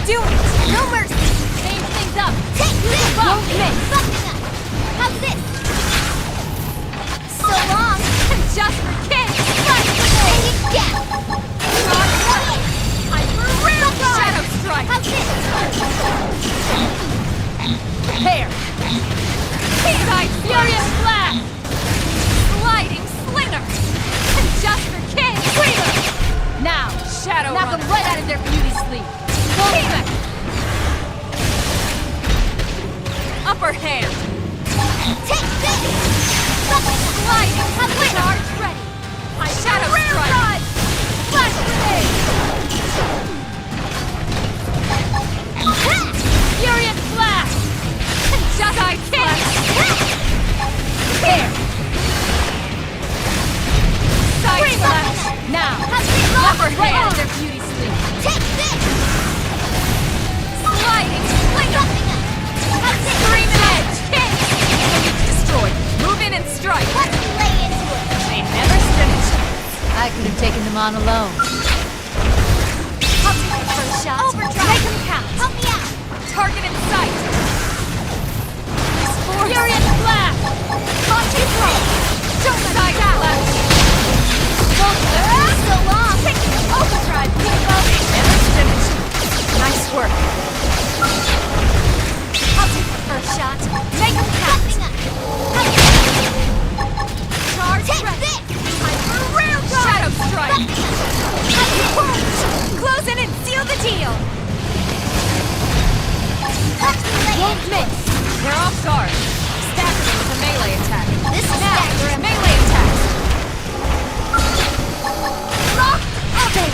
Do it! No mercy! Change things up! Take this! Won't miss! Buffing up. How's this? So long. Just for kids! Flash grenade. Again. Hyper real Shadow strike! How's this? There! Side furious blast! Sliding slinger! Just for kids! Freedom! Now, Shadow knock them right out of their beauty sleep! Full effect! Upper hand! Take this! Sliding! Charge ready! Shadow strike! Flash grenade! Furious blast! Just side kick! There! Side slash! Now! Upper hand! Right out of their beauty sleep! Take this! Sliding! Slinger! Scream edge! Kick! Enemy's destroyed! Move in and strike! Watch me lay into it! They never stood a chance. I could have taken them on alone. I'll take the first shot! Overdrive! Make them count! Help me out! Target in sight! Furious blast! Launching throw! Jump side flash! So long! Overdrive! Never stood a chance! Nice the deal! Won't miss! They're off guard. Stagger them with a melee attack. This is now, stagger. melee attack! Rock! Okay!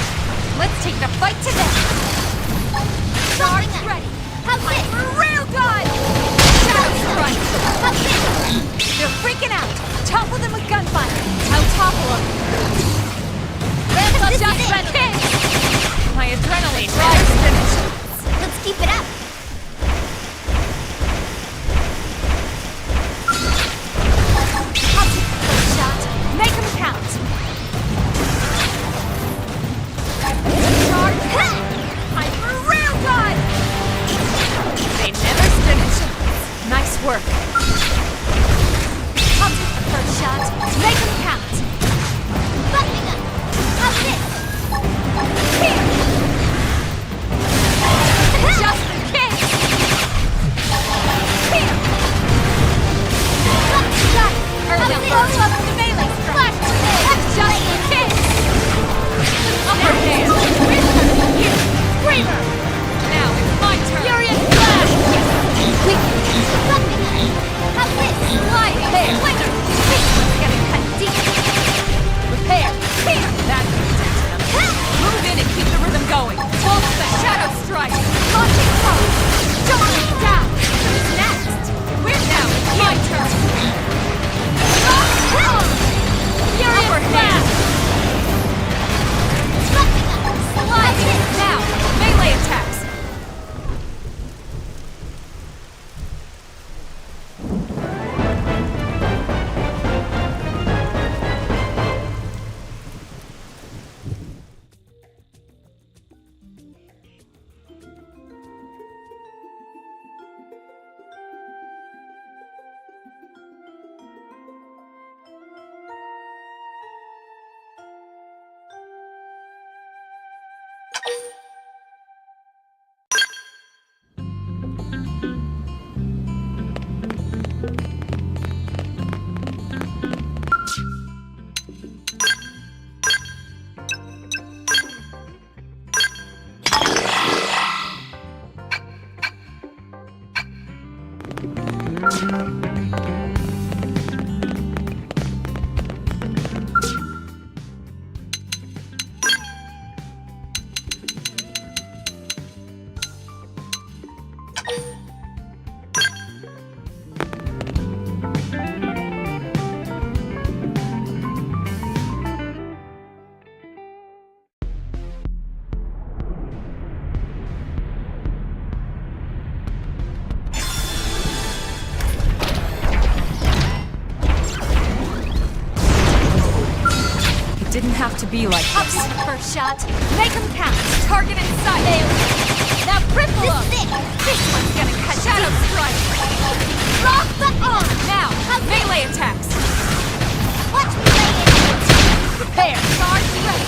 Let's take the fight to them! Charge ready! How's this? Railgun! Shadow strike! How's this? They're freaking out! Topple them with gunfire! I'll topple them! Ramp up red king! My adrenaline never finishes. Let's keep it up. I'll take the first shot. Make them count! Charge! Hyper railgun! They never stood a chance. Nice work. I'll take the first shot. Make them count! Buttoning up. How's this? Here! Just the kick! Here! Got it! Early close up the melee strike! That's just the kick! Upper hand. Here! Screamer! Now it's my turn. Furious Flash! Buttoning up. How's this? Sliding! Slinger! This one's gonna cut deep! Repair. Here! That's move in and keep the rhythm going. Pulse the shadow strike. Launching cross! Don't let me down! Who's next? We're now. It's my turn. Furious Upper Flash! Slide. Now, melee attacks. Didn't have to be like I'll this. take the first shot. Make them count. Target in sight. Now cripple them. This one's gonna cut shadow strike. Rock the arm. Now, melee attacks. Watch me lay it. Repair. Charge ready.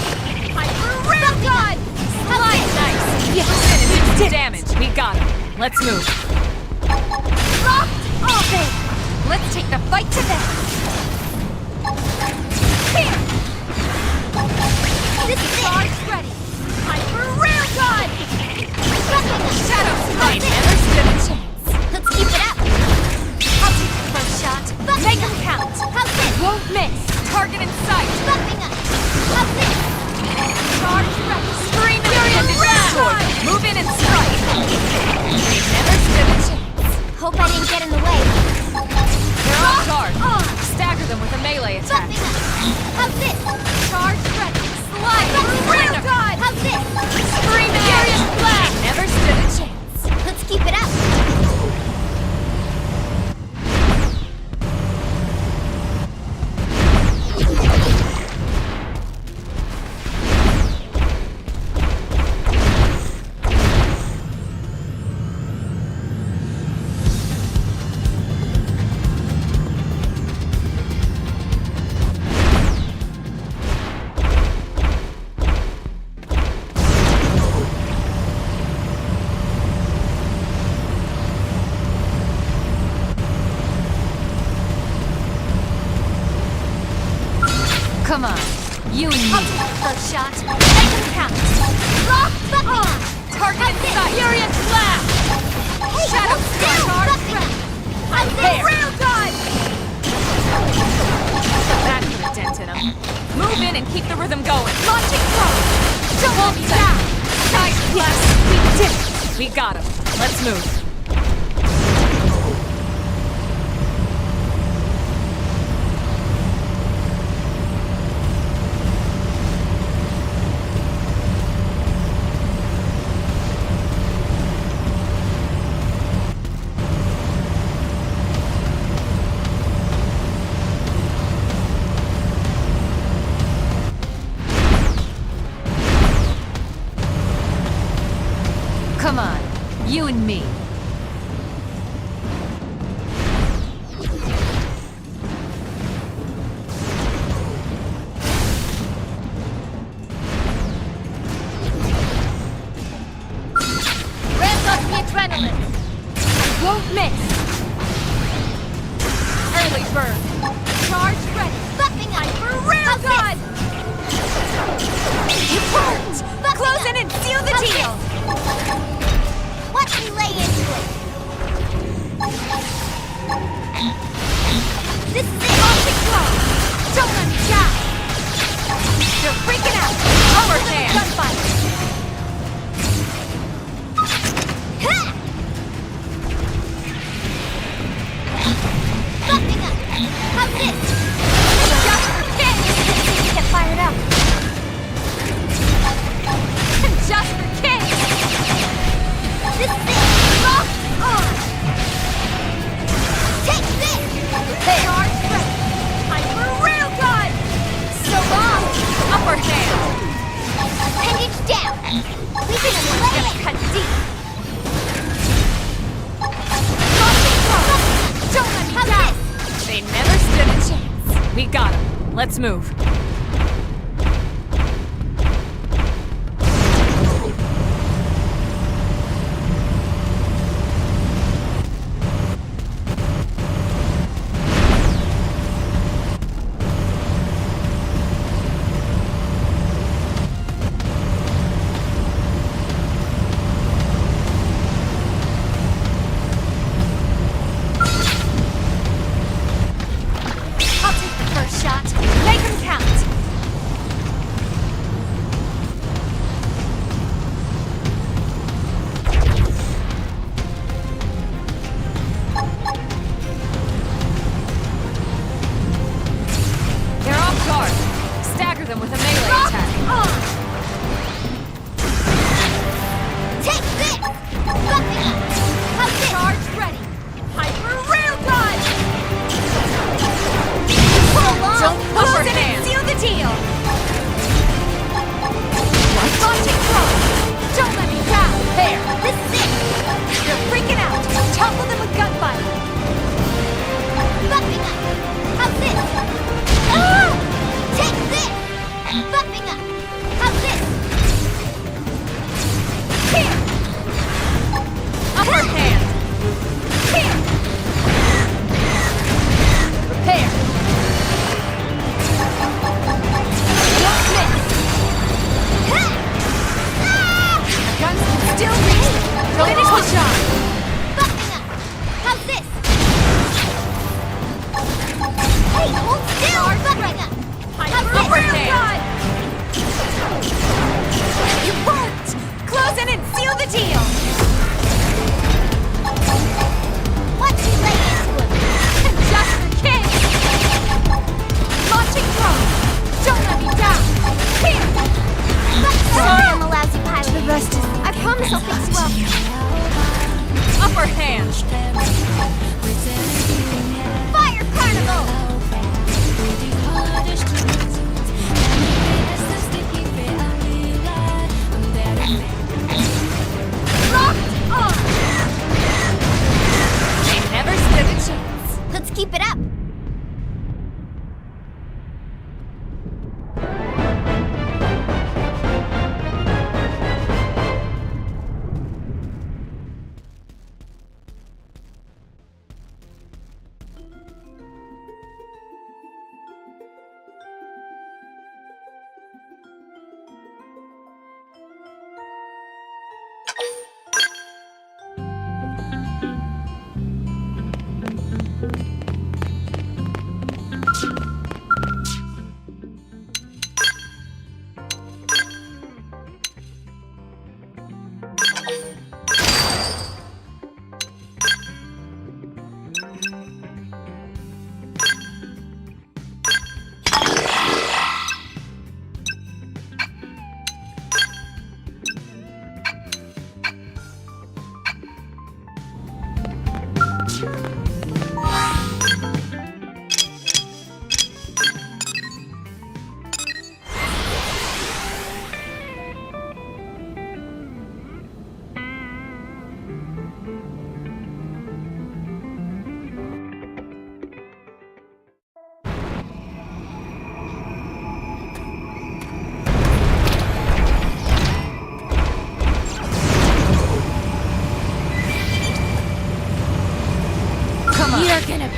Hyper railgun. Slide. Nice. Yes. Finish the damage. We got him. Let's move. Rock off it. Let's take the fight to them. Here. This is charge ready. Hyper railgun. Shadow I strike. never stood a chance. Let's keep it up. I'll take the first shot. Make them count. How's this? Won't miss. Target in sight. Bumping up. How's this? Charge ready. Scream and Furious destroy. Flash. Move in and strike. They never stood a chance. Hope I didn't get in the way. They're off guard. Stagger them with a melee attack. Bumping up. How's this? Charge ready. Slide. Railgun. How's this? Scream and Furious Flash. They never stood a chance. Let's keep it up. Come on. You and I'll me. take the first shot. Make them count. Rock the arm. Move in and keep the rhythm going. Launching throw! Don't let me down! Side blast! We did it! We got him. Let's move. Come on, you and me. Ramp up the adrenaline. I won't miss. Early bird. Charge ready. Buffing up. For real good. You burnt. Close in and seal the deal. Watch me lay into it. This is it. Launching throw. Don't let me down. You're freaking out. Overhand. Gunfight. Buffing up. How's this? Just for kicks. Get fired up. Just for kicks. This is it. Lock on. Take this. Charge ready. I'm for real good. So long. Upper hand. Appendage down. We can play it. Cut deep. Launching throw. Don't let me down. They never stood a chance. We got him. Let's move. Them with a melee attack. Take this! Buffing up! How's this? Charge ready! Hyper real gun! Don't close in and seal the deal! Launching throw! Don't let me down! There! This is it! You're freaking out! Topple them with gunfire! Buffing up! How's this? Ah! Take this! Buffing up! How's this? Here! Upper hand! Here! Repair! Don't miss! Guns can still reach! Finish the shot! Buffing up! How's this? Hey, hold still! Buffing up! Upper hand! You burnt! Close in and seal the deal! Watch you lay into him! Just for kicks! Launching throw! Don't let me down! Here! Sorry I'm a lousy pilot. The rest is... I promise I'll fix you up. Upper hand! Fire carnival! Locked on! They never stood a chance. Let's keep it up.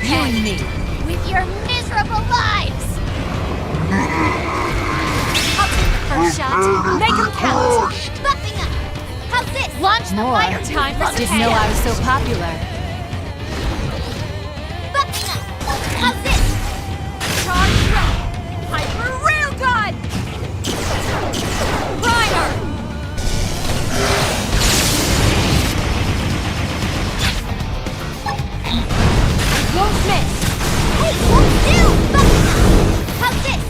You and me. With your miserable lives! I'll take the first shot. Make them count. Buffing up. How's this? Launch the fire time for Didn't know I was so popular. Buffing up. How's this? Charge right. Hyper Railgun! Primer! Won't miss. Hey, hold still! Buffing up. How's this?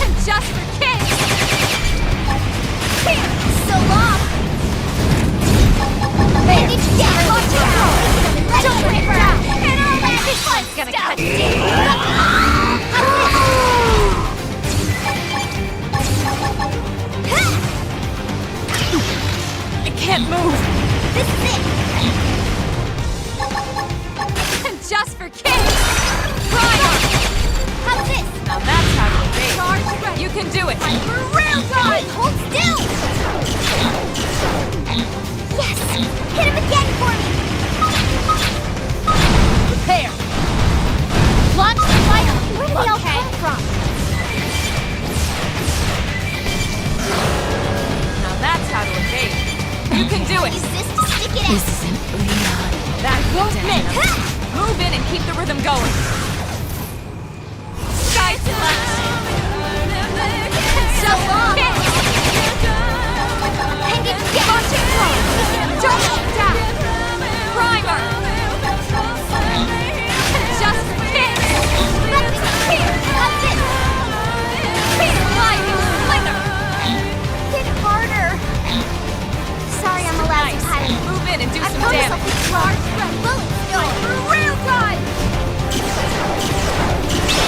And just for kids! Here! So long! There! Yeah, launch it out! Don't let it down! And all that fun's gonna cut deep! I can't move. This is it! And just for kids! Primer! How's this? Now that's how to evade. Charge right! You can do it. Hyper Railgun! Wait, hold still! Yes! Hit him again for me! Prepare! Launch the fire! Where did they all come from? Now that's how to evade. You can do it. Use this to stick it out! This isn't Leon. That won't miss. Move in and keep the rhythm going. Side slash. So long! And it's launching throw! Don't let it down! Primer. Just for kids! Here! How's this? Here! Lightning slinger. Hit harder! Sorry I'm a lousy pilot. Move in and do I some promise I'll damage. fix charge from bullets going for Railgun!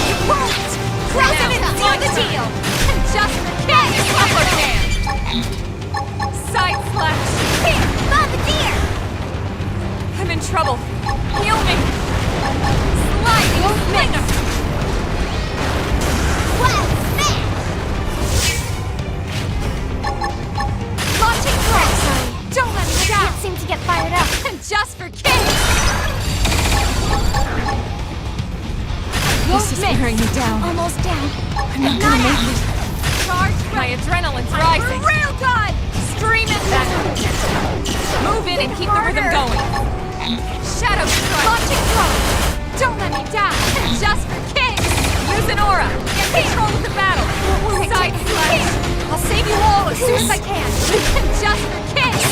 You won't! Cross it and seal the deal! And just for kids! Upper hand. Side slash. Here! Bombardier! I'm in trouble. Heal me. Sliding slinger. Wild smash! Launching throw! Sorry. Don't let me down. Can't seem to get fired up. And just for kids. This is wearing me down. Almost down. I'm not gonna make it. Charge My adrenaline's rising. Railgun! Stream it back. Move in and keep the rhythm going. Shadow strike. Launching throw! Don't let me down! Just for kids. Use an aura. Get control of the battle. Side slash. I'll save you all as soon as I can! Just for kids.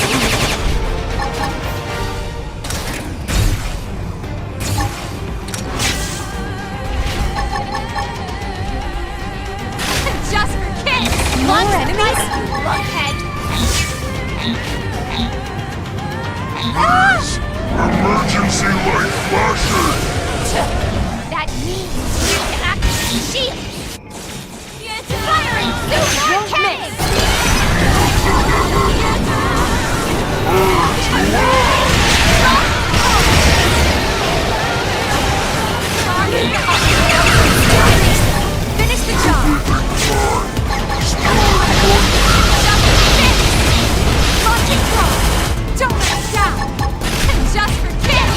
Just for kids. More enemies? Buckhead! Emergency light flasher! That means you to activate shield! Firing super cannon! Finish the job! Launching throw! Don't let us down! Just for kids.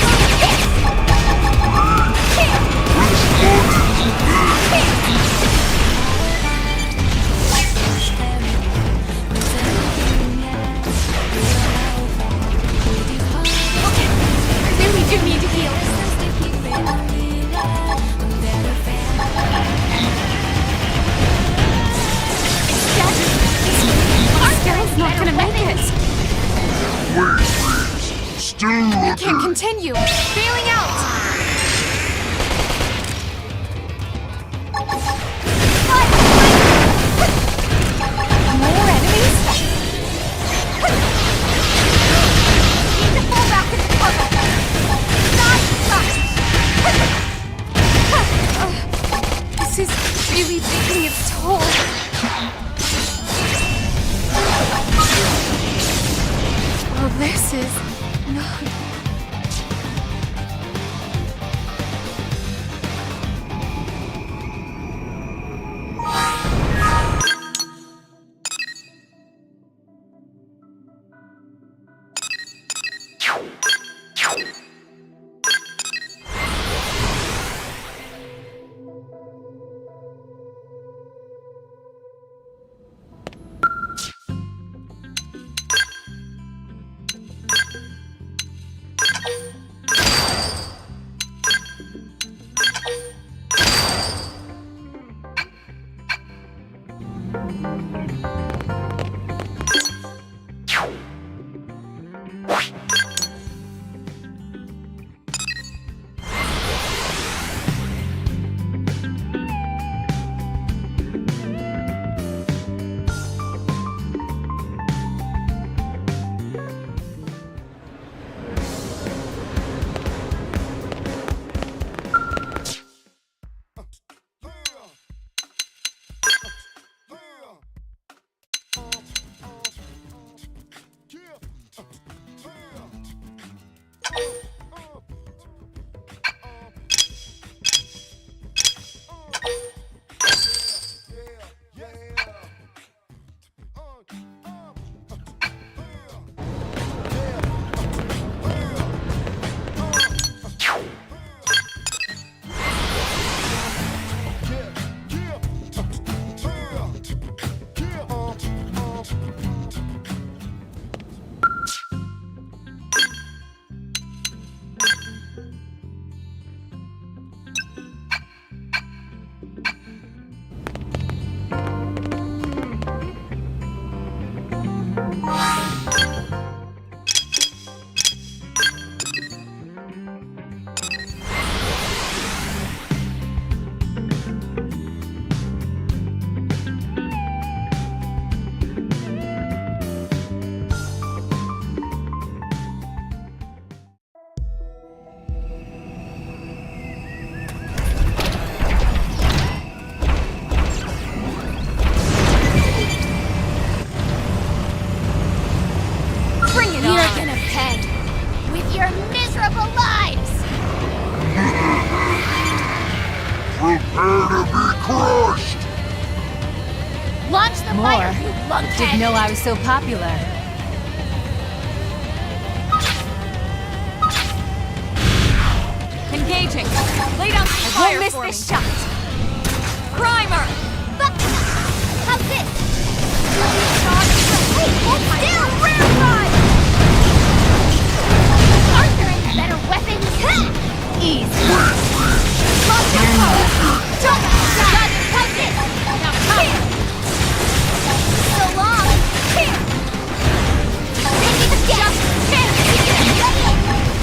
I really do need to heal. It's not gonna make it. Wait, please. Still I looking. can't continue. Bailing out. More enemies? Need to fall back in the cover. Side slash! This is really taking its toll. Oh, this is not... You're gonna pay with your miserable lives! Prepare to be crushed! Launch the fire, you lunkhead! Didn't know I was so popular. Engaging. Lay down some I fire won't miss for this me. shot. Primer! How's this? Wait, hold still! Rear ride! Aren't there any better weapons? Easy. Lost your power! Don't dodge and cut this! Now come! So long! Here! Take it again!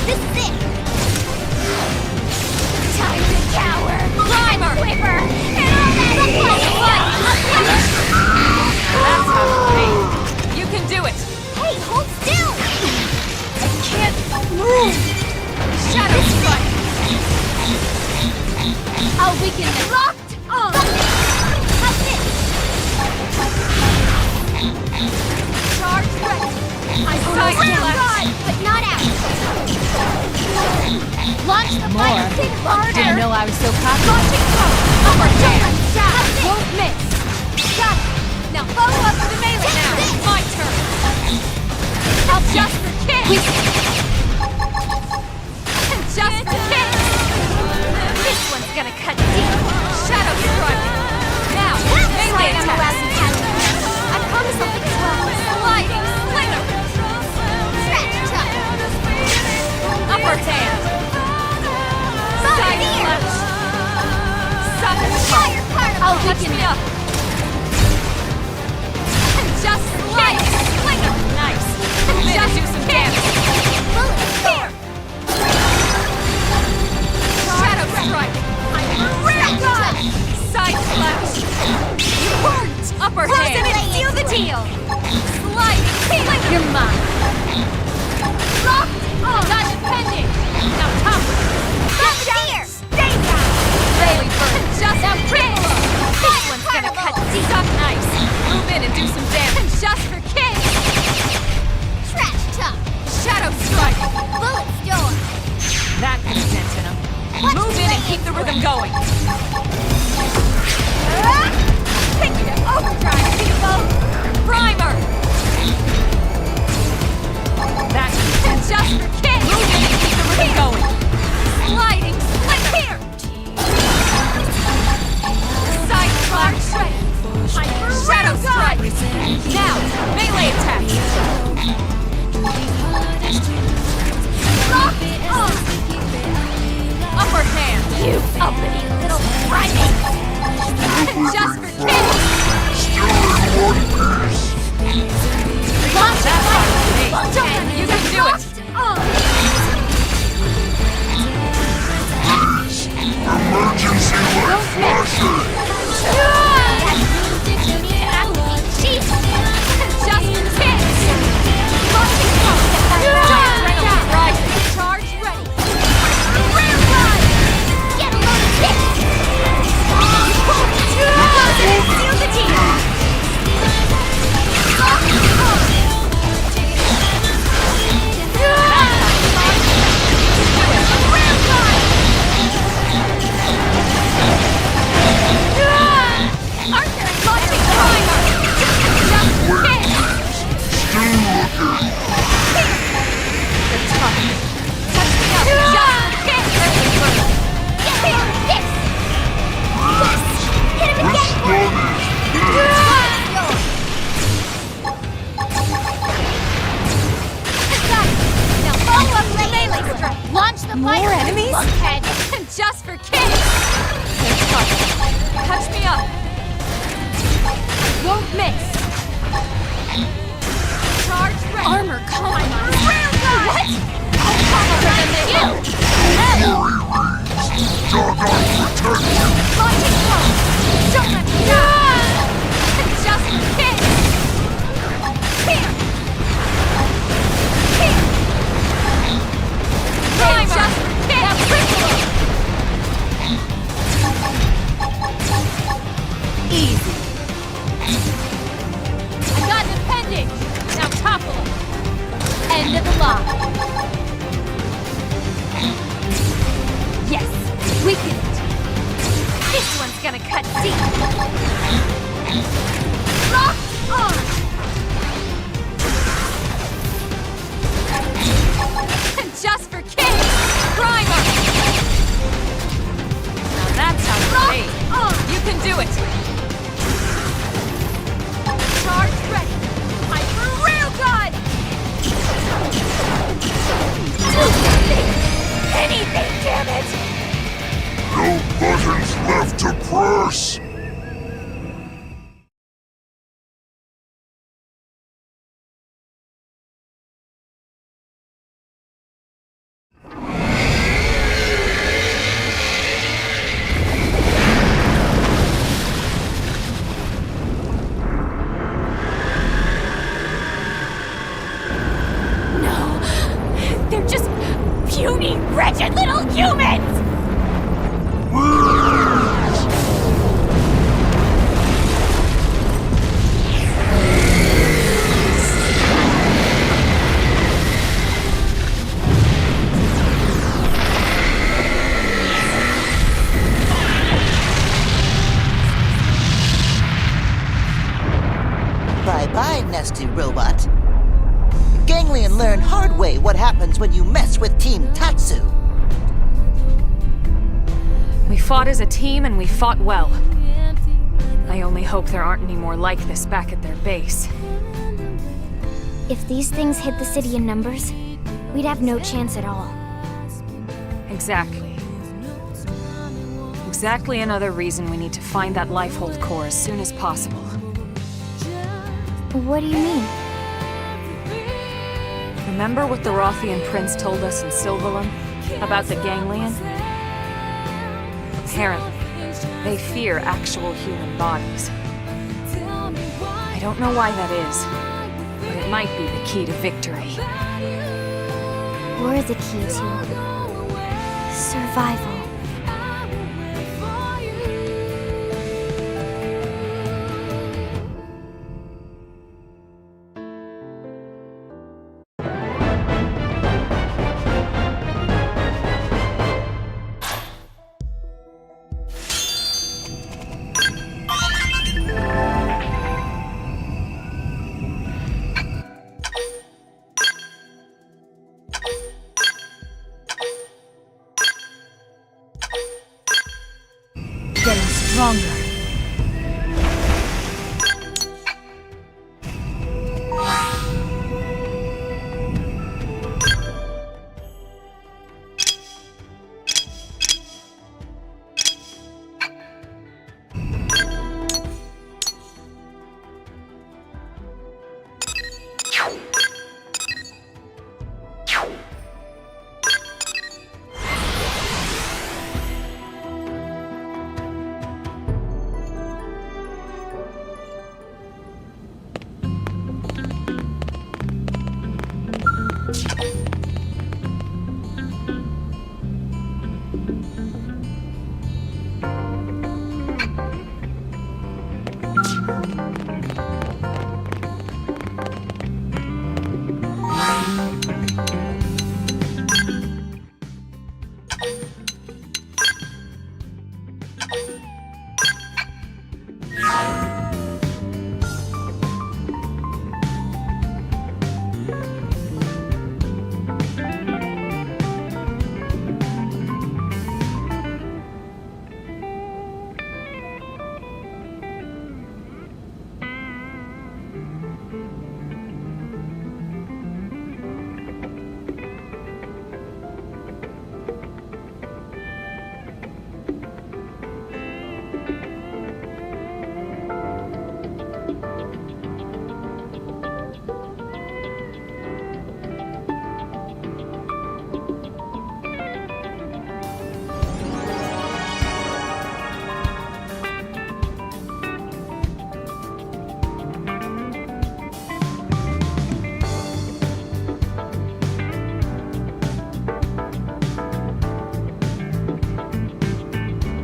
This is it! Time to cower! Primer! Quiver! And all that That's how it be. You can do it. Hey, hold still! I can't move! Shadow strike. I'll weaken it. Locked on! How's this? Charge ready! I'm Side real slash. ride, but not out! Launch the fire thing harder! Didn't know I was so popular. Launching power! Upper down! Won't miss! Got it! Now follow up with the melee now! My turn. I'll just for kids! Just for kids. This one's gonna cut deep! Shadow strike. Now, melee attack. I promise I'll fix problems! Sliding slinger. Scratch tough! Upper hand. Side Here! slash. Sucker Fire part! I'll weaken me up. Just slide. Slinger. Nice. Just do some damage. Bullet here! Shadow strike. Rear guard! Side slash. You weren't! Upper Close hand. in and seal the deal! Sliding. You're mine. Locked on! Dodge pending. Now come. Back here! Stay down! Rayleigh burn. Just Now critical. This one's gonna cut deep! Suck nice. Move in and do some damage. Just for kids. Trash tough! Shadow strike. Bullet storm! That could have dented him. Move in and keep the rhythm going. Take it to overdrive, people! Primer. That just for kids. Move in and keep the rhythm going. Sliding slinger. Here! Side slash. Shadow strike. Now, melee attack. Lock on! Upper hand. You uppity little primate! Just for kids. Still in one piece! Launch That's fire! hard for me. Don't You can do it. on! Emergency light flasher! Just for kids. Launching Adrenaline rising. Charge ready! Rear ride! Get a load of kicks! Seal the deal! Launch the fire! More enemies? Lunkhead! Just for kids. Touch me up. Won't miss! What? I'll conquer them than you! Doggone protect you! Launching blow! Don't let me die! Just hit! Here! Here! Primer! Just hit! Now triple! Easy. I got an appendage! Now topple him! End of the line. Yes, weaken it. This one's gonna cut deep. Lock on! Just for kicks! Primer! Now that's how you made. You can do it! Charge ready! Hyper Railgun! Anything, damn it! No buttons left to press! They're just puny, wretched little humans! Bye-bye, nasty robot. Ganglion learned hard way what happens when you mess with Team Tatsu. We fought as a team and we fought well. I only hope there aren't any more like this back at their base. If these things hit the city in numbers, we'd have no chance at all. Exactly. Exactly another reason we need to find that Lifehold core as soon as possible. What do you mean? Remember what the Rothian prince told us in Silvalum about the Ganglion? Apparently, they fear actual human bodies. I don't know why that is, but it might be the key to victory. We're the key to survival. Getting stronger.